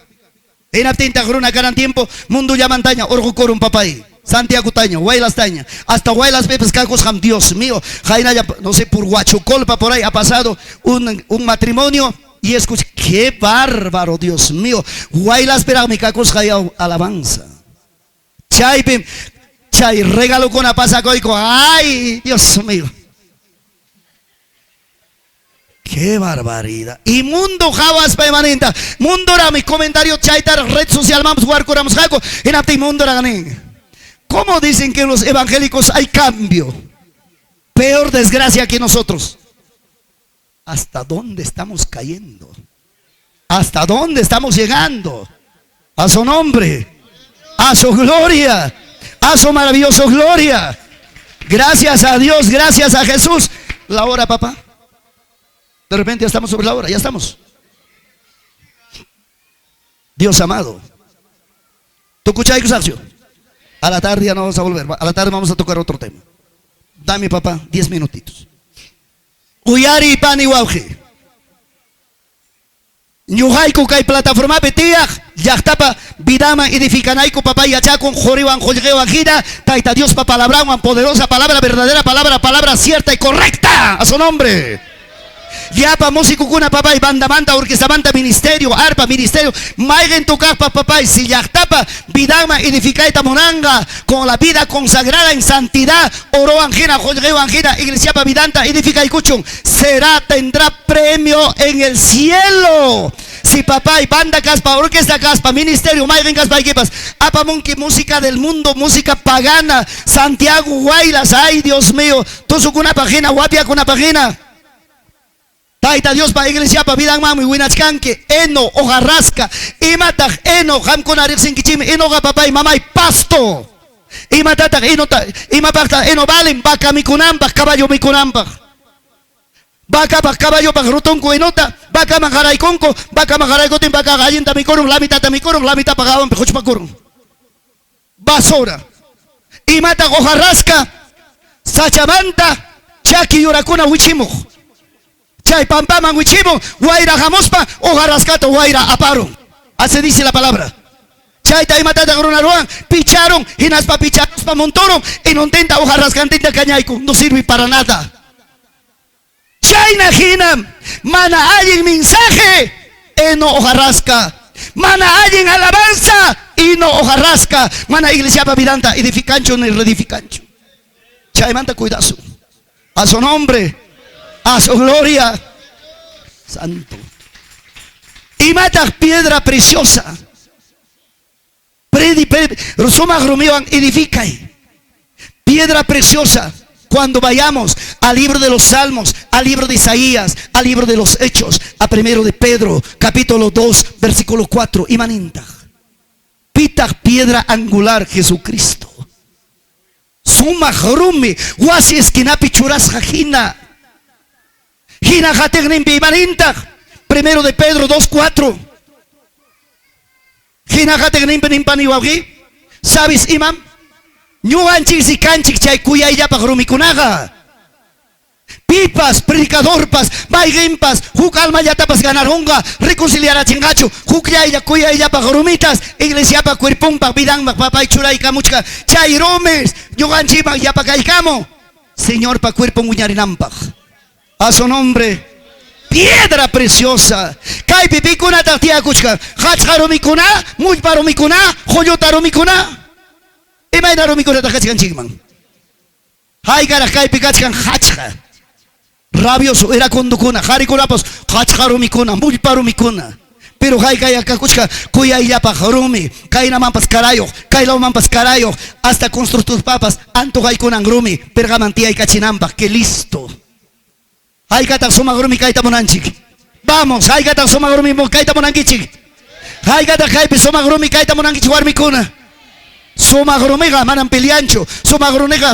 En aptinta gruna ganan tiempo. Mundo ya montaña. Orgo corun papay. Santiago taño. Huaylas taña. Hasta Huaylas bebes cacos ham. Dios mío. Jaina ya, no sé, por Huachucolpa por ahí ha pasado un matrimonio. Y escucha. Qué bárbaro, Dios mío. Huaylas pero mi cacos jaya alabanza. Chay regalo con la pasa coico. Ay, Dios mío. Qué barbaridad. Y mundo jawas permanente. Mundo era mi comentario chaitar red social vamos jugar con jaco en apti mundo era ganen. ¿Cómo dicen que en los evangélicos hay cambio? Peor desgracia que nosotros. ¿Hasta dónde estamos cayendo? ¿Hasta dónde estamos llegando? A su nombre, a su gloria, a su maravillosa gloria. Gracias a Dios, gracias a Jesús. La hora, papá. De repente ya estamos sobre la hora, ya estamos. Dios amado. ¿Tú escuchas, Cusacio? A la tarde ya no vamos a volver. A la tarde vamos a tocar otro tema. Dame, papá, 10 minutitos. Uyari pani wauji. Ñuhaiku kay plataforma petiak. Yachtapa vidama edificanaiku papá yachakun joriwan jolgewan gira. Taita Dios pa palabra, una poderosa palabra, verdadera palabra, palabra cierta y correcta. A su nombre. Yapa músico kuna papá y banda manta orquesta manta ministerio arpa ministerio maigen tu capa papá y si yachtapa vidama edificaita monanga con la vida consagrada en santidad oro angina jolgeo angina iglesia pa vidanta edifica y cuchun será tendrá premio en el cielo. Si papá y banda caspa orquesta caspa ministerio maigen caspa y quepas apa monki música del mundo música pagana Santiago Huaylas ay Dios mío tú su kuna página guapia con una página. Taita Dios pa iglesia pa bidang mami winachkanke eno ojarrasca imatak eno hamkona rixinkichim eno ga papay mamay pasto imatatak eno ta imapakta eno balim baka mikunambak caballo mikunambak baka pa caballo pa rutonko enota baka mangaraykonko baka mangaraykotin baka gallinta mikurung lamita mikurung lamita pagawan pejuch pakurung basura imatak ojarrasca sachamanta chaki yurakuna wichimuj Chay pampa manguichimo, guaira jamospa, ojarascato, guaira aparo. Así dice la palabra. Chay taimatata gronaruan, picharon, hinaspa picharon, pa montoron, y no intenta ojarascantita cañaico, no sirve para nada. Chay najinam, mana hay en mensaje, no ojarasca. Mana hay en alabanza, y no ojarasca. Mana iglesia pavidanta, edificancho ni reedificancho. Chay manta cuidazo. A su nombre. A su gloria. Santo. Y mata piedra preciosa. Rosoma gromioan edifica. Piedra preciosa. Cuando vayamos al libro de los Salmos, al libro de Isaías, al libro de los Hechos, a primero de Pedro, capítulo 2, versículo 4. Imaninta. Pita piedra angular Jesucristo. Suma grumi. Wasi esquinapi churas jajina. Primero de Pedro 2:4. ¿Sabes, imam? Pipas, predicadorpas, baigimpas, huk alma ya tapas ganaronga, reconciliar a chingacho, huk ya cuya ya pa grumitas, iglesia pa cuerpón pa bidang pa papay churay kamuchka, chairomes, yugan chipa ya pa caicamo, Señor pa cuerpo muñarinampa. A su nombre, piedra preciosa. Kai pipi kuna tatia kuchka. Hacharo mikuna, muy paro mikuna, joyotaro mikuna. Imainaro mikuna takachkan chigman. Hai cara kai pikachkan hachka. Rabioso era condukuna. Hari kurapos hacharo mikuna, muy paro mikuna. Pero hay kaya kakuchka, kuya ya pajarumi, kay naman paskarayo, kay laman paskarayo, hasta construir tus papas, anto hay con angrumi, pergamantía y cachinamba, que listo. Hay gata sumagrumi kaita monanchik. Vamos, hay gata sumagrumi kaita monankichik. Hay gata kaipi sumagrumi kaita monankichik warmikuna. Sumagrumega manam peleancho, sumagrumega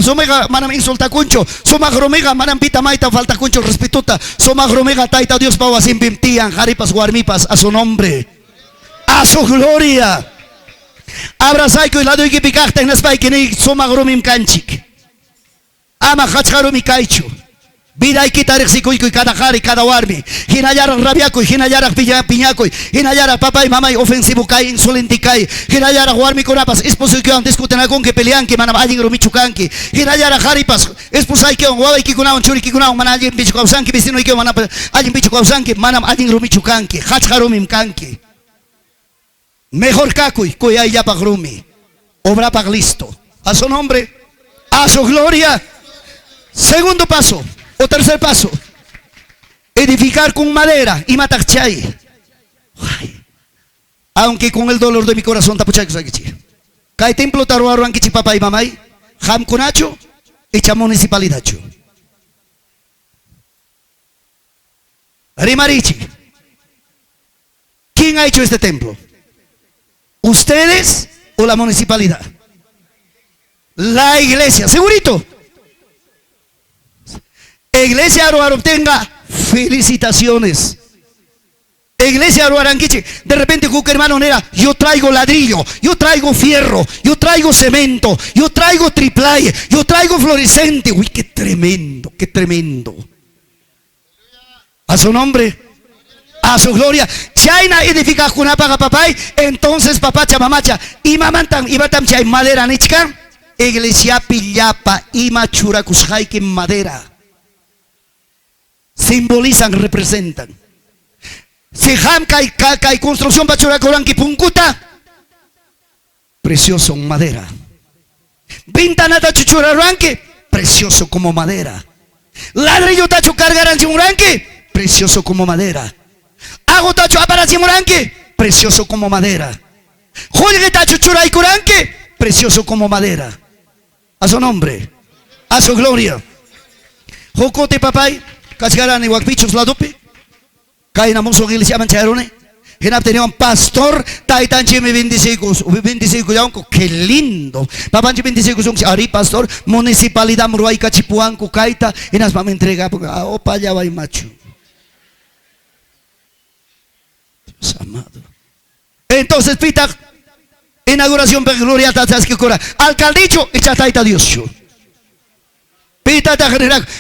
manam insultacuncho, sumagrumega manam pita maita faltacuncho respetuta, sumagrumega taita Dios pawa simpimtian, jaripas guarmipas a su nombre, a su gloria. Abrazaico y lado y que picacta en las paikini sumagrumim canchik. Ama hachharumi kaicho. Vida hay que quitar y cada jari, cada warmi. Hinayara rabiaco, hinayara piñaco, hinayara papá y mamá ofensivo kai, insolente kai. Hinayara warmi conapas, exposición, discuten con que pelean que manam allin rumichucanki. Hinayara jaripas, exposai que un guay que kunaun churi que kunaun manam allin pichucausanki, vecino y que manam allin pichucausanki, manam allin rumichucanki, hachharumim kanki. Mejor kakuy, kuya ya pagrumi. Obra pag listo. A su nombre, a su gloria. Segundo paso. O tercer paso, edificar con madera y matar chay. Aunque con el dolor de mi corazón tapuchay kusakichi. Kai templo taruaru ankichi papá y mamá, ham kunacho, echa municipalidad. Rimarichi. ¿Quién ha hecho este templo? ¿Ustedes o la municipalidad? La iglesia, segurito. Iglesia Aruaro obtenga felicitaciones. Iglesia Aruaranquiche, de repente Cuca hermano Nera, yo traigo ladrillo, yo traigo fierro, yo traigo cemento, yo traigo triplay, yo traigo fluorescente. Uy, qué tremendo, qué tremendo. A su nombre, a su gloria. Chaina edifica Junapaga papay, entonces papá chamamacha, y mamantan, y batam chay madera nichka, iglesia pillapa, y machura kushaike madera. Simbolizan, representan. Si ham kai construcción bachura coranqui punkuta, precioso en madera. Vintanata chuchura ranque, precioso como madera. Ladrillo tacho cargaran ranque, precioso como madera. Hago tacho aparasi ranque, precioso como madera. Julgue tacho churay curanque, precioso como madera. A su nombre, a su gloria. Jocote papay. Casgarán y guapichos la dope. Caen a mozo iglesia mancharone. Genap tenía un pastor. Taitanche me 25 yanco. Qué lindo. Papanche 25 son ari pastor. Municipalidad Muruay Cachipuanco Caita. Y nas vamos a entregar. Opa ya va y macho. Dios amado. Entonces pita. Inauguración per gloria tatas que cura. Alcaldicho y chataita Dios.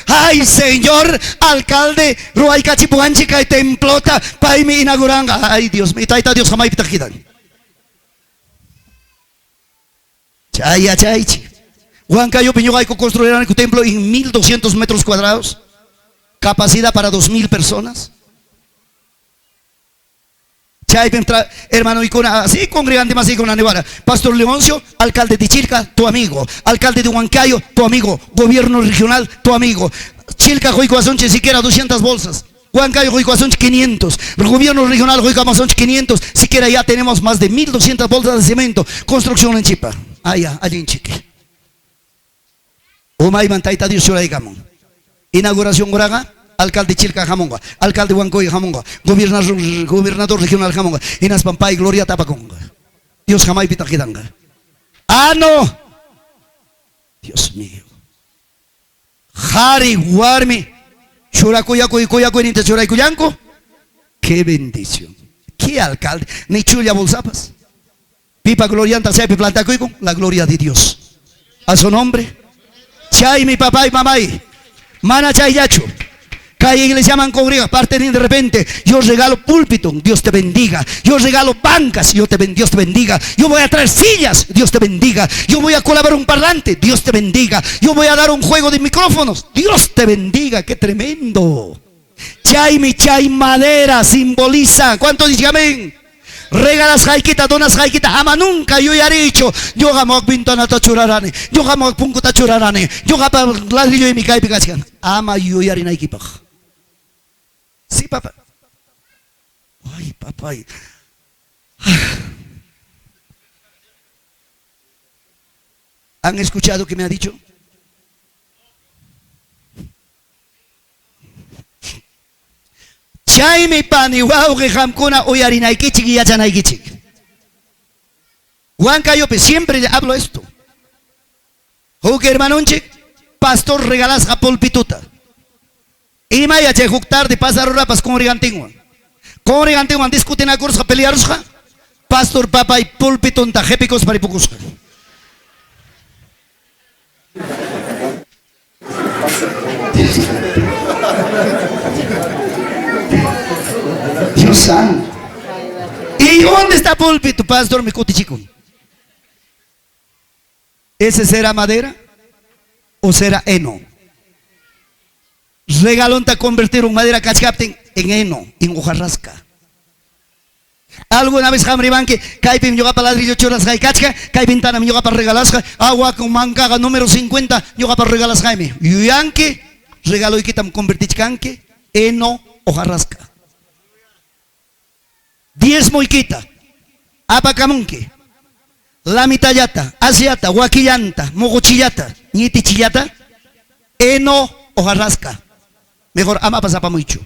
Ay, señor alcalde, Ruay Cachipuanchica y templota, Paimi inauguranga. Ay, Dios mío, taita Dios jamás pitajidan. Chaya, chaychi. Huancayo Piñogay construirán el templo en 1200 metros cuadrados, capacidad para 2000 personas. Hermano Icona, así congregante más con la nevada. Pastor Leoncio, alcalde de Chilca, tu amigo. Alcalde de Huancayo, tu amigo. Gobierno regional, tu amigo. Chilca, Joicoazonche, siquiera 200 bolsas. Huancayo, Joicoazonche, 500. El gobierno regional, Joicoazonche, 500. Siquiera ya tenemos más de 1200 bolsas de cemento. Construcción en Chipa. Allá, allí en Chique. Omay Mantaita Dios Gamón. Inauguración Goraga. Alcalde Chilca Jamonga, alcalde Huancoy Jamonga, gobernador regional Jamonga, Inas Pampay, Gloria Tapaconga. Dios jamás pitajidanga. Ah, no. Dios mío. Jari Guarmi, Churacuyaco y Coyaco en Churaycuyanco. Qué bendición. ¿Qué alcalde? Ni chulia bolsapas. Pipa glorianta sepi plantacuico, la gloria de Dios. A su nombre. Chay mi papá y mamá. Mana chay yacho. Calle iglesia mancobriga, parte de repente, yo regalo púlpito, Dios te bendiga. Yo regalo bancas, Dios te bendiga. Yo voy a traer sillas, Dios te bendiga. Yo voy a colaborar un parlante, Dios te bendiga. Yo voy a dar un juego de micrófonos, Dios te bendiga. Qué tremendo. Chay mi chay madera simboliza. ¿Cuánto dicen amén? Regalas jaiquita, donas jaiquita, ama nunca yo ya he dicho, yo jamás pintana tachurarane, yo jamás punco tachurarane, yo jamás ladrillo y mi caipi casian, ama yo ya harina equipa. Sí, papá. Ay, papá. ¿Han escuchado que me ha dicho? Chaymi paniwao que hamkuna uyarinaykichik y yachanaykichik. Huancayope, siempre hablo esto. Huk hermanonchik, pastor regalasqa pulpituta. Imaya chay huk tarde pasarurapas con rigantinwan. Con rigantinwan discutinakursqa pelearusqa. Pastor papay pulpitunta jepikos paripukusqa. Dios santo. ¿Y dónde está púlpito, pastor? Mi chico. ¿Ese será madera o será heno? Regalón te convertir madera cachcapten en heno, en hojarrasca. Alguna vez jamriban que caipim yoga para ladrillo choras gai cachca, caipim tanam yoga para regalasca, agua con mancaga número 50 yoga para regalas jaime. Yuyanque regalo y quitam convertichcanque, heno, hojarrasca. 10 moiquita, apacamunque, lamitayata, asiata, huaquillanta, mogochillata, ñitichillata, eno, hojarrasca. Mejor ama pasapa mucho.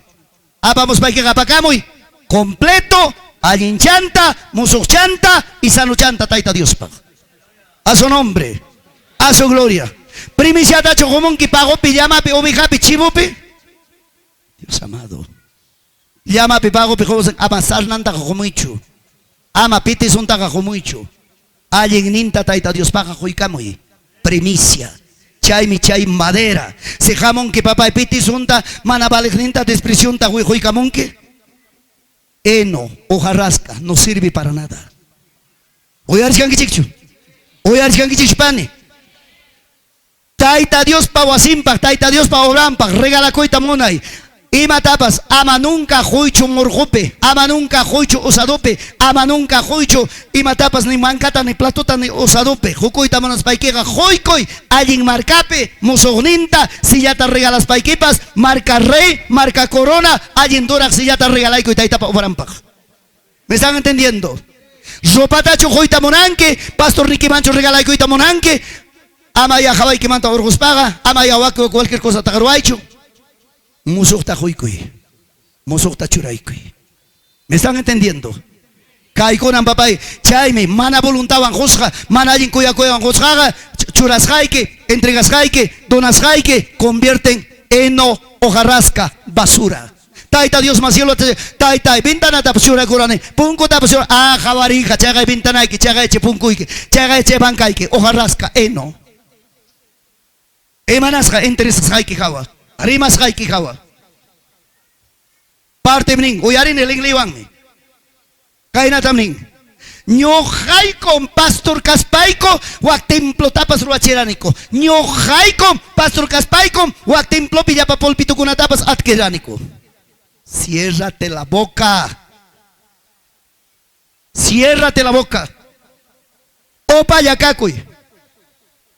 Apamos pa que apacamuy, completo, allinchanta, musuchanta y sanuchanta, taita Dios pa. A su nombre, a su gloria. Primiciata chocomunqui pago pijama pe obijapi chivope. Dios amado. Llama pipago pijos amasar nanta jomuichu. Ama piti sunta jomuichu. Alguien ninta taita Dios paga joikamoy. Primicia. Chay mi chay madera. Se jamón que papá piti sunta manabales ninta despresionta joikamonque. Eno, hojarrasca, no sirve para nada. Oyar chichu. Oyar chichpane. Taita Dios pa wasimpa, taita Dios pa obrampa, regala coita monay. Ima tapas, ama nunca juicho morjope, ama nunca juicho osadope, ama nunca juicho, ima tapas ni mancata ni platota ni osadope, jucoita monas paiquega, joicoy, alguien marcape, musogninta, si ya te regalas paiquipas, marca rey, marca corona, alguien dora si ya te regalaico y taita pa obrampa. ¿Me están entendiendo? Ropatacho joita monanque, pastor Ricky Mancho regalaico y tamonanque, ama ya jabay que manta orgos paga, ama ya waco cualquier cosa tagaruaicho. Musukta juikuy, musukta churaikuy. ¿Me están entendiendo? Kaikonan papay, chayme, mana voluntaban josja, mana alguien cuya josjaga, churasjaike, entregasjaike, donasjaike, convierten en hojarrasca, basura. Taita Dios más cielo, taita, ventana tapsura curane, punco tapsura, jabarija, chaga ventanaike, chaga eche puncuike, chaga eche bancaike, hojarrasca, eno. Emanasja, entresjaike jawa. Arimas haiki hawa. Parte mning, uyarin el ingliwanmi. Kaina tamning. Ñohay con pastor Caspaico, wak templo tapas ruacheránico. Ñohay con pastor Caspaico, wak templo pillapa polpito con tapas atqueránico. Ciérrate la boca. Ciérrate la boca. Opa yacacuy.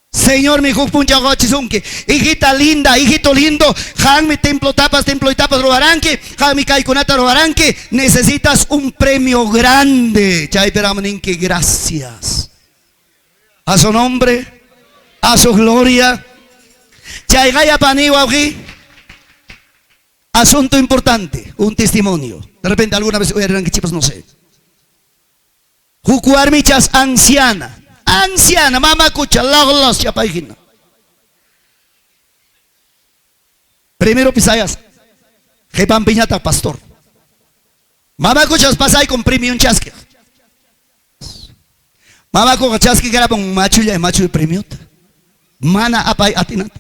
Señor, mi puncha gochizunque, hijita linda, hijito lindo, han mi templo y tapas robaranque, han mi caiconata robaranque, necesitas un premio grande. Chay peramoninque, gracias. A su nombre, a su gloria. Chay gaya paniwa aquí. Asunto importante, un testimonio. De repente alguna vez oyeron que chicos no sé. Jucuar michas anciana. Anciana, mamá cucha, lagos, chapayjina. Primero pisayas, jepan piñata pastor. Mamá cuchas pasay con premio un chasque. Mamá cucha chasque que era con macho y macho de premio. Mana apay atinata.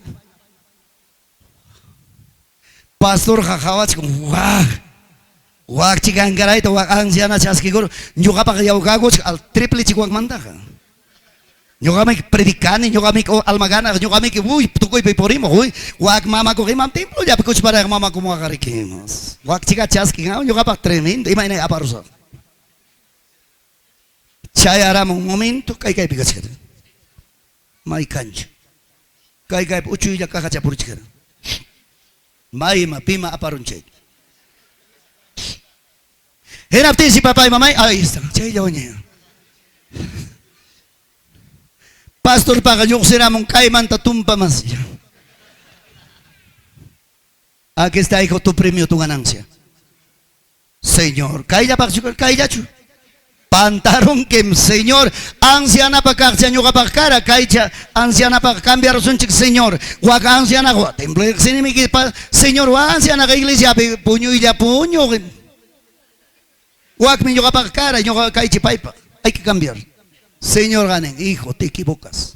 Pastor jajawach con guag chican garaito, guag anciana chasque goro. Yo capa que ya al triple chihuahua mandaja. Yo kami predicani, yo kami almagana, yo kami que uy, tukoy peporimo, uy, wag mama ko kimam templo, ya pekuch para mama ko mga karikimos. Wag chica chaski nga, yo kapak tremendo, ima ina aparusa. Chaya aram un momento, kay pigas ka. May kanch. Kay uchuy ya kakacha purich ka. May mapima aparun chay. Hinaptin si papay mamay, ay, chay yaw niya. Pastor pagayok sira mong kaiman tatumpa mas. Aquí está hijo tu premio, tu ganancia. Señor. Kaya pa kaya chu. Pantaron que Señor, anciana pa kakcha pa cara, kaya anciana pa cambiar son chic Señor. Wak anciana wa templo sinimi pa Señor wa anciana ka iglesia puño y ya puño. Wak mi pa cara, yo kaya chipaipa. Hay que cambiar. Señor ganen, hijo, te equivocas.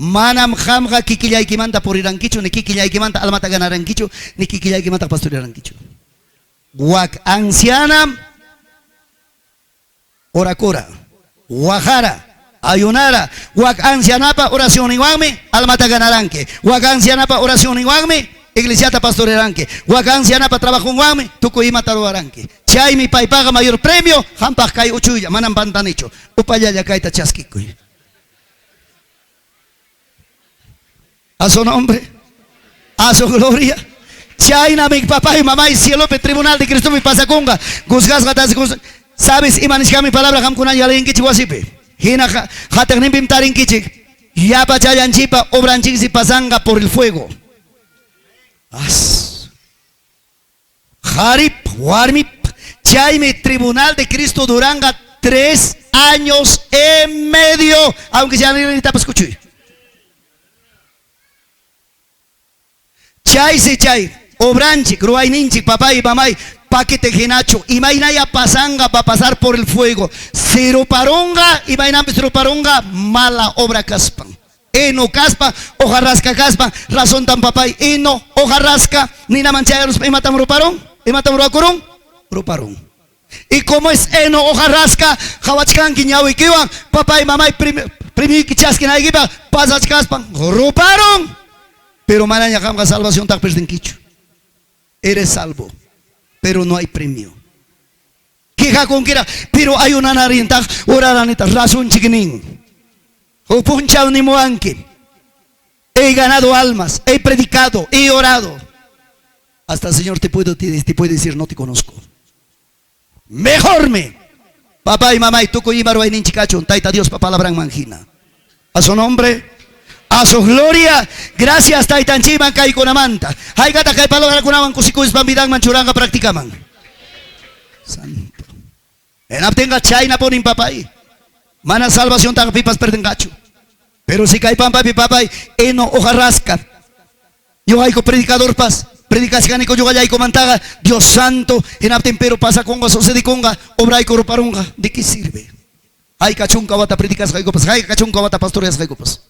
Manam hamga kikilay kimanta por iranquicho, ni kikilay kimanta almata ganaranquicho, ni kikilay kimanta pastor iranquicho. Wak anciana oracora, wajara, ayunara, wak ancianapa oración iguame, almata ganaranque, wak ancianapa oración iguame, iglesiata pastor iranque, wak ancianapa trabajo iguame, tuco y mataro aranque. Chay mi pai paga mayor premio, hampas kai uchuya, manam pantanicho, upaya ya kaita chasquico. A su nombre, a su gloria. Chaina mi papá y mamá y cielo pe tribunal de Cristo mi pasacunga. Guzgas gatas sabes imanisca mi palabra ham kuna yalen kichi wasipe. Hina haternim pimtarin kichi. Ya pa chayan chipa obran si pasanga por el fuego. As. Harip warmip chay mi tribunal de Cristo Duranga 3 años y medio, aunque ya no necesita para escuchar. Chay se chay, obranchik, ruaininchik, papá y mamá, paquete genacho, y mainaya pasanga para pasar por el fuego. Siroparonga, y mainampe siroparonga, mala obra caspan. Eno caspa, hojarrasca caspa, razón tan papá, eno, hojarrasca, ni na manchayaros, y matam roparón, y matam roacorón, roparón. Y como es eno, hojarrasca, jawachkan, quiñao y kiwan, papá y mamá, primi kichaskin aigipa, pasach caspan, roparón. Pero mañana cambia salvación tak perden kichu. Eres salvo, pero no hay premio. Queja con quiera, pero hay una narinta, oraranita, razón chiquinín. O punchao ni moanque. He ganado almas, he predicado, he orado. Hasta el Señor te puede decir, no te conozco. Mejor me. Papá y mamá y tú coyimaro en ninchicacho, taita Dios, papá la gran mangina. A su nombre. A su gloria, gracias Taitan Chiman Kai Konamanta. Hay gata Kai Palabra Kunaman Kusikus Bambidang Manchuranga practicaman. Santo. En abtenga China ponin papay. Mana salvación tan pipas perdengacho. Pero si Kai Pampa Papay, eno hojarrasca. Yo hay predicador paz. Predicación yo hay mantaga. Dios santo, en abten pero pasa conga, sucede conga, obra y coroparunga. ¿De qué sirve? Hay cachunca bata predicas jaicopas, hay cachunca bata pastoreas jaicopas.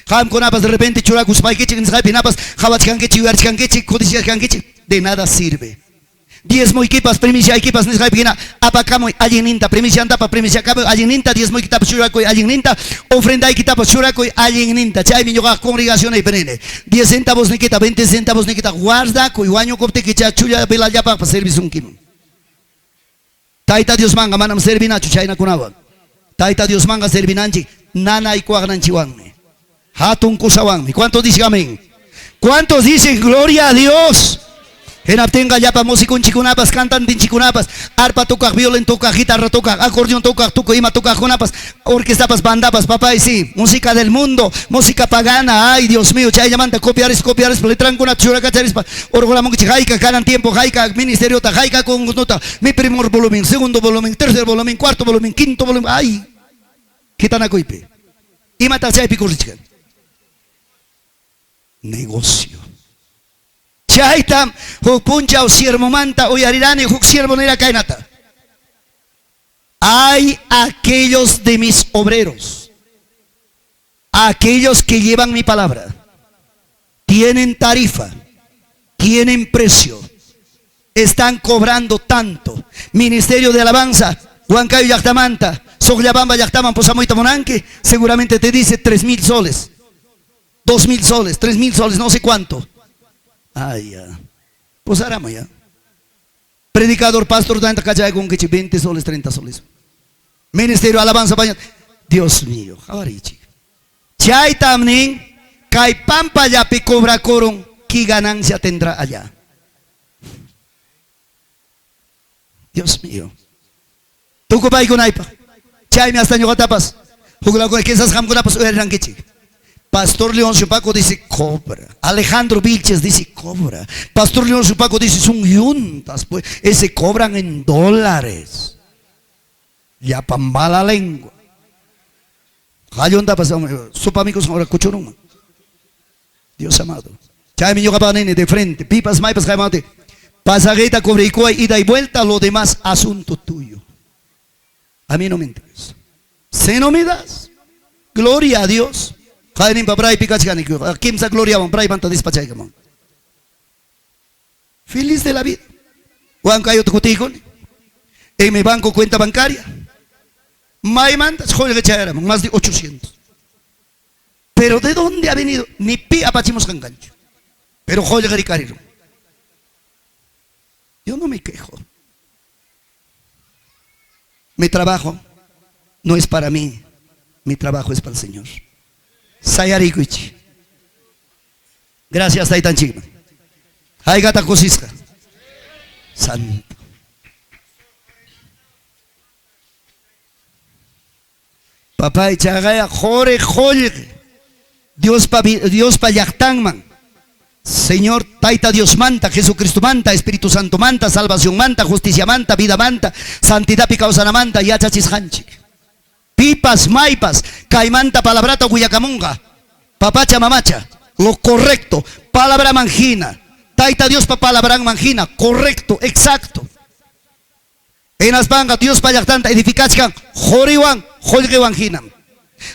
Ham konapas de repente churakus paikichik pinapas jabachkankichi yarchkankichi kodiciaskankichi de nada sirve. 10 equipas primicia equipas nisqaipina apakamo allininta primicia antapa primicia cabo allininta 10 equipas churakoy allininta ofrenda equipas churakoy allininta chay miñoga congregación y penene 10 centavos nikita 20 centavos nikita guarda koy waño kopte kicha chuya bela yapa para servicio un kim. Taita Dios manga manam servinachu chayna kunawa. Taita Dios manga servinanchi nana y kuagnanchiwanme. Hatun kusawan. ¿Cuántos dicen amén? ¿Cuántos dicen gloria a Dios? En abtenga yapa músico chikunapas, cantan din chikunapas, arpa toca, violín toca, guitarra toca, acordeón toca, tuco ima toca, jonapas, orquestapas, bandapas, papá y sí, música del mundo, música pagana, ay Dios mío, chay llamanta, copiares, letran con achura cacharispa, orgolamón que jaica, ganan tiempo, jaica, ministerio, jaica con nota, mi primer volumen, segundo volumen, tercer volumen, cuarto volumen, quinto volumen, ay, quitana coipe, y mata chay picurrichkan. Negocio. Chaitam, puncha o siervo manta, o yarirane, huk siervo nera kainata. Hay aquellos de mis obreros, aquellos que llevan mi palabra, tienen tarifa, tienen precio, están cobrando tanto. Ministerio de alabanza, Huancayo Yactamanta, Soglabamba Yactaman, Posamoita Monanque, seguramente te dice 3,000 soles. 2,000 soles, 3,000 soles, no sé cuánto. Ay, ya. Pues arama ya. Predicador, pastor, 20 soles, 30 soles. Ministerio, alabanza, baño. Dios mío, javarichi. Chay tamnin, kay pampa ya pe cobra coron, ¿qué ganancia tendrá allá? Dios mío. ¿Tú copay con aipa? Chay me hasta ñogatapas. Jugla con que esas ham con apas ranquichi. Pastor Leoncio Paco dice cobra. Alejandro Vilches dice cobra. Pastor Leoncio Paco dice son yuntas, pues ese cobran en dólares. Ya pa' mala lengua. Hayonda pasamos, sopa amigos ahora cuchuruma. Dios amado. Chay mi yoga nene de frente, pipas, maipas, jaimate. Pasagueta, cobre y cuay, ida y vuelta, lo demás asunto tuyo. A mí no me interesa. Si no me das, gloria a Dios. Jainin pa bray pikachkani, kim sa gloria van bray banta dispachay kamon. Feliz de la vida. Juan Cayo Tucuticon, en mi banco cuenta bancaria. May mandas, joder, más de 800. Pero ¿de dónde ha venido? Ni pi apachimos cangancho. Pero joder, garicariro. Yo no me quejo. Mi trabajo no es para mí. Mi trabajo es para el Señor. Sayarikuichi. Gracias, Taitan Chigma. Haigata Cosisca. Santo. Papá y chagaya, jore, jore. Dios pa yactanman. Señor, Taita Dios manta, Jesucristo manta, Espíritu Santo manta, salvación manta, justicia manta, vida manta, santidad picausana manta, yachachis hanchik. Pipas, maipas, caimanta, palabrata, guyacamunga, papacha, mamacha, lo correcto, palabra mangina. Taita Dios pa palabra mangina, correcto, exacto. En las bangas, Dios pa yactanta, edificachkan, joriwan, jolgewanginam.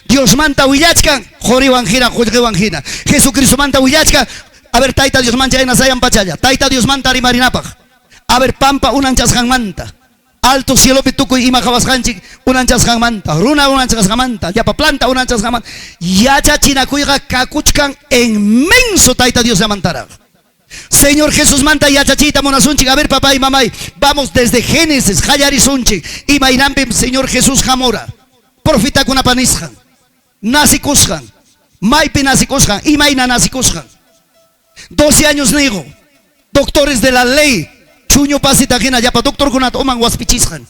Dios manta huyachkan, joriwanjina, jolgewanjina. Jesucristo manta huyachkan. A ver, Taita Dios mancha en Asayan Pachaya. Taita Dios manta arimarinapaj. A ver, Pampa unanchas manta. Alto cielo pituco y majabas hanchik unanchas manta. Runa unanchas manta. Yapa planta unanchas manta. Yacha chinacuiga cacuchcan inmenso Taita Dios mantara. Señor Jesús manta yachachita monasunchik. A ver, papá y mamá, vamos desde Génesis, Hayarisunchik y Mainampi, Señor Jesús Jamora. Profita con apanisjan. Nasikusjan. Maipi nasikusjan. Y Maina nasikusjan. 12 años nego, doctores de la ley, chuño pasita ajena, ya pa doctor con oman waspichisjan.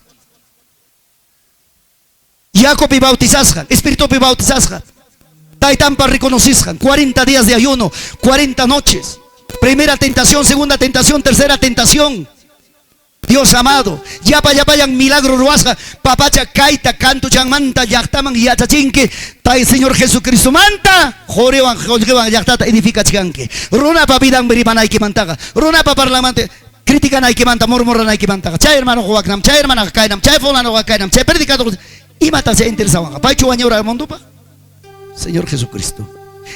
Jacob y bautizasjan, espíritu y bautizasjan. Taitampa reconocisjan, 40 días de ayuno, 40 noches. Primera tentación, segunda tentación, tercera tentación. Dios amado, ya vayan milagro ruasja, papacha kaita, canto manta, yachtaman y yachachinque, tai Señor Jesucristo manta, jorewan, yachtata, edifica chicanque, runa papidan beribanay que mantaga, runa paparlamante, critican hay que manta, murmuran hay que mantaga, chay hermano huacnam, chay hermano kainam, chay fulano huacainam, chay predicador, y mata se interesaban, paichu bañora de mondupa, Señor Jesucristo.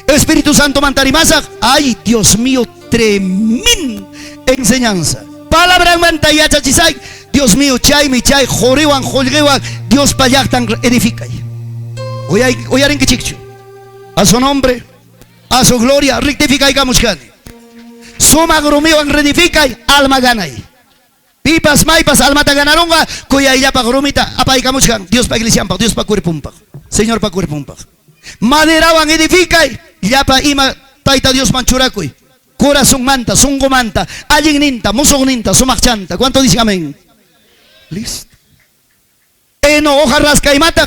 Espíritu Santo mantarimasa, ay Dios mío, tremenda enseñanza. Palabra manta y achachisay. Dios mío, chay mi chay, jorewan, jolgewan, Dios payactan edifica. Oyarin que chicho. A su nombre, a su gloria, rectifica y gamushkani. Suma grumiwan redifica y alma gana. Pipas, maipas, alma ta ganaronga, cuya ya pa grumita, apa y gamushkan. Dios pa iglesiampa, Dios pa cuerpumpa. Señor pa cuerpumpa. Maderawan edifica y ya pa ima taita Dios manchuracuy. Corazón manta, sungo manta, alguien ninta, musog ninta, sumachanta. ¿Cuánto dice amén? Listo. Eno hoja rasca y mata.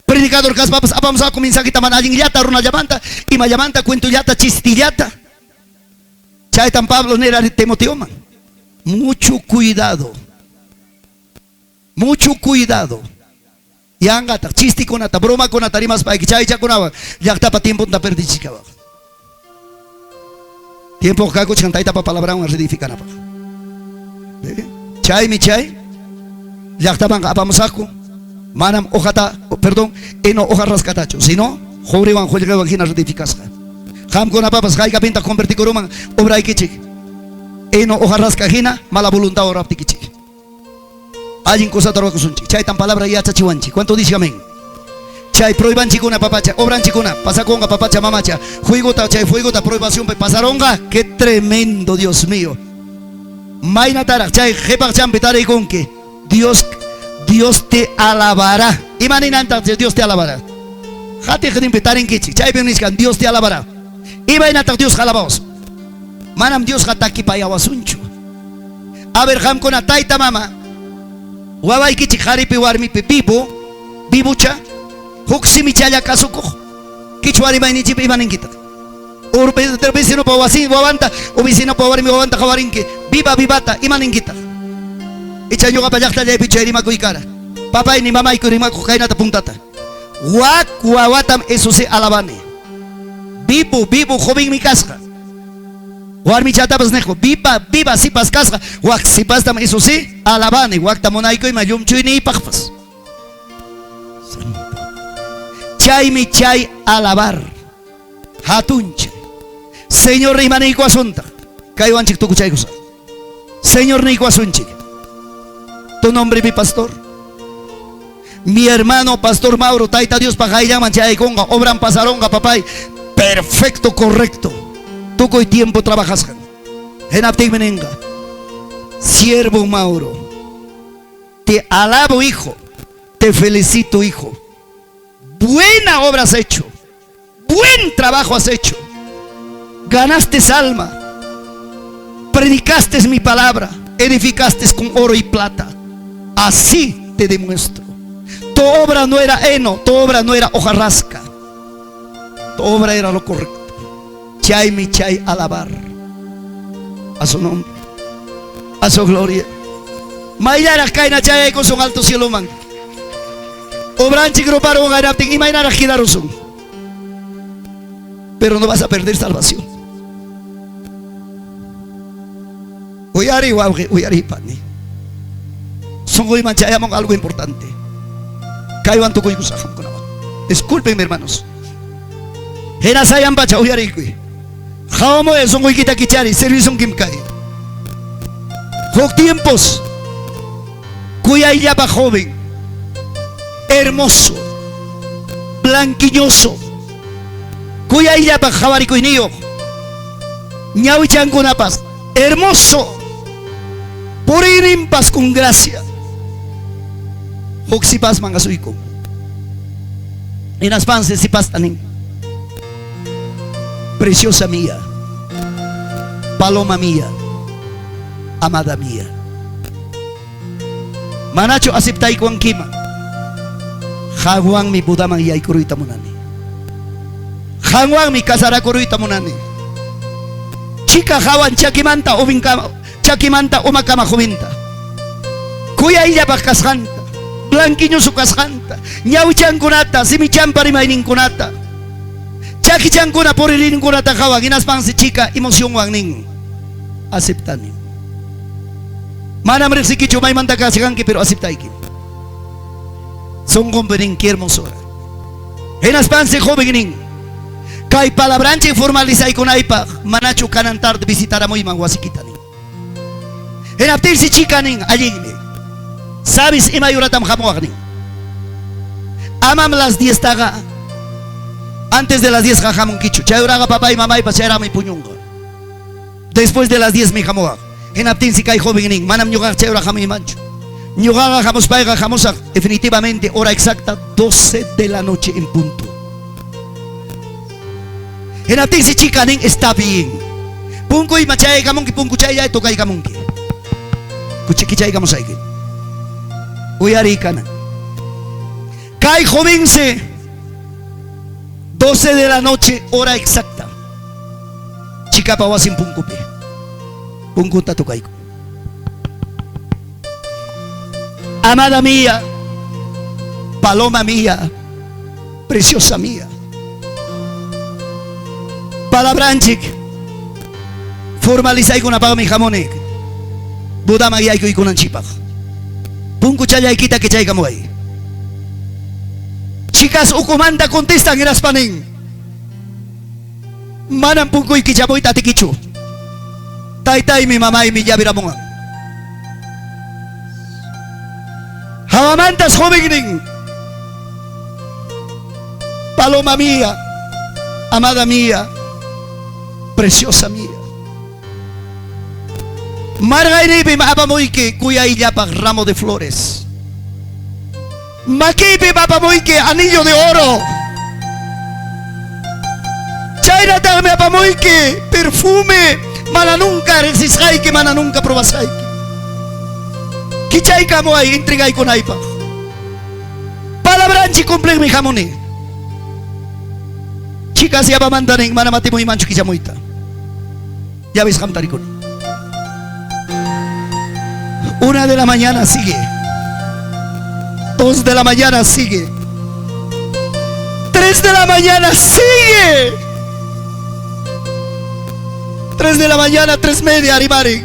Predicador caspapas, vamos a comenzar a man alguien yata, runa llamanta, y ma llamanta, cuento yata, chistillata. Chay tan Pablo nera Timoteo man. Mucho cuidado. Mucho cuidado. Yangata, chisti con ata, broma con atarimas pa que chay chakunaba. Yakta pa tiempo na perdichikaba. Tiempo que hago chantaita para palabra un reedificar. Chay mi chay, ya estaban vamos a manam ojata, perdón, eno hoja rascatacho. Si no, jorewan jorewan hina reedificas. Ham con papas caiga pinta convertir coruman obra ikichi. Eno hoja rascajina, mala voluntad ora aptikichi. Alguien cosa trabajo sunchi. Chay tan palabra ya chachiwanchi. ¿Cuánto dice amén? Chay prohíban chicuna papacha, obran chicuna, pasaconga papacha mamacha, fuigota chay fuigota prohibación pasaronga, qué tremendo Dios mío. Maina tara, chay jepa champetara y conque, Dios te alabará. Imaninanta Dios te alabará. Jate que impetar en kichi, chay beniscan, Dios te alabará. Imainata Dios jalabaos. Manam Dios hataki payawasunchu. A ver ham con ataita mama. Wawai kichi jaripi warmi pipipo, bibucha. Huxi mi chaya kasuko. Kichwari mainichi imanin kita. Urbe del vecino pa wasi wawanta, o vecino pa wari mi wawanta kawarinki. Viva vivata imanin kita. Icha yoga payakta ya picheri makuikara. Papay ni mamay ko rima ko kainata puntata. Wak wawatam eso se alabane. Vivo joven mi casca. War mi chata pas nejo. Viva si pas casca. Wak si pas tam eso se alabane. Wak tamonaiko y mayum chui ni pakpas. Chay mi chay alabar. Hatunche. Señor Rimani asunta. Kaiwanchik tu kuchay kusa. Señor Nico Asunchik. Tu nombre mi pastor. Mi hermano Pastor Mauro, Taita Dios Pajaya Manchay Conga, obran pasaronga, papay. Perfecto, correcto. Tú con tiempo trabajas. Genaptic Menenga. Siervo Mauro. Te alabo, hijo. Te felicito, hijo. Buena obra has hecho. Buen trabajo has hecho. Ganaste alma. Predicaste mi palabra. Edificaste con oro y plata. Así te demuestro. Tu obra no era heno, tu obra no era hojarasca. Tu obra era lo correcto. Chay mi chay alabar a su nombre, a su gloria. Maynara kaina chay con su alto cielo man. Obranchi gruparon a Irapting y maynara giraron. Pero no vas a perder salvación. Uyari wawi, uyari pani. Son hoy manchayamos algo importante. Kaiwan tukoy kusaham ko naman. Disculpen hermanos. Henasayan bacha uyari ko. Hawamo son hoy kita kichari servisong kimkay. Hok tiempos. Kuya illa pa joven. Hermoso. Blanquiñoso. Kuya illa pa jawari ko niyo. Ñawi chanko na pas. Hermoso. Puririmpas con gracia. Hoxipas mangasuiko. Inaspanse si pastanin. Preciosa mía. Paloma mía. Amada mía. Manacho aceptai ko ang kima. Hagwang mi budamang iyay kuruita munani. Hagwang mi kasara kuruita munani. Chika hawan chakimanta ubinkama. Chakimanta umakama juminta. Kuya illa bakashanta. Blanquiño su casjanta. Ñauchan kunata. Simichan parimainin kunata. Chakichan kuna porilin kunata hawan. Inaspan si chica emoción wangning. Aceptanin. Manam rexikicho may manda kasiganki pero aceptaikin. Son gombenin que hermosura. Inaspan si jovenin. Kay palabranche formalizay kunaipa. Manacho kanantar de visitar a muy manguasikitanin. En aptil si chikanin alligni. Sabes y mayuratam jamuagni. Amam las 10 taga. Antes de las 10 jajamun kichu. Chayuraga papá y mamá y pasera mi puñunga. Después de las 10 mi jamuag. En aptil si kai jovenin. Manam nyuga chayura jami mancho. Nyuga jamos paiga jamosa. Definitivamente hora exacta 12 de la noche en punto. En aptil si chikanin está bien. Punko y machay gamon ki punku chaya to kai gamon ki. Kuchikichay gamon saiki. Uyari kana. Kai jovense 12 de la noche, hora exacta. Chica pawasin punkupe. Punkuta tukaiko. Amada mía, paloma mía, preciosa mía. Palabranchik. Formalizay ko na pa mi jamonek. Buda magyay ko ikunan chipak. Punko chayay kita que chay kamuay. Chicas ukumanda contestan en aspanin. Manam punko ikichaboy tatikichu. Taytay mi mamá y mi yabiramongan. Hawamantas jovening. Paloma mía, amada mía, preciosa mía. Margairibi maapamoyke kuya illapak ramo de flores. Makipi maapamoyke anillo de oro. Chayrata maapamoyke perfume. Mana nunca resisjayke, mana nunca probasjayke. Kichay kamoay intrigay kunaypak. Palabranchi cumple mi jamone. chicas ya va mandanen manamati muy mancho kichamuita. Ya ves hamtarikun. 1 de la mañana sigue. 2 de la mañana sigue. 3 de la mañana sigue. 3 de la mañana, 3:30, Arimari.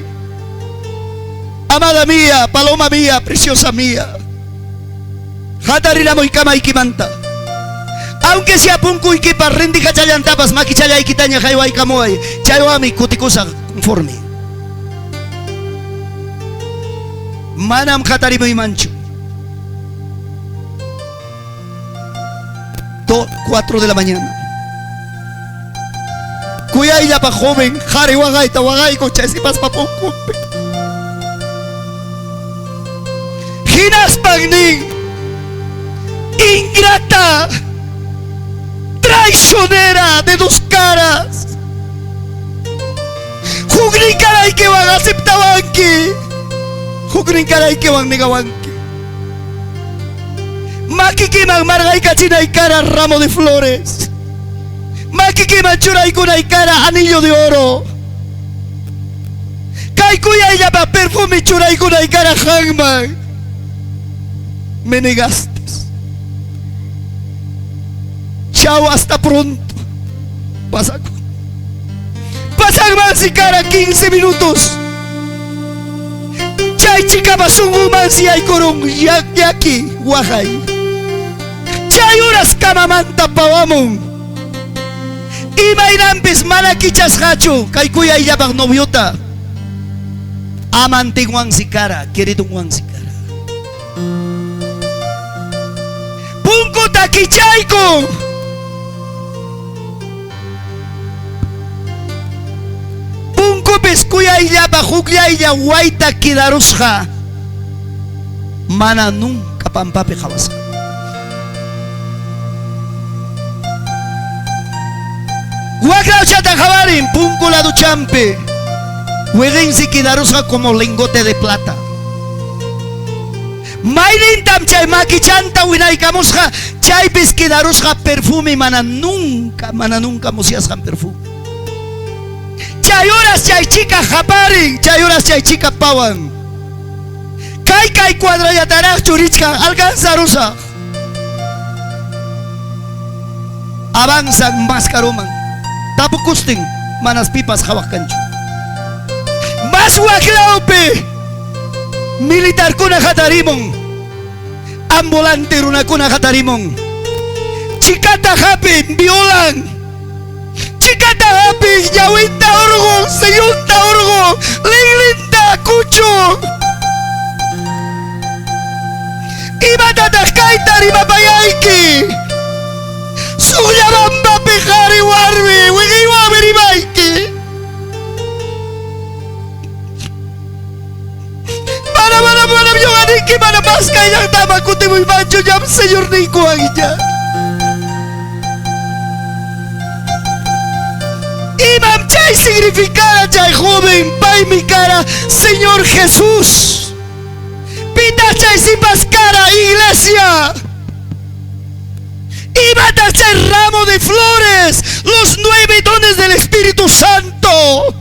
Amada mía, paloma mía, preciosa mía. Hatarina moikama ikimanta. Aunque sea punku ikipa rendi kachayantapas makichaya ikitaña hayway kamoy. Chayawami kutikusa conforme. Manam hatarimo imancho. 4 de la mañana. Cuya ella pa joven, jare wagaita wagaico chasipas papunkumpe. Ginas pagning, ingrata, traicionera de 2 caras. Jugrin caray que van aceptabanki, jugrin caray que van negabanki. Makikiman margay kachina y cara ramo de flores. Makikiman churay kuna y cara anillo de oro. Kaikuya ella pa perfume churay kuna y cara hangman. Me negaste. Chao, hasta pronto. Pasan más y cara 15 minutos. Chay chica pasungu mansi ay korong yaki wahai. Chay horas kamamanta pawamon. Imainampis malakichas hachu. Kaikuya iyabak noviota. Amante wang si cara, querido wang si cara. Punko takichayko. Punko peskuya iyabak hukya iya waita kidarusha. Mana nunca pampape jawasa. Guagrao chata jabarin, punko la duchampe. Huegen si kidarusha como lingote de plata. Mailin tam chay makichanta winaykamusha. Chay pis kidarusha perfume mana nunca musiashan perfume. Chay horas chay chica japarin, chay horas chay chica pawan. Kai cuadrayatarak churichka alcanzarusa. Avanzan más caroman. Tapukustin manas pipas hawakanchu. Mas waklaupe. Militar kuna hatarimon. Ambulante runa kuna hatarimon. Chikata hapi violan. Chikata hapi yawinta orgo, seyunta orgo, linglinta kucho. Ibatata kaita ribapayaiki. Suyabamba pijari warmi, wigiwa beribaiki. Para yoganiki para pasca y tama kuti muy mancho ya señor Nico Aguilla. Imam chay significada chay joven pai mi cara Señor Jesús. Pita chay si pascara iglesia. Iba a chay ramo de flores, los 9 dones del Espíritu Santo.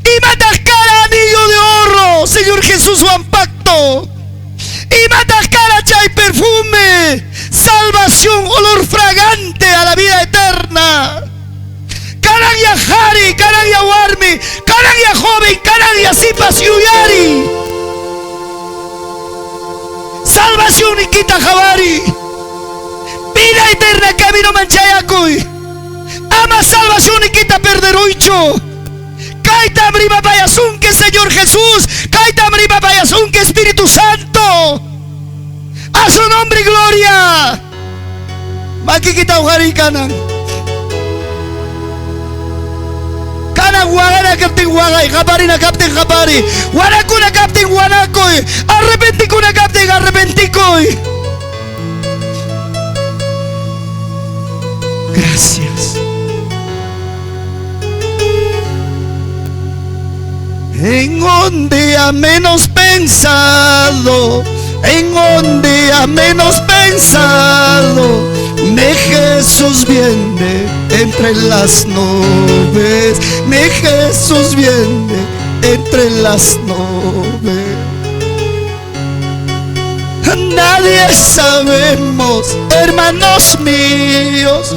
Y cara anillo de oro, Señor Jesús Juan Pacto. Y cara chay perfume, salvación, olor fragante a la vida eterna. Caragya Hari, Caragya Warmi, Caragya joven, Caragya Sipas Yuyari. Salvación y quita Javari. Vida eterna camino manchayakuy. Ama salvación y quita perderoicho. Kaita mriba payasun que Señor Jesús, Kaita mriba payasun que Espíritu Santo. A su nombre y gloria. Makikita ujari kanan. Kanan wagana kapten wagay, japarina kapten japari. Wanakuna kapten wanakoy. Arrepentikuna kapten arrepentikoy. Gracias. En un día menos pensado, en un día menos pensado, Mi Jesús viene entre las nubes, mi Jesús viene entre las nubes. Nadie sabemos, hermanos míos,